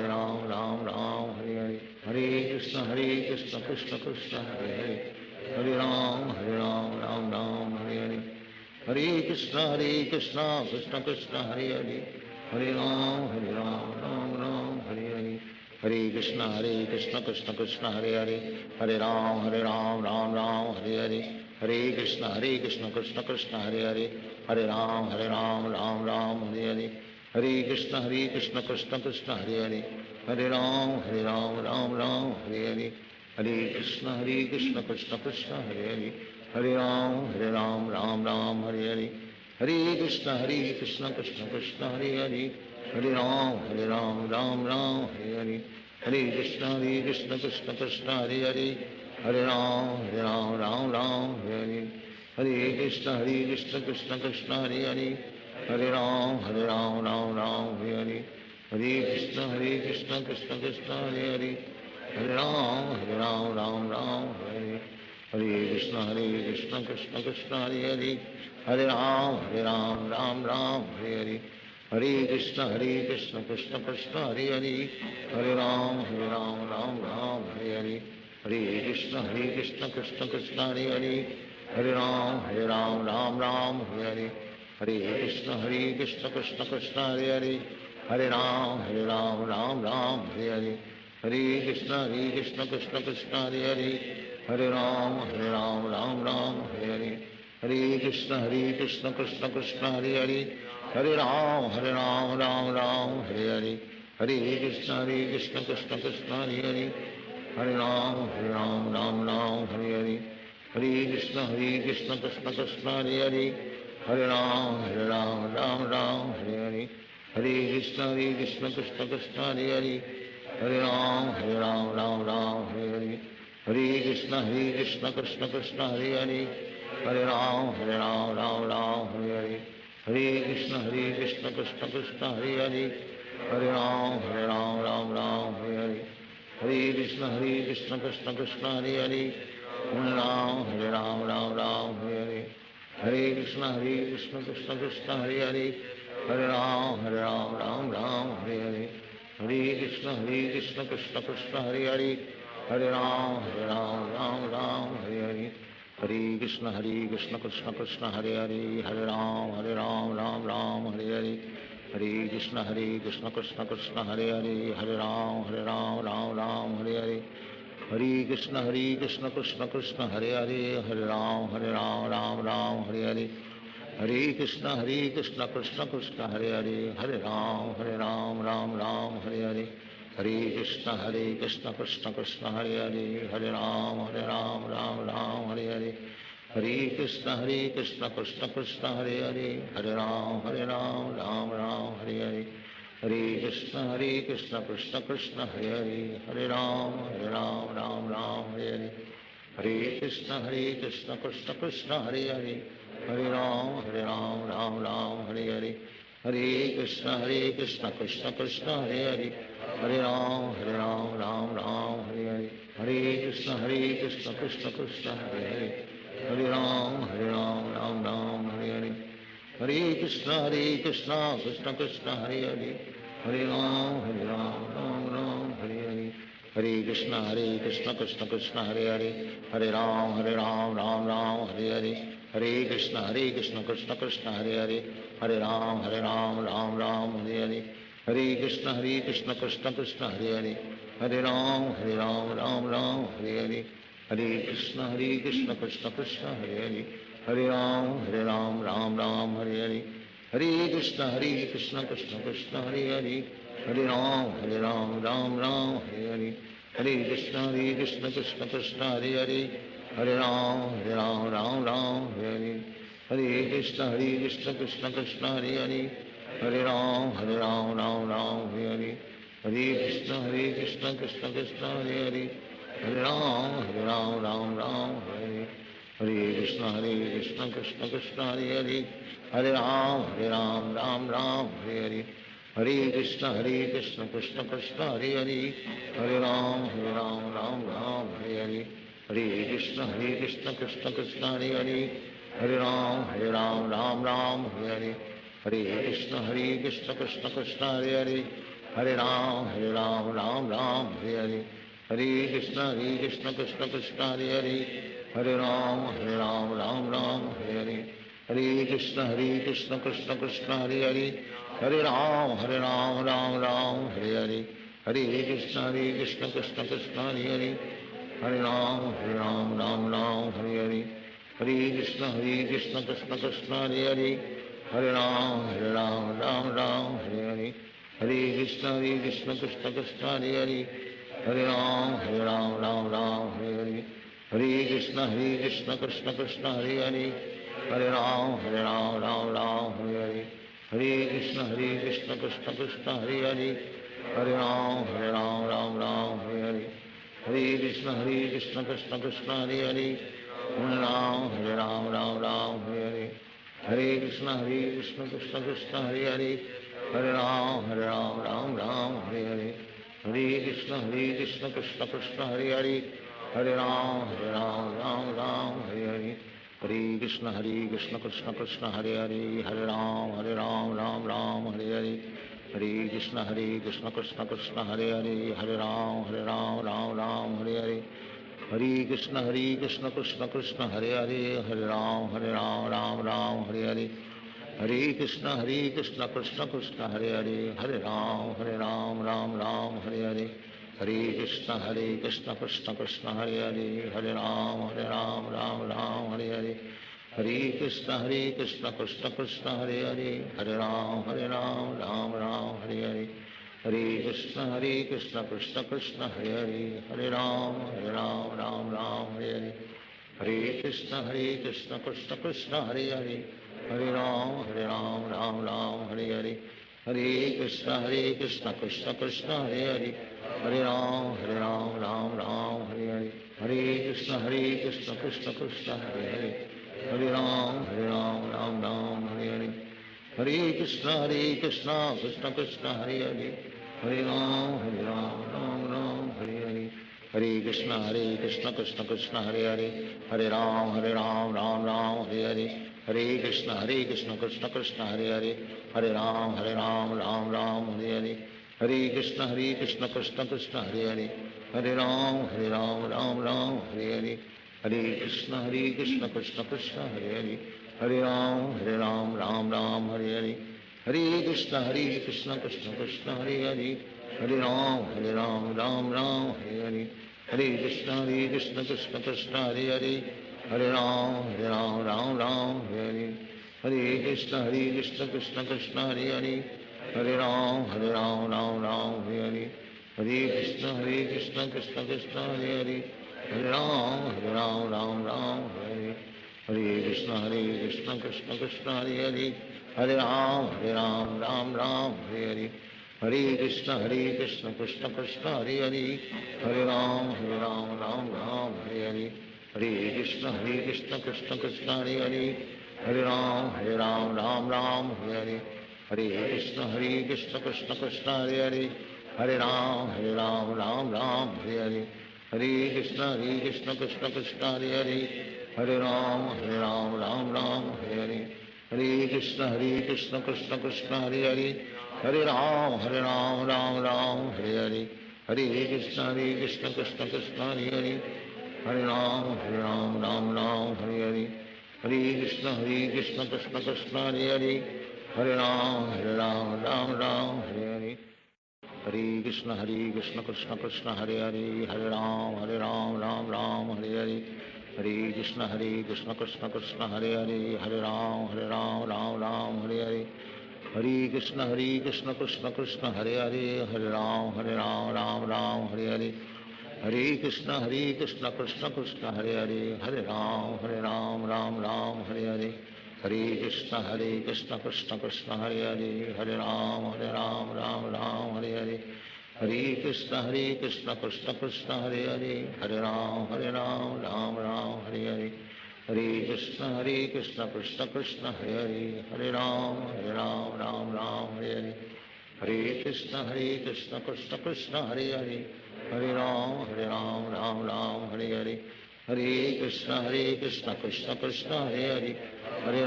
Ram Ram Hare Hare, Hare Krishna Krishna Krishna Hare Hare, Hare Ram Ram Hare Hare, Hare Krishna Krishna Krishna Hare Hare, Hare Ram Ram Hare Hare, Hare Krishna Krishna Krishna Hare Hare, Hare Ram Ram Hare Hare, Hare Krishna Krishna Krishna Hare Hare, Hare Ram Ram Hare Hare, Hare Krishna Krishna Krishna Hare Hare, Hare Ram Ram Hare Hare, Hare Krishna Krishna Krishna Hare Hare, Hare Ram Ram Hare Hare, Hare Krishna Krishna Krishna Hare Hare, Hare Ram Ram Hare Hare, Hare Krishna Krishna Krishna Hare Hare, Hare Ram Ram Hare Hare, Hare Krishna Krishna Krishna Hare Hare, Hare Ram Ram Hare Hare, Hare Krishna Krishna Krishna Hare Hare, Hare Ram Ram Hare Hare, Hare Krishna Krishna Krishna Hare Hare, Hare Ram Ram Hare Hare, Hare Krishna Krishna Krishna Hare Hare, Hare Ram Ram Hare Hare, Hare Krishna Krishna Krishna Hare Hare, Hare Ram Ram Hare Hare, Hare Krishna Krishna Krishna Hare Hare, Hare Ram Ram Hare Hare, Hare Krishna Krishna Krishna Hare Hare, Hare Ram Ram Hare Hare, Hare Krishna Krishna Krishna Hare Hare, Hare Ram Ram Hare Hare, Hare Krishna Krishna Krishna Hare Hare, Hare Ram Ram Hare Hare, Hare Krishna Krishna Krishna Hare Hare, Hare Ram Ram Hare Hare, Hare Krishna Krishna Krishna Hare Hare, Hare Ram Ram Hare Hare, Hare Krishna Krishna Krishna Hare Hare, Hare Ram Ram Hare Hare, Hare Krishna Krishna Krishna Hare Hare, Hare Ram Ram Hare Hare, Hare Krishna Krishna Krishna Hare Hare, Hare Ram Ram Hare Hare, Hare Krishna Krishna Krishna Hare Hare, Hare Ram Ram Hare Hare, Hare Krishna Krishna Krishna Hare Hare, Hare Ram Ram Hare Hare, Hare Krishna Krishna Krishna Hare Hare, Hare Ram Ram Hare Hare, Hare Krishna Krishna Krishna Hare Hare, Hare Ram Ram Hare Hare, Hare Krishna Krishna Krishna Hare Hare, Hare Ram Ram Hare Hare, Hare Krishna Krishna Krishna Hare Hare, Hare Ram Ram Hare Hare, Hare Krishna Krishna Krishna Hare Hare, Hare Ram Ram Hare Hare, Hare Krishna Krishna Krishna Hare Hare, Hare Ram Ram Hare Hare, Hare Krishna Krishna Krishna Hare Hare Hare Ram Ram Ram Hare Hare Hare Krishna Krishna Krishna Hare Hare Hare Ram Ram Ram Hare Hare Hare Krishna Krishna Krishna Hare Hare Hare Ram Ram Hare Hare Hare Krishna Krishna Krishna Hare Hare Hare Ram Ram Hare Hare Hare Krishna Krishna Krishna Hare Hare Hare Ram Ram Hare Hare Hare Krishna Krishna Krishna Hare Hare Hare Ram Ram Hare Hare Hare Krishna Krishna Krishna Hare Hare Hare Ram Ram Hare Hare Hare Krishna Krishna Krishna Hare Hare Hare Ram Ram Hare Hare Hare Krishna Krishna Krishna Hare Hare Hare Ram Ram Hare Hare Hare Krishna Krishna Krishna Hare Hare Hare Ram Ram Hare Hare Hare Krishna Krishna Krishna Hare Hare Hare Ram Ram Hare Hare Hare Krishna Krishna Krishna Hare Hare Hare Ram Ram Hare Hare Hare Krishna Krishna Krishna Hare Hare Hare Ram Ram Hare Hare Hare Krishna Krishna Krishna Hare Hare Hare Ram Ram Hare Hare Hare Krishna Krishna Krishna Hare Hare Hare Ram Ram Hare Hare Hare Krishna Krishna Krishna Hare Hare Hare Ram Ram Hare Hare Hare Krishna Krishna Krishna Hare Hare Hare Ram Ram Hare Hare Hare Krishna Krishna Krishna Hare Hare Hare Ram Ram Hare Hare Hare Krishna Krishna Krishna Hare Hare Hare Ram Ram Hare Hare Hare Krishna Krishna Krishna Hare Hare Hare Ram Ram Hare Hare Hare Krishna Krishna Krishna Hare Hare Hare Ram Ram Hare Hare Hare Krishna Krishna Krishna Hare Hare Hare Ram Ram Hare Hare Hare Krishna Krishna Krishna Hare Hare Hare Ram Ram Hare Hare Hare Krishna Krishna Krishna Hare Hare Hare Ram Ram Hare Hare Hare Krishna Krishna Krishna Hare Hare Hare Ram Ram Hare Hare Hare Krishna Krishna Krishna Hare Hare Hare Ram Ram Hare Hare Hare Krishna Krishna Krishna Hare Hare Hare Ram Ram Hare Hare Hare Krishna Krishna Krishna Hare Hare Hare Ram Ram Hare Hare Hare Krishna Krishna Krishna Hare Hare Hare Ram Ram Hare Hare Hare Krishna Krishna Krishna Hare Hare Hare Ram Ram Hare Hare Hare Krishna Krishna Krishna Hare Hare Hare Ram Hare Hare Hare Krishna Krishna Hare Hare Hare Ram Hare Hare Hare Krishna Krishna Krishna Hare Hare Hare Ram Hare Hare Hare Krishna Krishna Krishna Hare Hare Hare Ram Hare Hare Hare Krishna Krishna Krishna Hare Hare Hare Ram Hare Hare Hare Krishna Krishna Krishna Hare Hare Hare Ram Hare Hare Hare Krishna Krishna Krishna Hare Hare Hare Ram Hare Hare Hare Krishna Krishna Krishna Hare Hare Hare Ram Hare Hare Hare Krishna Krishna Krishna Hare Hare Hare Ram Hare Hare Hare Krishna Krishna Krishna Hare Hare Hare Ram Hare Hare Hare Krishna Krishna Krishna Hare Hare Hare Ram Hare Hare Hare Krishna Krishna Krishna Hare Hare Hare Ram Hare Hare Hare Krishna Krishna Krishna Hare Hare Hare Ram Hare Hare Hare Krishna Krishna Krishna Hare Hare Hare Ram Hare Hare Hare Krishna Krishna Krishna Hare Hare Hare Ram Hare Hare Hare Krishna Krishna Krishna Hare Hare Hare Ram Hare Hare Hare Krishna Krishna Krishna Hare Hare Hare Ram Hare Hare Hare Krishna Krishna Krishna Hare Hare, Hare Ram Ram Ram Hare Hare, Hare Krishna Krishna Krishna Hare Hare, Hare Ram Ram Ram Hare Hare, Hare Krishna Krishna Krishna Hare Hare, Hare Ram Ram Ram Hare Hare, Hare Krishna Krishna Krishna Hare Hare, Hare Ram Ram Ram Hare Hare, Hare Krishna Krishna Krishna Hare Hare, Hare Ram Ram Ram Hare Hare, Hare Krishna Krishna Krishna Hare Hare, Hare Ram Ram Ram Hare Hare, Hare Krishna Krishna Krishna Hare Hare, Hare Ram Ram Hare Hare, Hare Krishna Krishna Krishna Hare Hare, Hare Ram Ram Hare Hare, Hare Krishna Krishna Krishna Hare Hare, Hare Ram Ram Hare Hare, Hare Krishna Krishna Krishna Hare Hare, Hare Ram Ram Hare Hare, Hare Krishna Krishna Krishna Hare Hare, Hare Ram Ram Hare Hare, Hare Krishna Krishna Krishna Hare Hare, Hare Ram Ram Hare Hare, Hare Krishna Krishna Krishna Hare Hare, Hare Ram Ram Hare Hare, Hare Krishna Krishna Krishna Hare Hare, Hare Ram Ram Hare Hare, Hare Krishna Krishna Krishna Hare Hare, Hare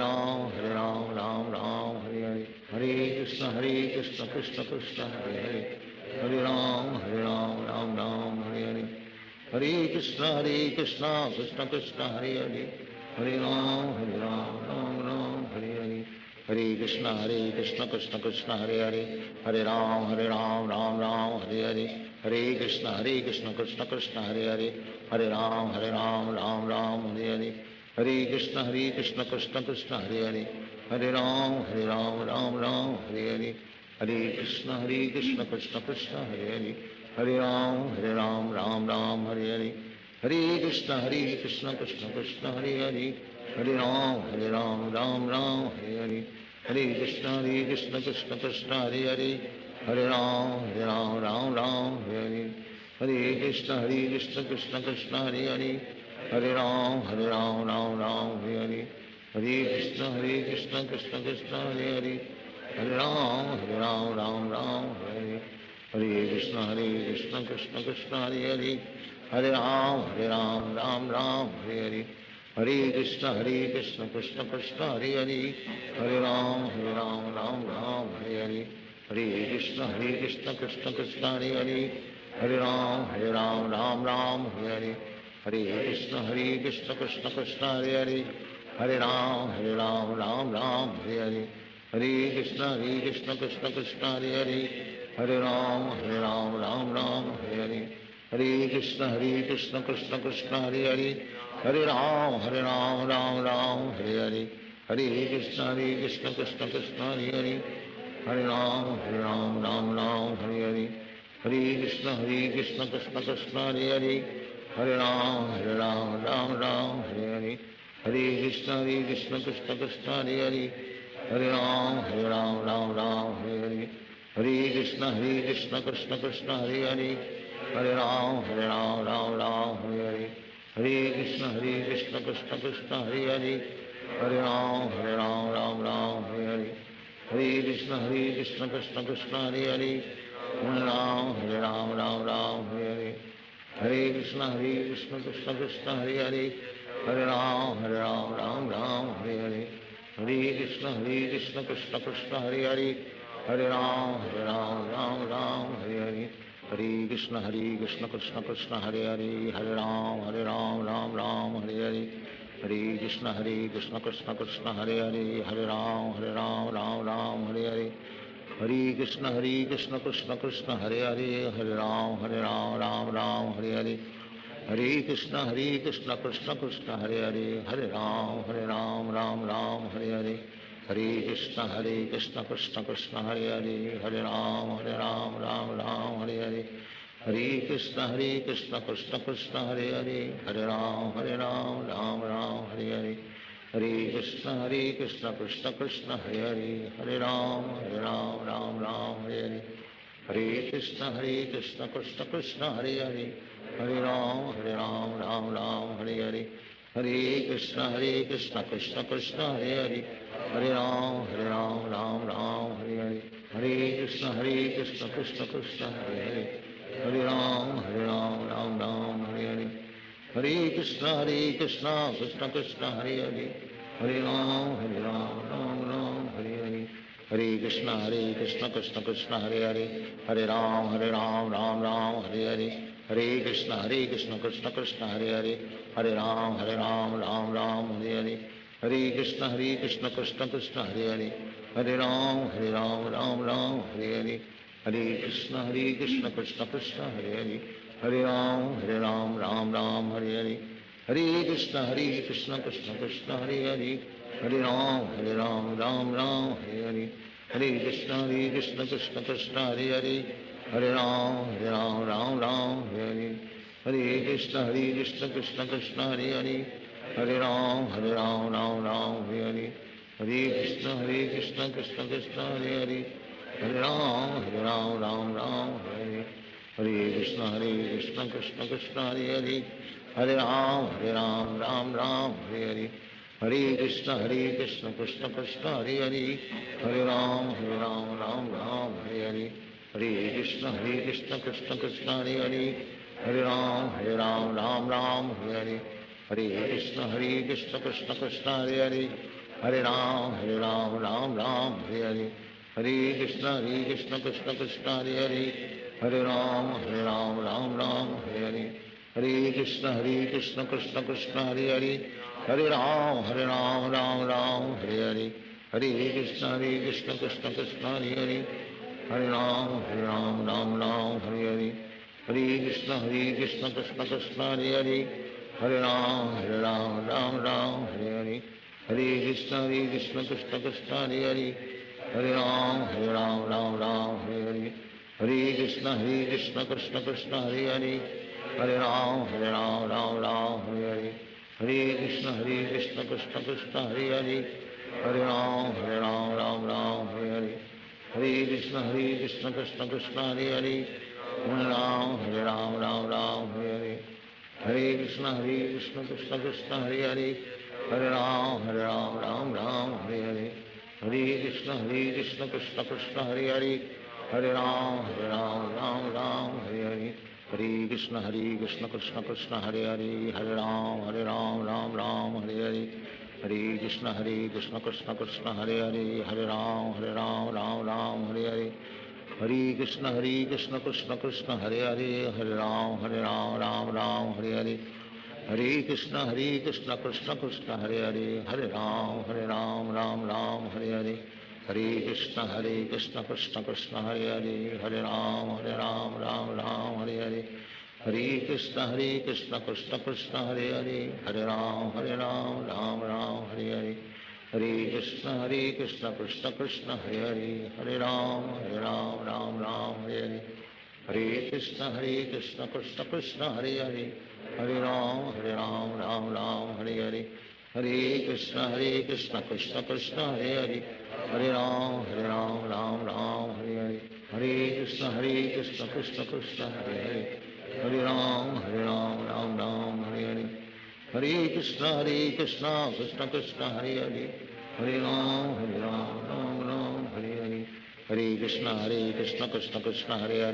Ram Ram Hare Hare, Hare Krishna Krishna Krishna Hare Hare, Hare Ram Ram Hare Hare, Hare Krishna Krishna Krishna Hare Hare, Hare Ram Ram Hare Hare, Hare Krishna Krishna Krishna Hare Hare, Hare Ram Ram Hare Hare, Hare Krishna Krishna Krishna Hare Hare, Hare Ram Ram Hare Hare, Hare Krishna Krishna Krishna Hare Hare, Hare Ram Ram Hare Hare, Hare Krishna Krishna Krishna Hare Hare, Hare Ram Ram Hare Hare, Hare Krishna Krishna Krishna Hare Hare, Hare Ram Ram Hare Hare, Hare Krishna Krishna Krishna Hare Hare, Hare Ram Ram Hare Hare, Hare Krishna Krishna Krishna Hare Hare, Hare Ram Ram Hare Hare, Hare Krishna Krishna Krishna Hare Hare, Hare Ram Ram Hare Hare, Hare Krishna Krishna Krishna Hare Hare, Hare Ram Ram Hare Hare, Hare Krishna Krishna Krishna Hare Hare, Hare Ram Ram Hare Hare, Hare Krishna Krishna Krishna Hare Hare, Hare Ram Ram Hare Hare, Hare Krishna Krishna Krishna Hare Hare, Hare Ram Ram Hare Hare, Hare Krishna Krishna Krishna Hare Hare, Hare Ram Ram Hare Hare, Hare Krishna Krishna Krishna Hare Hare, Hare Ram Ram Hare Hare, Hare Krishna Krishna Krishna Hare Hare, Hare Ram Ram Hare Hare, Hare Krishna Krishna Krishna Hare Hare, Hare Ram Ram Hare Hare, Hare Krishna Krishna Krishna Hare Hare, Hare Ram Ram Hare Hare, Hare Krishna Krishna Krishna Hare Hare, Hare Ram Ram Hare Hare, Hare Krishna Krishna Krishna Hare Hare, Hare Ram Ram Hare Hare, Hare Krishna Krishna Krishna Hare Hare, Hare Ram Ram Hare Hare, Hare Krishna Krishna Krishna Hare Hare, Hare Ram Ram Hare Hare, Hare Krishna Krishna Krishna Hare Hare, Hare Ram Ram Hare Hare, Hare Krishna Krishna Krishna Hare Hare, Hare Ram Ram Hare Hare, Hare Krishna Krishna Krishna Hare Hare, Hare Ram Ram Hare Hare, Hare Krishna Krishna Krishna Hare Hare, Hare Ram Ram Hare Hare, Hare Krishna Krishna Krishna Hare Hare, Hare Ram Ram Hare Hare, Hare Krishna Krishna Krishna Hare Hare, Hare Ram Ram Hare Hare, Hare Krishna Krishna Krishna Hare Hare, Hare Ram Ram Hare Hare, Hare Krishna Krishna Krishna Hare Hare, Hare Ram Ram Hare Hare, Hare Krishna Krishna Krishna Hare Hare, Hare Ram Ram Hare Hare, Krishna Krishna Krishna Hare Hare Ram Ram Ram Hare Krishna Krishna Krishna Hare Hare Ram Ram Hare Krishna Krishna Krishna Hare Ram Ram Ram Hare Krishna Krishna Krishna Hare Ram Ram Ram Hare Krishna Krishna Krishna Hare Ram Ram Hare Krishna Krishna Krishna Hare Ram Ram Hare Krishna Krishna Krishna Hare Ram Ram Hare Krishna Krishna Krishna Hare Ram Ram Hare Krishna Krishna Krishna Hare Ram Ram Hare Krishna Krishna Krishna Hare Ram Ram Hare Krishna Krishna Krishna Hare Ram Ram Hare Krishna Krishna Krishna Hare Ram Ram Hare Krishna Krishna Krishna Hare Ram Ram Hare Krishna Krishna Krishna Hare Ram Ram Hare Krishna Krishna Krishna Hare Ram Ram Hare Krishna Krishna Krishna Hare Ram Ram Hare Krishna Krishna Krishna Hare Ram Ram Hare Krishna Krishna Krishna Hare Ram Ram Hare Krishna Krishna Krishna Hare Ram Ram Hare Krishna Krishna Krishna Hare Ram Hare Krishna Krishna Krishna Hare Ram Hare Krishna Krishna Krishna Hare Ram Hare Krishna Krishna Krishna Hare Ram Hare Krishna Krishna Krishna Hare Ram Hare Krishna Krishna Krishna Hare Ram Ram Hare Krishna Krishna Krishna Hare Ram Hare Krishna Krishna Krishna Hare Ram Hare Krishna Krishna Krishna Hare Ram Hare Krishna Krishna Krishna Hare Ram Ram Hare Krishna Krishna Krishna Hare Ram Ram Hare Krishna Krishna Krishna Hare Ram Ram Hare Krishna Krishna Krishna Hare Ram Ram Hare Krishna Krishna Krishna Hare Ram Ram Hare Krishna Krishna Krishna Hare Ram Ram Hare Krishna Krishna Krishna Hare Ram Hare Krishna Krishna Krishna Hare Ram Ram Hare Krishna Krishna Krishna Hare Ram Ram Hare Krishna Krishna Krishna Hare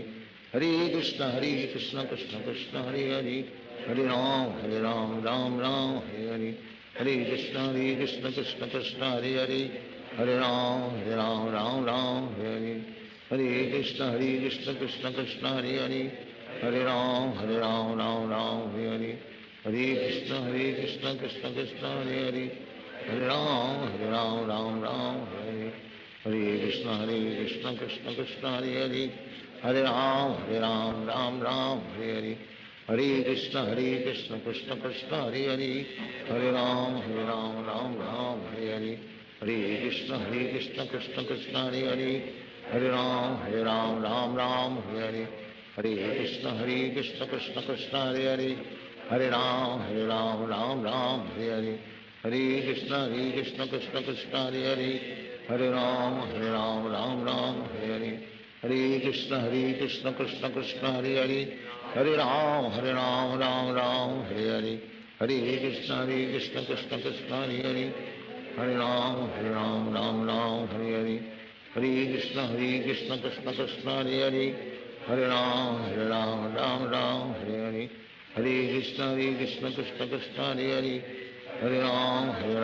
Ram Ram Hare Krishna Krishna Krishna Hare Ram Ram Hare Krishna Krishna Krishna Hare Ram Ram Hare Krishna Krishna Krishna Hare Ram Ram Hare Krishna Krishna Krishna Hare Ram Ram Hare Krishna Krishna Krishna Hare Ram Ram Hare Krishna Krishna Krishna Hare Ram Ram Hare Krishna Krishna Krishna Hare Ram Ram Hare Krishna Krishna Krishna Hare Ram Hare Krishna Krishna Krishna Krishna Hare Ram Ram Hare Krishna Krishna Krishna Hare Hare, Hare Ram Ram Ram Hare Hare, Hare Krishna Krishna Krishna Hare Hare, Hare Ram Ram Hare Hare, Hare Krishna Krishna Krishna Hare Hare, Hare Ram Ram Hare Hare, Hare Krishna Krishna Krishna Hare Hare, Hare Ram Ram Hare Hare, Hare Krishna Krishna Krishna Hare Hare, Hare Ram Hare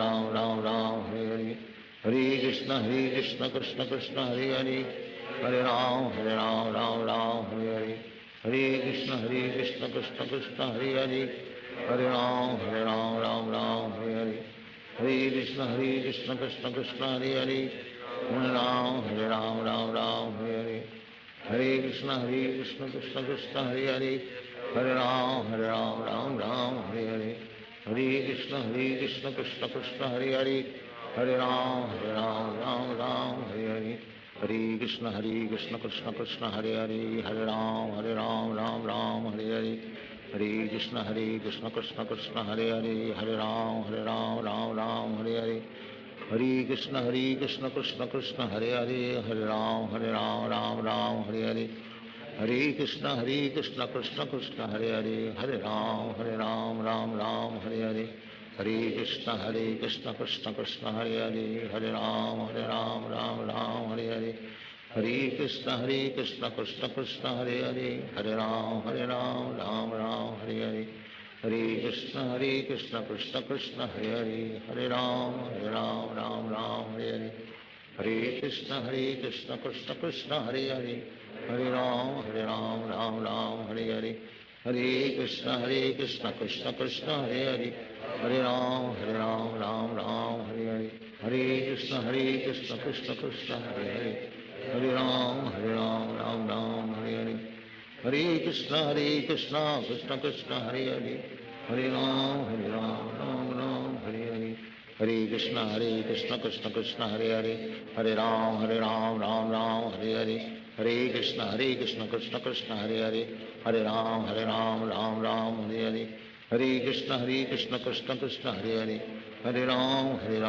Hare, Hare Krishna Krishna Krishna Hare Hare, Hare Ram Hare Hare, Hare Krishna Krishna Krishna Hare Hare, Hare Ram Hare Hare, Hare Krishna Krishna Krishna Hare Hare, Hare Ram Hare Hare, Hare Krishna Krishna Krishna Hare Hare, Hare Ram Hare Hare, Hare Krishna Krishna Krishna Hare Hare, Hare Ram Hare Hare, Hare Krishna Krishna Krishna Hare Hare, Hare Ram Hare Hare, Hare Krishna Krishna Krishna Hare Hare, Hare Ram Hare Hare, Hare Krishna Krishna Krishna Hare Hare, Hare Ram Hare Hare, Hare Krishna Krishna Krishna Hare Hare, Hare Ram Hare Hare, Hare Krishna Krishna Krishna Hare Hare, Hare Ram Hare Hare, Hare Krishna Krishna Krishna Hare Hare, Hare Ram Hare Hare, Hare Krishna Krishna Krishna Hare Hare, Hare Ram Hare Hare, Hare Krishna Krishna Krishna Hare Hare, Hare Ram Hare Hare, Hare Krishna Krishna Krishna Hare Hare, Hare Ram Hare Hare, Hare Krishna Krishna Krishna Hare Hare, Hare Ram Hare Hare, Hare Krishna Krishna Krishna Hare Hare, Hare Ram Hare Hare, Hare Krishna Krishna Krishna Hare Hare, Hare Ram Hare Hare, Hare Krishna Krishna Krishna Hare Hare, Hare Ram Hare Hare, Hare Krishna Krishna Krishna Hare Hare, Hare Ram Hare Hare, Hare Krishna Krishna Krishna Hare Hare, Hare Ram Hare Hare, Hare Krishna Krishna Krishna Hare Hare, Hare Ram Hare Hare, Hare Krishna Krishna Krishna Hare Hare, Hare Ram Hare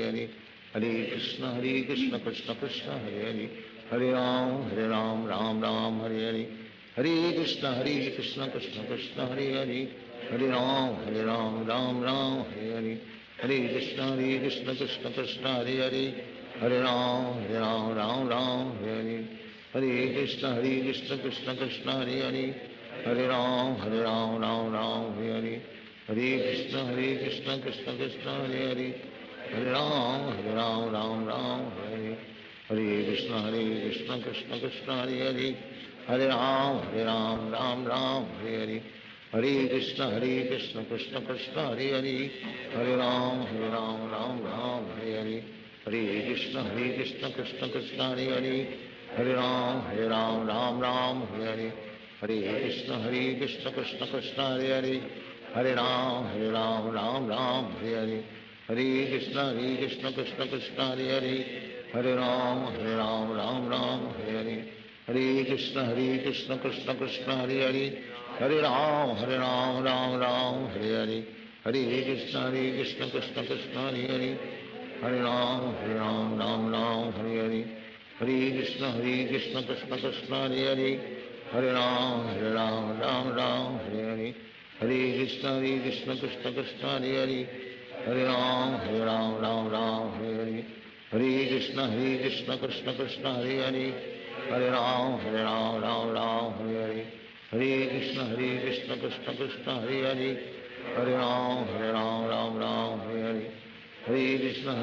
Hare, Hare Krishna Krishna Krishna Hare Hare, Hare Ram Hare Hare, Hare Krishna Krishna Krishna Hare Hare, Hare Ram Hare Hare, Hare Krishna Krishna Krishna Hare Hare, Hare Ram Hare Hare, Hare Krishna Krishna Krishna Hare Hare, Hare Ram Hare Hare, Hare Krishna Krishna Krishna Hare Hare, Hare Ram Hare Hare, Hare Krishna Krishna Krishna Hare Hare, Hare Ram Hare Hare, Hare Krishna Krishna Krishna Hare Hare, Hare Ram Hare Hare, Hare Krishna Krishna Krishna Hare Hare, Hare Ram Hare Hare, Hare Krishna Krishna Krishna Hare Hare, Hare Ram Hare Hare, Hare Krishna Krishna Krishna Hare Hare, Hare Ram Hare Hare, Hare Krishna Krishna Krishna Hare Hare, Hare Ram Hare Hare, Hare Krishna Krishna Krishna Hare Hare, Hare Ram Hare Hare, Hare Krishna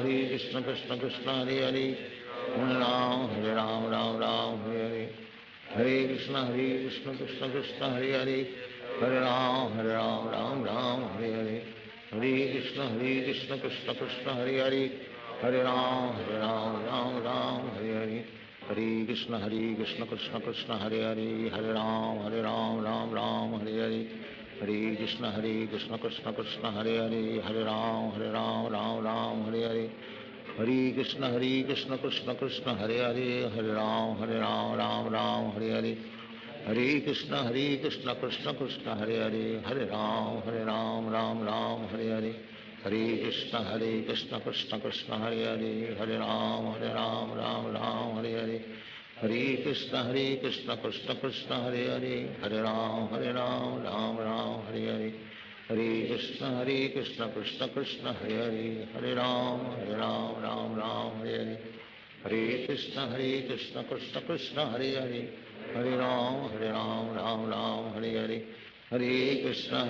Krishna Krishna Hare Hare, Hare Ram Hare Hare, Hare Krishna Krishna Krishna Hare Hare, Hare Ram Hare Hare, Hare Krishna Krishna Krishna Hare Hare, Hare Ram Hare Hare, Hare Krishna Krishna Krishna Hare Hare, Hare Ram Hare Hare, Hare Krishna Krishna Krishna Hare Hare, Hare Ram Hare Hare, Hare Krishna Krishna Krishna Hare Hare, Hare Ram Hare Hare, Hare Krishna Krishna Krishna Hare Hare, Hare Ram Hare Hare, Hare Krishna Krishna Krishna Hare Hare, Hare Ram Hare Hare, Hare Krishna Krishna Krishna Hare Hare, Hare Ram Ram Ram Hare Hare. Hare Krishna Krishna Krishna Hare Hare, Hare Ram Ram Hare Hare. Hare Krishna Krishna Krishna Hare Hare, Hare Ram Ram Hare Hare. Hare Krishna Krishna Krishna Hare Hare, Hare Ram Hare Hare. Hare Krishna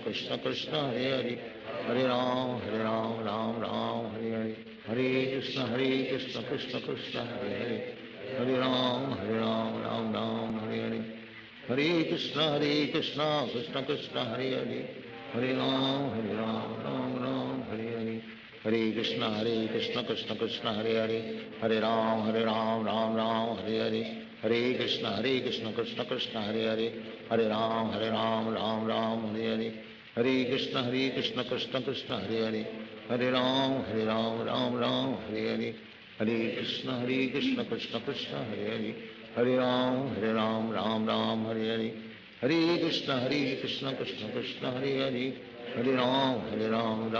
Krishna Krishna Hare Hare, Hare Ram Hare Hare. Hare Krishna Krishna Krishna Hare Hare, Hare Ram Hare Hare. Hare Krishna Krishna Krishna Hare Hare, Hare Ram Hare Hare. Hare Krishna Krishna Krishna Hare Hare, Hare Ram Hare Hare. Hare Krishna Krishna Krishna Hare Hare, Hare Ram Hare Hare. Hare Krishna Krishna Krishna Hare Hare, Hare Ram Hare Hare. Hare Krishna Krishna Krishna Hare Hare, Hare Ram Hare Hare. Hare Krishna Krishna Krishna Hare Hare, Hare Ram Hare Hare. Hare Krishna Krishna Krishna Hare Hare, Hare Ram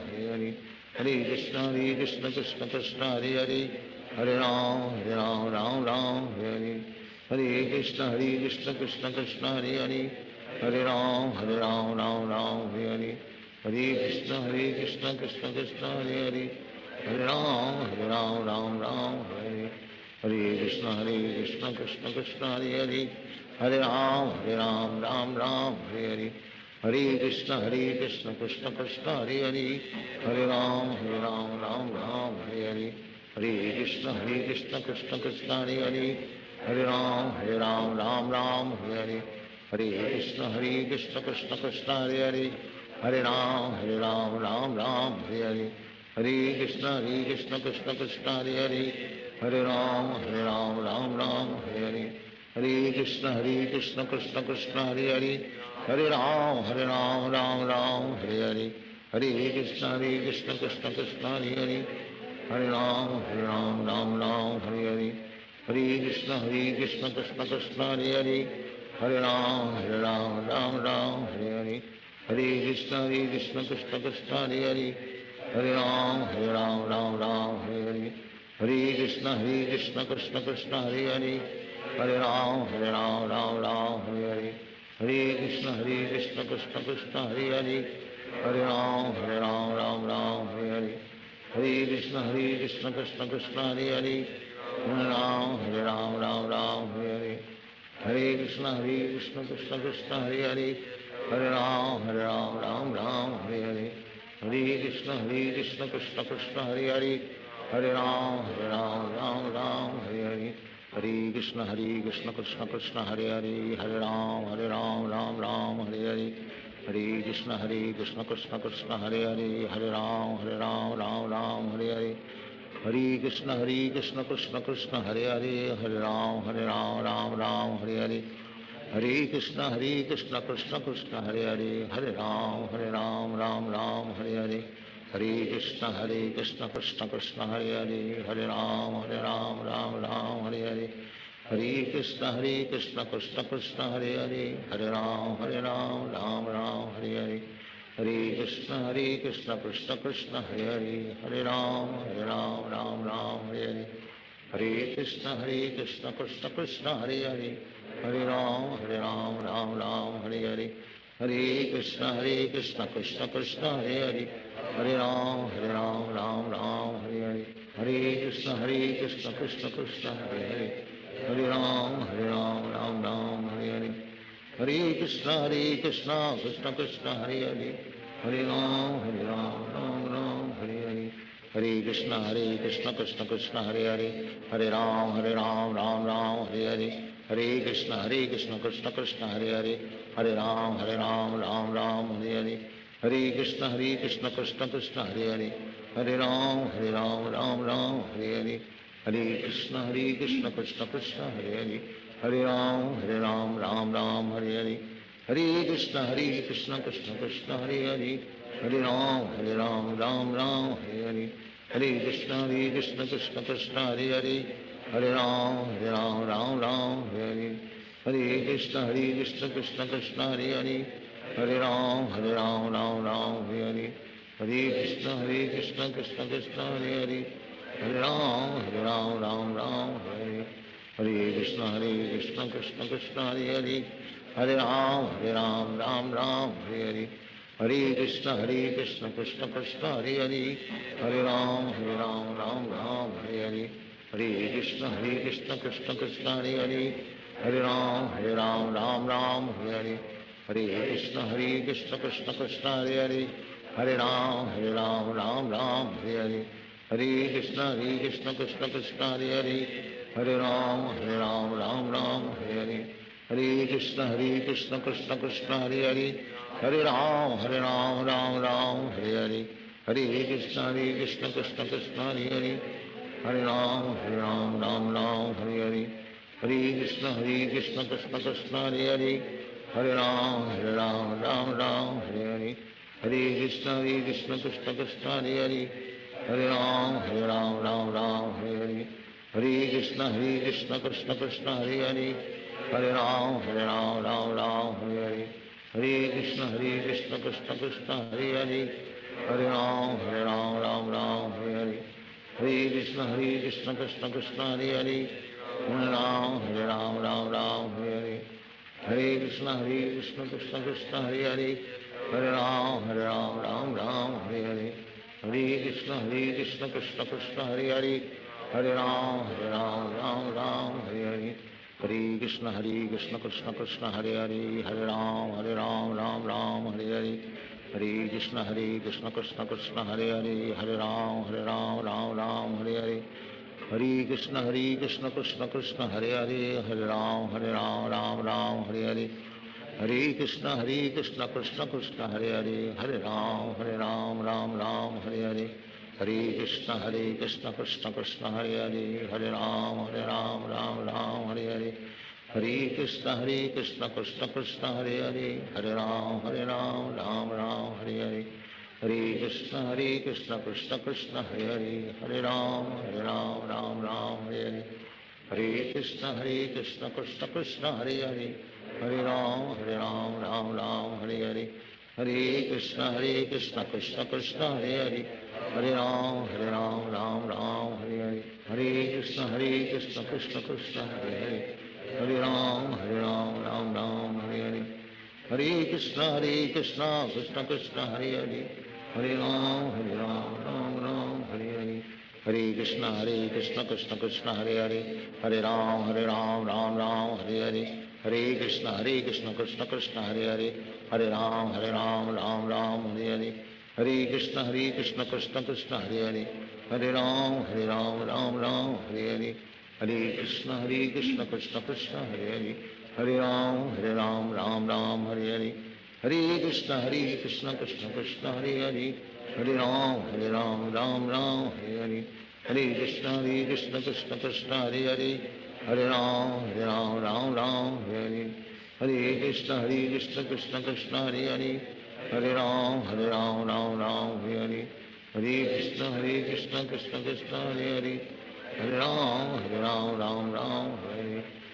Hare Hare. Hare Krishna Krishna Krishna Hare Hare, Hare Ram Hare Hare. Hare Krishna Krishna Krishna Hare Hare, Hare Ram Hare. Hare Krishna Krishna Krishna Hare Hare, Hare Ram Hare Hare. Hare Krishna Krishna Krishna Hare Hare, Hare Ram Hare Hare. Hare Krishna Krishna Krishna Hare Hare, Hare Ram Hare Hare. Hare Krishna Krishna Krishna Hare Hare, Hare Ram Hare Hare. Hare Krishna Krishna Krishna Hare Hare, Hare Ram Hare Hare. Hare Krishna Krishna Krishna Hare Hare, Hare Ram Hare Hare. Hare Krishna Krishna Krishna Hare Hare, Hare Ram Hare Hare. Hare Krishna Krishna Krishna Hare Hare, Hare Ram Hare Hare. Hare Krishna Krishna Krishna Hare Hare, Hare Ram Hare Hare. Hare Krishna Krishna Krishna Hare Hare, Hare Ram Hare Hare. Hare Krishna Krishna Krishna Hare Hare, Hare Ram Hare Hare. Hare Krishna Krishna Krishna Hare Hare, Hare Ram Hare Hare. Hare Krishna Krishna Krishna Hare Hare, Hare Ram Hare Hare. Hare Krishna Krishna Krishna Hare Hare, Hare Ram Hare Hare. Hare Krishna Krishna Krishna Hare Hare, Hare Ram Hare Hare. Hare Krishna Krishna Krishna Hare Hare, Hare Ram Hare Hare. Hare Krishna Krishna Krishna Hare Hare, Hare Ram Hare Hare. Hare Krishna Krishna Krishna Hare Hare, Hare Ram Hare Hare. Hare Krishna Krishna Krishna Hare Hare, Hare Ram Hare Hare. Hare Krishna Krishna Krishna Hare Hare, Hare Ram Hare Hare. Hare Krishna Krishna Krishna Hare Hare, Hare Ram Hare Hare. Hare Krishna Krishna Krishna Hare Hare, Hare Ram Hare Hare. Hare Krishna Krishna Krishna Hare Hare, Hare Ram Hare Hare. Hare Krishna Krishna Krishna Hare Hare, Hare Ram Hare Hare. Hare Krishna Krishna Krishna Hare Hare, Hare Ram Hare Hare. Hare Krishna Krishna Krishna Hare Hare, Hare Ram Hare Hare. Hare Krishna Krishna Krishna Hare Hare, Hare Ram Hare Hare. Hare Krishna Krishna Krishna Hare Hare, Hare Ram Hare Hare. Hare Krishna Krishna Krishna Hare Hare, Hare Ram Hare Hare. Hare Krishna Krishna Krishna Hare Hare, Hare Ram Hare Hare. Hare Krishna Krishna Krishna Hare Hare, Hare Ram Hare Hare. Hare Krishna Krishna Krishna Hare Hare, Hare Ram Hare Hare. Hare Krishna Krishna Krishna Hare Hare, Hare Ram Ram Ram Hare Hare. Hare Krishna Krishna Krishna Hare Hare, Hare Ram Ram Hare Hare. Hare Krishna Krishna Krishna Hare Hare, Hare Ram Ram Hare Hare. Hare Krishna Krishna Krishna Hare Hare, Hare Ram Ram Hare Hare. Hare Krishna Krishna Krishna Hare Hare, Hare Ram Ram Hare Hare. Hare Krishna Krishna Krishna Hare Hare, Hare Ram Ram Hare Hare. Hare Krishna Krishna Krishna Hare Hare, Hare Ram Ram Hare Hare. Hare Krishna Krishna Krishna Hare Hare, Hare Ram Ram Hare Hare. Hare Krishna Krishna Krishna Hare Hare, Hare Ram Ram Hare Hare. Hare Krishna Krishna Krishna Hare Hare, Hare Ram Ram Hare Hare. Hare Krishna Krishna Krishna Hare Hare, Hare Ram Ram Hare Hare. Hare Krishna Krishna Krishna Hare Hare, Hare Ram Ram Hare Hare. Hare Krishna Krishna Krishna Hare Hare, Hare Ram Ram Hare Hare. Hare Krishna Krishna Krishna Hare Hare, Hare Ram Ram Hare Hare. Hare Krishna Krishna Krishna Hare Hare, Hare Ram Ram Hare Hare. Hare Krishna Krishna Krishna Hare Hare, Hare Ram Ram Hare Hare. Hare Krishna Krishna Krishna Hare Hare, Hare Ram Ram Hare Hare. Hare Krishna Krishna Krishna Hare Hare, Hare Ram Ram Hare Hare. Hare Krishna Krishna Krishna Hare Hare, Hare Ram Ram Hare Hare. Hare Krishna Krishna Krishna Hare Hare, Hare Ram Ram Hare Hare. Hare Krishna Krishna Krishna Hare Hare, Hare Ram Ram Hare Hare. Hare Krishna Krishna Krishna Hare Hare, Hare Ram Ram Hare Hare. Hare Krishna Krishna Krishna Hare Hare, Hare Ram Ram Hare Hare. Hare Krishna Krishna Krishna Hare Hare, Hare Ram Ram Hare Hare. Hare Krishna Krishna Krishna Hare Hare, Hare Ram Ram Hare Hare. Hare Krishna Krishna Krishna Hare Hare, Hare Ram Hare Hare. Hare Krishna Krishna Krishna Hare Hare, Hare Ram Ram Hare Hare. Hare Krishna Krishna Krishna Hare Hare, Hare Ram Ram Hare Hare. Hare Krishna Krishna Krishna Hare Hare, Hare Ram Ram Hare Hare. Hare Krishna Krishna Krishna Hare Hare, Hare Ram Ram Hare Hare. Hare Krishna Krishna Krishna Hare Hare, Hare Ram Ram Hare Hare. Hare Krishna Krishna Krishna Hare Hare, Hare Ram Ram Hare Hare. Hare Krishna Krishna Krishna Hare Hare, Hare Ram Ram Hare Hare. Hare Krishna Krishna Krishna Hare Hare, Hare Ram Ram Hare Hare. Hare Krishna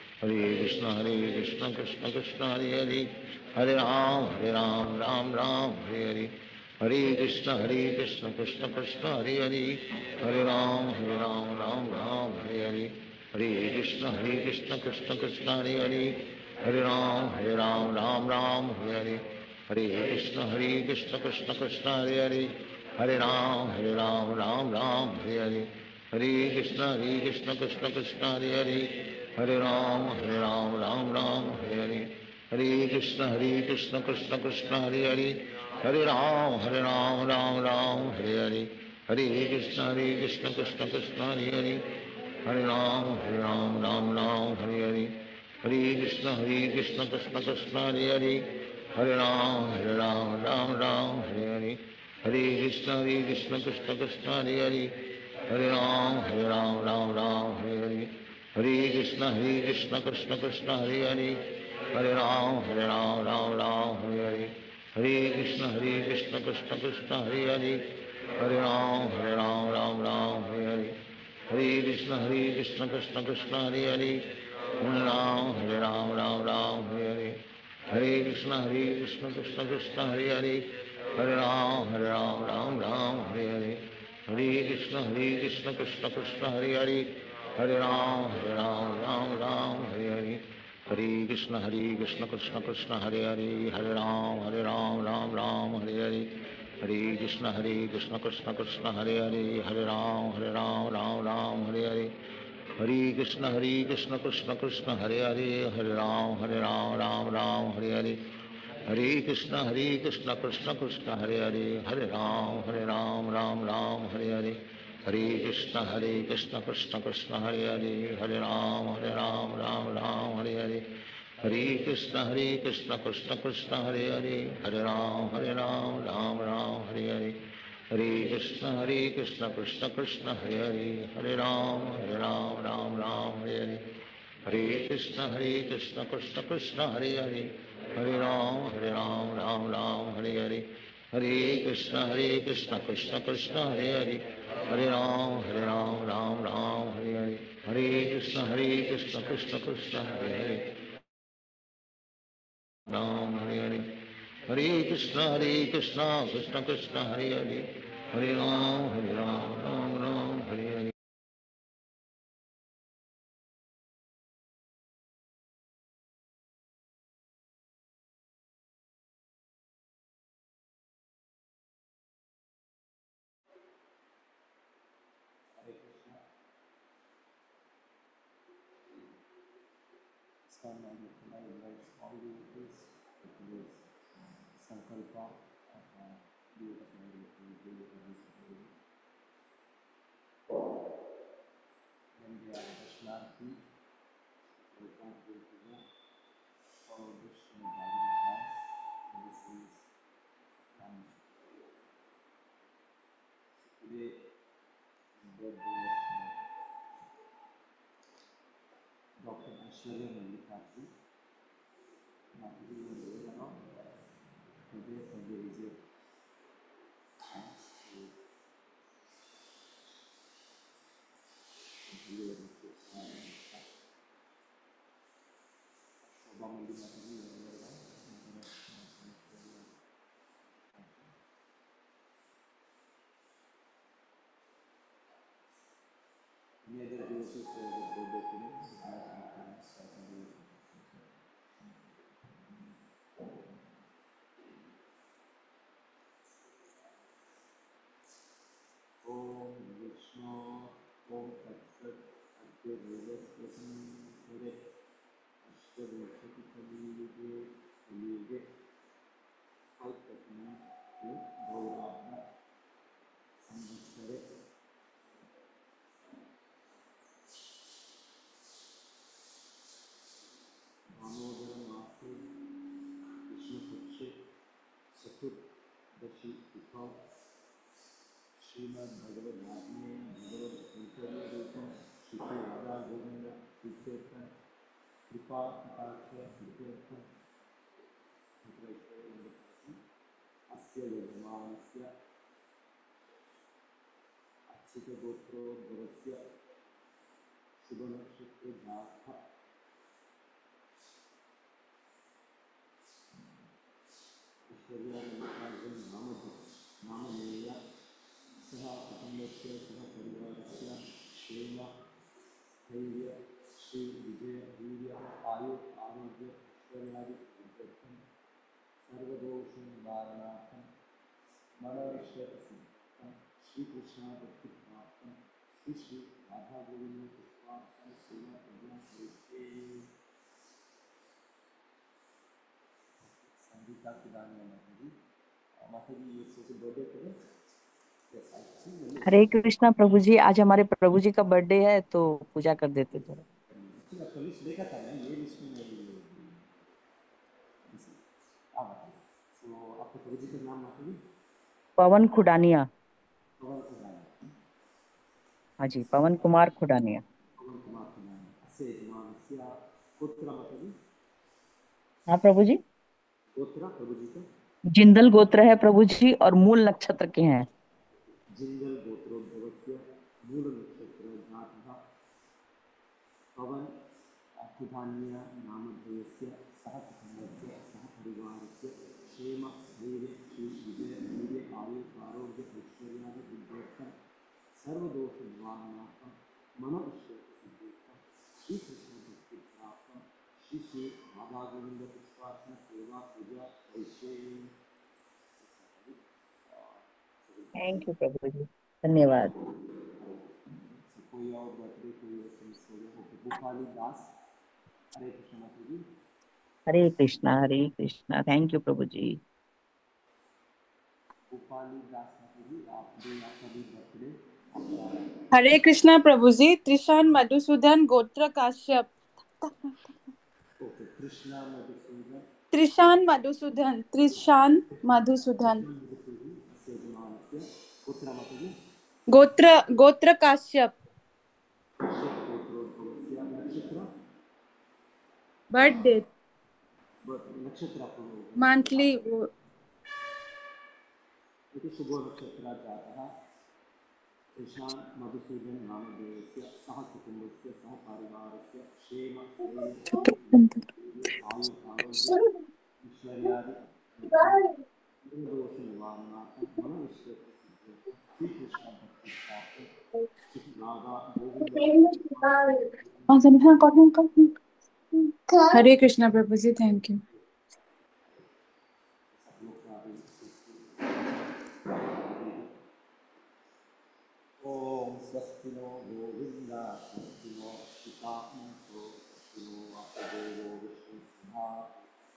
Krishna Krishna Hare Hare, Hare Ram Ram Hare Hare. Hare Krishna Krishna Krishna Hare Hare, Hare Ram Ram Hare Hare. Hare Krishna Krishna Krishna Hare Hare, Hare Ram Ram Hare Hare. Hare Krishna Krishna Krishna Hare Hare, Hare Ram Ram Hare Hare. Hare Krishna Krishna Krishna Hare Hare, Hare Ram Ram Hare Hare. Hare Krishna Krishna Krishna Hare Hare, Hare Ram Hare Hare. Hare Krishna Krishna Krishna Hare Hare, Hare Ram Hare Hare. Hare Krishna Krishna Krishna Hare Hare, Hare Ram Hare Hare. Hare Krishna Krishna Krishna Hare Hare, Hare Ram Hare Hare. Hare Krishna Krishna Krishna Hare Hare, Hare Ram Hare Hare. Hare Krishna Krishna Krishna Hare Hare, Hare Ram Hare Hare. Hare Krishna Krishna Krishna Hare Hare, Hare Ram Hare Hare. Hare Krishna Krishna Krishna Hare Hare, Hare Ram Ram Ram Hare Hare Hare Krishna Krishna Krishna Hare Hare Hare Ram Ram Ram Hare Hare Hare Krishna Krishna Krishna Hare Hare Hare Ram Ram Hare Hare Hare Krishna Krishna Krishna Hare Hare Hare Ram Hare Hare Hare Krishna Krishna Krishna Hare Hare Hare Ram Hare Hare Hare Krishna Krishna Krishna Hare Hare Hare Ram Ram Hare Hare Hare Krishna Krishna Krishna Hare Hare Hare Ram Hare Hare Hare Krishna Krishna Krishna Hare Hare Hare Ram Hare Hare Hare Krishna Krishna Krishna Hare Hare Hare Ram Hare Hare Hare Krishna Krishna Krishna Hare Hare Hare Ram Hare Hare Hare Krishna Krishna Krishna Hare Hare Hare Ram Hare Hare Hare Krishna Krishna Krishna Hare Hare Ram Hare Hare Hare Krishna Krishna Krishna Hare Hare Hare Ram Hare Hare हरे कृष्णा प्रभु जी, आज हमारे प्रभु जी का birthday है तो पूजा कर देते थोड़ा। पवन खुडानिया। हाँ जी, पवन कुमार खुडानिया। हाँ प्रभु जी, जिंदल गोत्र है प्रभु जी और मूल नक्षत्र के हैं। क्षेम धैर्य श्री विजय वीर्य आयु आरोग्य ऐश्वर्यादि बुद्ध्यर्थम सर्वदोष निवारणार्थम मनो ईश्वर सिद्ध्यर्थम श्री कृष्ण भक्ति प्राप्तम श्री श्री राधा गोविंद पुष्पार्चना सेवा पूजा वैश्य। थैंक यू प्रभु जी, धन्यवाद। कोई और बर्थडे कोई और समस्या हो तो भूपाली दास। हरे कृष्ण माता जी। हरे कृष्णा हरे कृष्णा। थैंक यू प्रभु जी। भूपाली दास माता जी आपका भी बर्थडे। हरे कृष्णा प्रभु जी। त्रिशान मधुसूदन गोत्र काश्यप। ओके कृष्णा मधुसूदन। त्रिशान मधुसूदन। त्रिशान मधुसूदन गोत्र काश्यप। बर्थ डेट नक्षत्र मंथली शुभ नक्षत्र जातः कृष्णान मधुसूदन नामदेवस्य सह कुटुंबस्य सह पारिवारस्य क्षेम आयु आरोग्य ऐश्वर्यादि दोष निवारणार्थं मनो ईश्वर श्री कृष्ण भक्ति प्राप्त श्री राधा गोविंद। हरे कृष्णा प्रभु जी। Thank you. ओम स्वस्ति नो गोविंद स्वस्ति नो पितामहो स्वस्ति नो वासुदेवो विष्णुः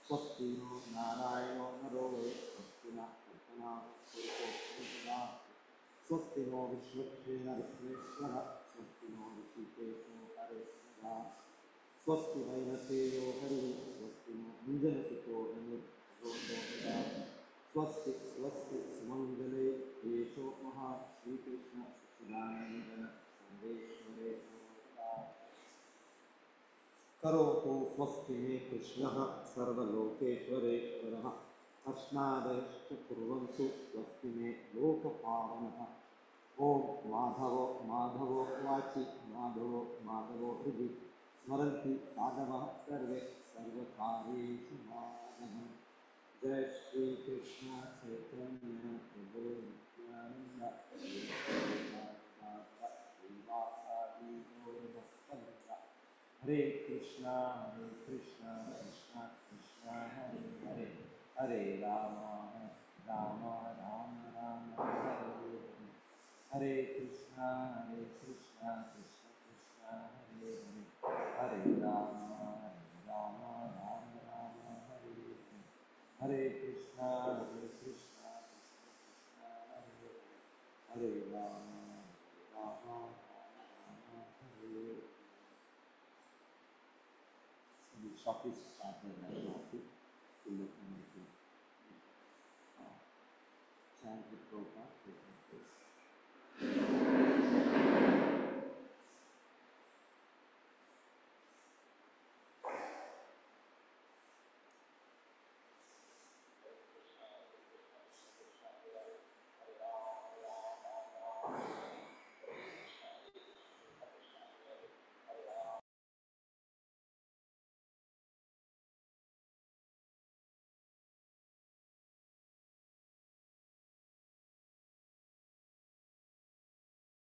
स्वस्ति नो नारायणो नरो स्वस्ति न कर्तना पुरुषोत्तमः स्वस्ति नो विश्वक्षेण विश्वेश्वरः स्वस्ति नो ऋषिकेशो हरेश्वरः स्वस्ति वैनतेयो हरिः स्वस्ति नो अंजनसुतो हरिः स्वस्ति स्वस्ति सुमंगले येषो महा श्रीकृष्ण सच्चिदानंद सर्वेश्वरे करोतु स्वस्ति मे कृष्णः सर्वलोकेश्वरेश्वरः अस्मादश्च कुर्वन्तु स्वस्ति मे लोकपावनः। ओम माधवो माधवो वाचि माधवो माधवो हृदि स्मरन्ति साधवः सर्वे सर्वकार्येषु माधवम्। जय श्री कृष्ण चैतन्य प्रभु नित्यानंद हरे कृष्णा कृष्णा कृष्णा हरे हरे हरे राम राम राम राम हरे हरे कृष्णा कृष्णा कृष्णा हरे हरे हरे राम राम राम राम हरे हरे कृष्णा कृष्णा हरे हरे राम राम राम हरे। शॉपिंग स्टार्ट करना है आपको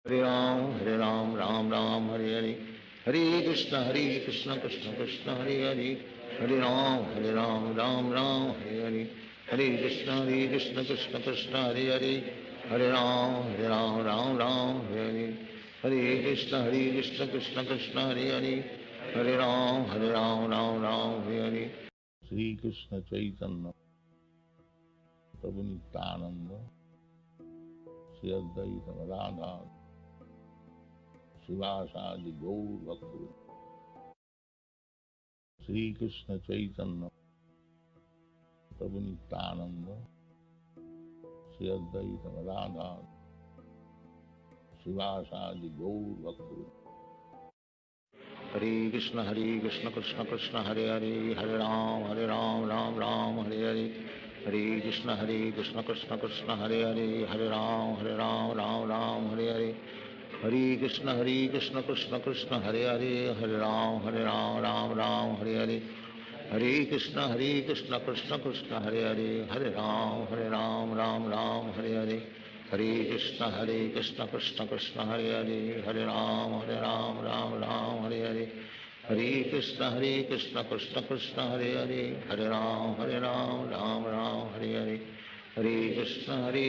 हरे राम राम राम हरे हरे हरे कृष्ण कृष्ण कृष्ण हरे हरे हरे राम राम राम हरे हरे हरे कृष्ण कृष्ण कृष्ण हरे हरे हरे राम राम राम हरे हरे हरे कृष्ण कृष्ण कृष्ण हरे हरे हरे राम राम राम हरे हरे। श्री कृष्ण चैतन्य प्रभु नित्यानंद श्री अद्वैत गदाधर शिवासादि गौर भक्त श्री कृष्ण चैतन्य प्रभु नित्यानंद श्री अद्वैत गदाधर शिवासादि गौर भक्त। हरे कृष्ण कृष्ण कृष्ण हरे हरे हरे राम राम राम हरे हरे हरे कृष्ण कृष्ण कृष्ण हरे हरे हरे राम राम राम हरे हरे हरे कृष्ण कृष्ण कृष्ण हरे हरे हरे राम राम राम हरे हरे हरे कृष्ण कृष्ण कृष्ण हरे हरे, हरे राम राम राम हरे हरे, हरे कृष्ण कृष्ण कृष्ण हरे हरे, हरे राम राम राम हरे हरे, हरे कृष्ण कृष्ण कृष्ण हरे हरे, हरे राम राम राम हरे हरे, हरे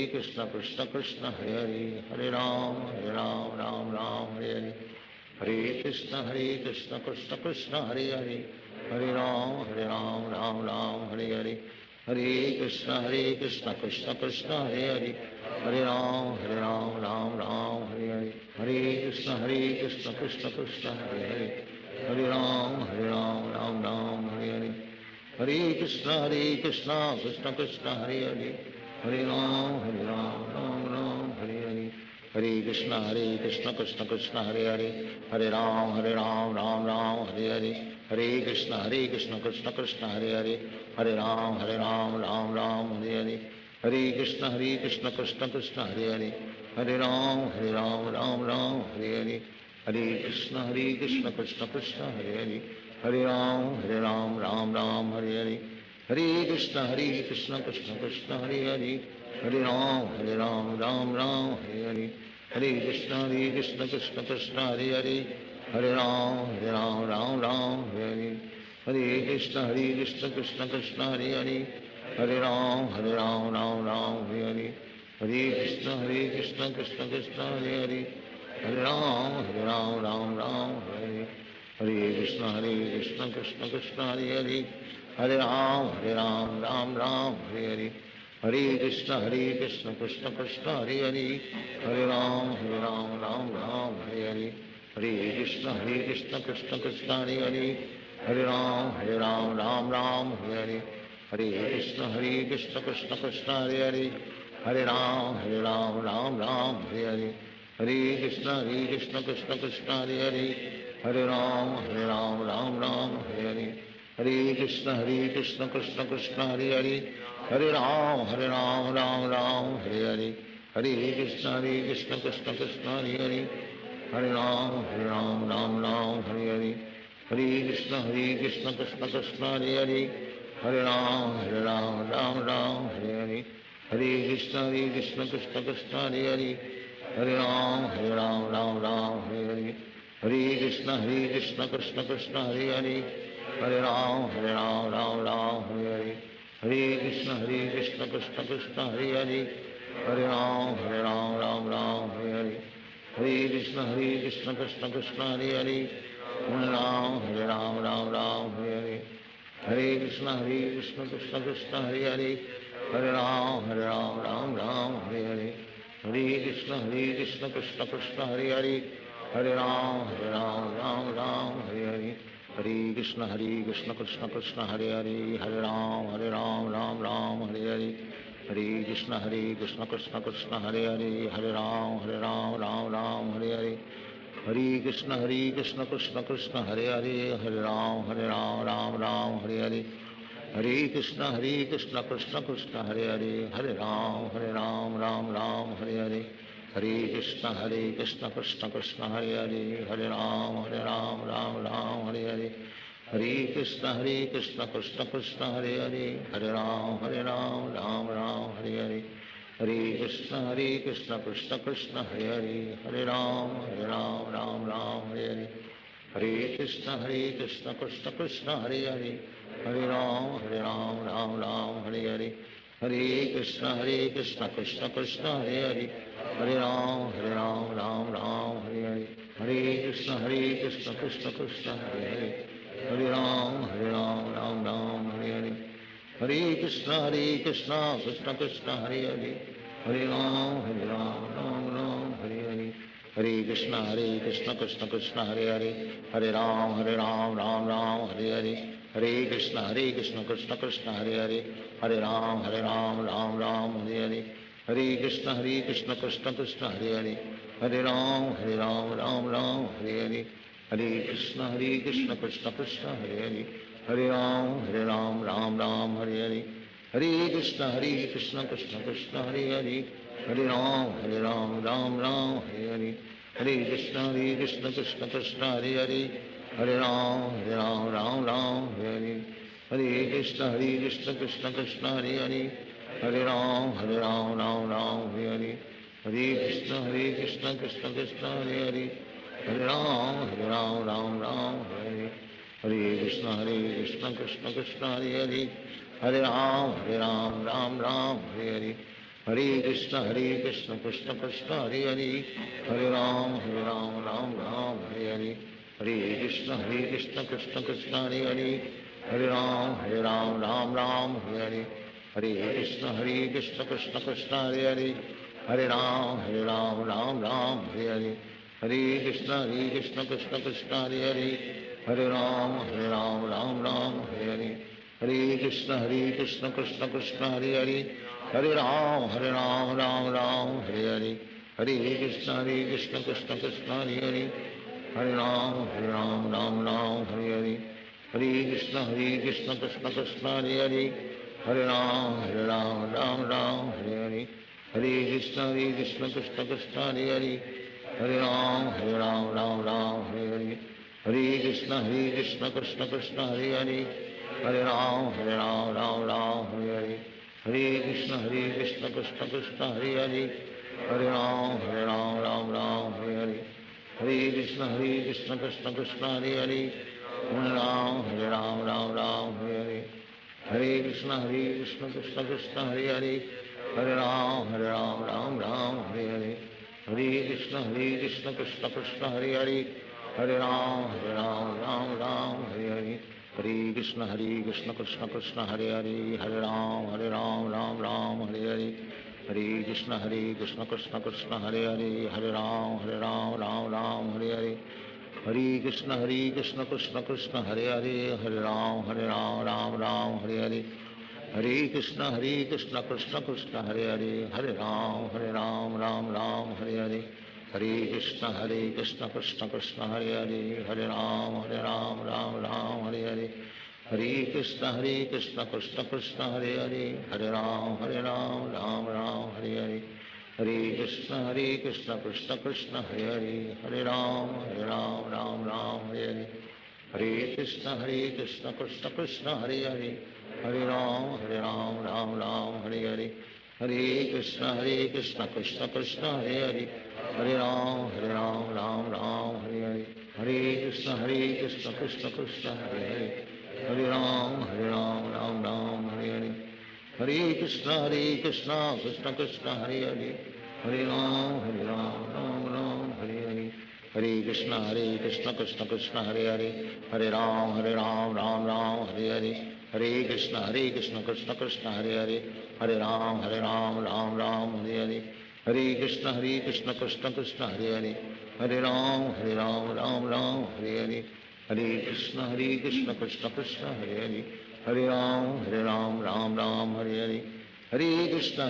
कृष्ण कृष्ण हरे हरे, हरे राम राम राम हरे हरे, हरे कृष्ण कृष्ण कृष्ण हरे हरे, हरे राम राम राम हरे हरे, हरे कृष्ण कृष्ण कृष्ण हरे हरे, हरे राम राम राम हरे हरे, हरे कृष्ण कृष्ण कृष्ण हरे हरे, हरे राम राम राम हरे हरे, हरे कृष्ण कृष्ण कृष्ण हरे हरे, हरे राम राम राम हरे हरे, हरे कृष्ण कृष्ण कृष्ण हरे हरे, हरे राम राम राम हरे हरे, हरे कृष्ण कृष्ण कृष्ण हरे हरे, हरे राम राम राम हरे हरे, हरे कृष्ण कृष्ण कृष्ण हरे हरे, हरे राम राम राम हरे हरे, हरे कृष्ण कृष्ण कृष्ण हरे हरे, हरे राम राम हरे हरे, हरे कृष्ण कृष्ण कृष्ण हरे हरे, हरे राम राम राम हरे हरे, हरे कृष्ण कृष्ण कृष्ण हरे हरे, हरे राम राम हरे हरे, हरे कृष्ण कृष्ण कृष्ण हरे हरे, हरे राम राम हरे हरे, हरे कृष्ण कृष्ण कृष्ण हरे हरे, हरे राम राम हरे हरे, हरे कृष्ण कृष्ण कृष्ण हरे हरे, हरे राम राम हरे हरे, हरे कृष्ण कृष्ण कृष्ण हरे हरे, हरे राम राम हरे हरे, हरे कृष्ण कृष्ण कृष्ण हरे हरे, हरे राम राम हरे हरे, हरे कृष्ण कृष्ण कृष्ण हरे हरे, हरे राम राम हरे हरे, हरे कृष्ण कृष्ण कृष्ण हरे हरे, हरे राम राम हरे हरे, हरे कृष्ण कृष्ण कृष्ण हरे हरे, हरे राम राम हरे हरे, हरे कृष्ण कृष्ण कृष्ण हरे हरे, हरे राम राम हरे हरे, हरे कृष्ण कृष्ण कृष्ण हरे हरे, हरे राम राम हरे हरे, हरे कृष्ण कृष्ण कृष्ण हरे हरे, हरे राम राम हरे हरे, हरे कृष्ण कृष्ण कृष्ण हरे हरे, हरे राम राम हरे हरे, हरे कृष्ण कृष्ण कृष्ण हरे हरे, हरे राम राम हरे हरे, हरे कृष्ण कृष्ण कृष्ण हरे हरे, हरे राम हरे हरे, हरे कृष्ण कृष्ण कृष्ण हरे हरे, हरे राम राम हरे हरे, हरे कृष्ण कृष्ण कृष्ण हरे हरे, हरे राम राम हरे हरे, हरे कृष्ण कृष्ण कृष्ण हरे हरे, हरे राम राम हरे हरे, हरे कृष्ण कृष्ण कृष्ण हरे हरे, हरे राम राम हरे हरे, हरे कृष्ण कृष्ण कृष्ण हरे हरे, हरे राम राम हरे हरे, हरे कृष्ण कृष्ण कृष्ण हरे हरे, हरे राम राम हरे हरे, हरे कृष्ण कृष्ण कृष्ण हरे हरे, हरे राम राम हरे हरे, हरे कृष्ण कृष्ण कृष्ण हरे हरे, हरे राम राम हरे हरे, हरे कृष्ण कृष्ण कृष्ण हरे हरे, हरे राम राम हरे हरे, हरे कृष्ण कृष्ण कृष्ण हरे हरे, हरे राम राम हरे हरे, हरे कृष्ण कृष्ण कृष्ण हरे हरे, हरे राम राम हरे हरे, हरे कृष्ण कृष्ण कृष्ण हरे हरे, हरे राम राम हरे हरे, हरे कृष्ण कृष्ण कृष्ण हरे हरे, हरे राम राम हरे हरे, हरे कृष्ण कृष्ण कृष्ण हरे हरे, हरे राम राम हरे हरे, हरे कृष्ण कृष्ण कृष्ण हरे हरे, हरे राम राम हरे हरे, हरे कृष्ण कृष्ण कृष्ण हरे हरे, हरे राम राम हरे हरे, हरे कृष्ण कृष्ण कृष्ण हरे हरे, हरे राम राम हरे हरे, हरे कृष्ण कृष्ण कृष्ण हरे हरे, हरे राम राम हरे हरे, हरे कृष्ण कृष्ण कृष्ण हरे हरे, हरे Ram Ram Hare Hare, Hare Krishna Krishna Krishna Hare Hare, Hare Ram Ram Ram Hare Hare, Hare Krishna Krishna Krishna Hare Hare, Hare Ram Ram Hare Hare, Hare Krishna Krishna Krishna Hare Hare, Hare Ram Ram Hare Hare, Hare Krishna Krishna Krishna Hare Hare, Hare Ram Ram Hare Hare, Hare Krishna Krishna Krishna Hare Hare, Hare Ram Ram Hare Hare, Hare Krishna Krishna Krishna Hare Hare, Hare Ram Ram Hare Hare, Hare Krishna Krishna Krishna Hare Hare, Hare Ram Ram Hare Hare, Hare Krishna Krishna Krishna Hare Hare, Hare Ram Ram Hare Hare, Hare Krishna Krishna Krishna Hare Hare, Hare Ram Ram Hare Hare, Hare Krishna Krishna Krishna Hare Hare, Hare Ram Ram Hare Hare, Hare Krishna Krishna Krishna Hare Hare, Hare Ram Ram Hare Hare, Hare Krishna Krishna Krishna Hare Hare, Hare Ram Ram Hare Hare, Hare Krishna Krishna Krishna Hare Hare, Hare Ram Ram Hare Hare, Hare Krishna Krishna Krishna Hare Hare, Hare Ram Hare Hare, Hare Krishna Krishna Krishna Hare Hare, Hare Ram Hare Hare, Hare Krishna Krishna Krishna Hare Hare, Hare Ram Hare Hare, Hare Krishna Krishna Krishna Hare Hare, Hare Ram Hare Hare, Hare Krishna Krishna Krishna Hare Hare, Hare Ram Hare Hare, Hare Krishna Krishna Krishna Hare Hare, Hare Ram Hare Hare, Hare Krishna Krishna Krishna Hare Hare, Hare Ram Hare Hare, Hare Krishna Krishna Krishna Hare Hare, Hare Ram Hare Hare, Hare Krishna Krishna Krishna Hare Hare, Hare Ram Hare Hare, Hare Krishna Krishna Krishna Hare Hare, Hare Ram Hare Hare, Hare Krishna Krishna Krishna Hare Hare, Hare Ram Hare Hare, Hare Krishna Krishna Krishna Hare Hare, Hare Ram Hare Hare, Hare Krishna Krishna Krishna Hare Hare, Hare Ram Hare Hare, Hare Krishna Krishna Krishna Hare Hare, Hare Ram Hare Hare, Hare Krishna Krishna Krishna Hare Hare, Hare Ram Hare Hare, Hare Krishna Krishna Krishna Hare Hare, Hare Ram Hare Hare, Hare Krishna Krishna Krishna Hare Hare, Hare Ram Hare Hare, Hare Krishna Krishna Krishna Hare Hare, Hare Ram Hare Hare, Hare Krishna Krishna Krishna Hare Hare, Hare Ram Hare Hare, Hare Krishna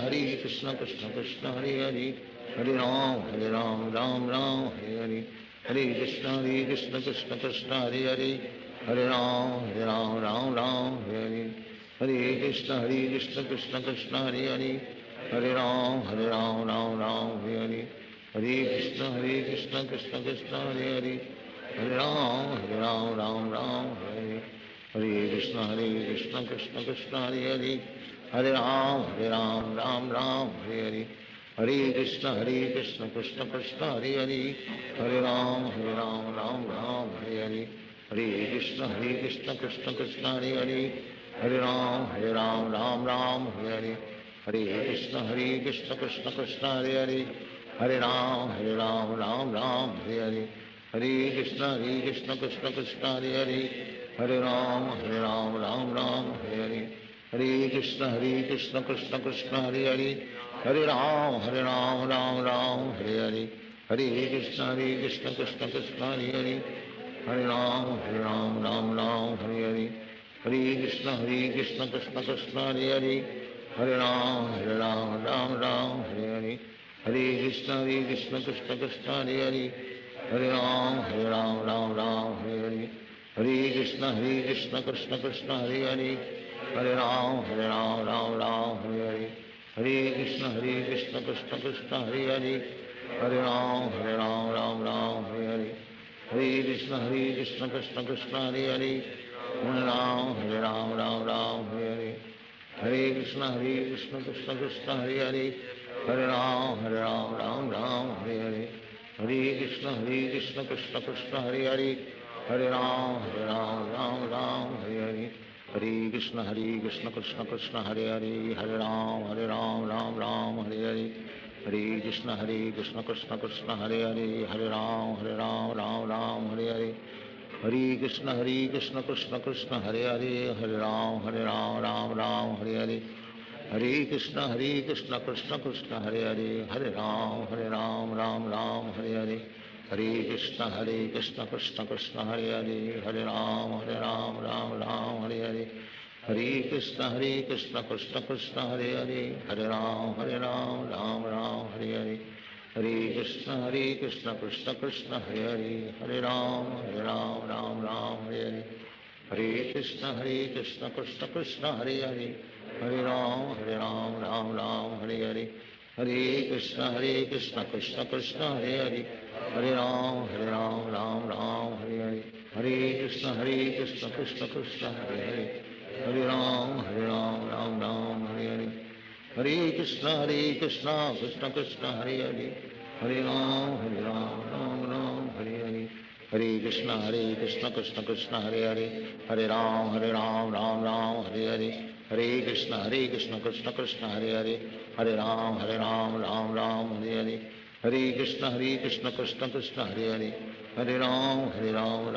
Krishna Krishna Hare Hare, Hare Ram Hare Hare, Hare Krishna Krishna Krishna Hare Hare, Hare Ram Hare Hare, Hare Krishna Krishna Krishna Hare Hare, Hare Ram Hare Hare, Hare Krishna Krishna Krishna Hare Hare, Hare Ram Hare Hare, Hare Krishna Krishna Krishna Hare Hare, Hare Ram Hare Hare, Hare Krishna Krishna Krishna Hare Hare, Hare Ram Hare Hare, Hare Krishna Krishna Krishna Hare Hare, Hare Ram Hare Hare, Hare Krishna Krishna Krishna Hare Hare, Hare Ram Hare Hare, Hare Krishna Krishna Krishna Hare Hare, Hare Ram Hare Hare, Hare Krishna Krishna Krishna Hare Hare, Hare Ram Hare Hare, Hare Krishna Krishna Krishna Hare Hare, Hare Ram Hare Hare, Hare Krishna Krishna Krishna Hare Hare, Hare Ram Hare Hare, Hare Krishna Krishna Krishna Hare Hare, Hare Ram Hare Hare, Hare Krishna Krishna Krishna Hare Hare, Hare Ram Hare Hare, Hare Krishna Krishna Krishna Hare Hare, Hare Ram, Ram Ram, Hare Hare. Hare Krishna, Krishna Krishna, Hare Hare. Hare Ram, Ram Ram, Hare Hare. Hare Krishna, Krishna Krishna, Hare Hare. Hare Ram, Ram Ram, Hare Hare. Hare Krishna, Krishna Krishna, Hare Hare. Hare Ram, Ram Ram, Hare Hare. Hare Krishna, Krishna Krishna, Hare Hare. Hare Ram, Ram Ram, Hare Hare. Hare Krishna, Krishna Krishna, Hare Hare. Hare Ram, Ram Ram, Hare Hare. Hare Krishna, Krishna Krishna, Hare Hare. Hare Ram, Ram Ram, Hare Hare. Hare Krishna, Krishna Krishna, Hare Hare. Hare Ram, Ram Ram, Hare Hare. Hare Krishna, Krishna Krishna, Hare Hare. Hare Ram, Ram Ram, Hare Hare. Hare Krishna, Krishna Krishna, Hare Hare. Hare Ram, Ram Ram, Hare Hare. Hare Krishna, Krishna Krishna, Hare Hare. Hare Ram, Ram Ram, Hare Hare. Hare Krishna, Krishna Krishna, Hare Hare. Hare Ram, Ram Ram, Hare Hare. Hare Krishna, Krishna Krishna, Hare Hare. Hare Ram, Ram Ram, Hare Hare. Hare Krishna, Krishna Krishna, Hare Hare. Hare Ram, Ram Ram, Hare Hare. Hare Krishna, Krishna Krishna, Hare Hare. Hare Ram, Ram Ram, Hare Hare. Hare Krishna, Krishna Krishna, Hare Hare. Hare Ram, Ram Ram, Hare Hare. Hare Krishna, Krishna Krishna, Hare Hare. Hare Ram,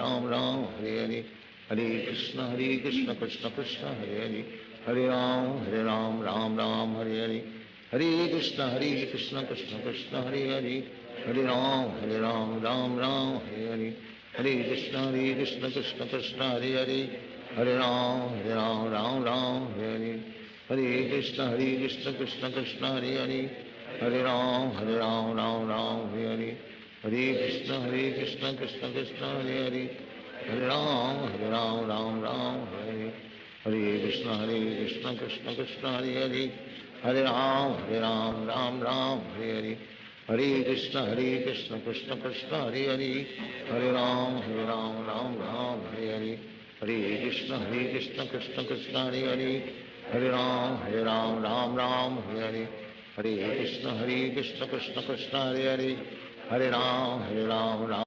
Ram Ram, Hare Hare. Hare Krishna, Krishna Krishna, Hare Hare. Hare Ram, Ram Ram, Hare Hare. Hare Krishna, Krishna Krishna, Hare Hare. Hare Ram, Ram Ram, Hare Hare. Hare Krishna, Krishna Krishna, Hare Hare. Hare Ram, Ram Ram, Hare Hare. Hare Krishna, Krishna Krishna, Hare Hare. Hare Ram, Ram Ram, Hare Hare. Hare Krishna, Krishna Krishna, Hare Hare. Hare Ram, Ram Ram, Hare Hare. Hare Krishna, Krishna Krishna, Hare Hare. Hare Ram, Ram Ram, Hare Hare. Hare Krishna, Krishna Krishna, Hare Hare. Hare Ram, Ram Ram, Hare Hare. Hare Krishna, Krishna Krishna, Hare Hare. Hare Ram, Ram Ram, Hare Hare. Hare Krishna, Krishna Krishna, Hare Hare. Hare Ram, Ram Ram.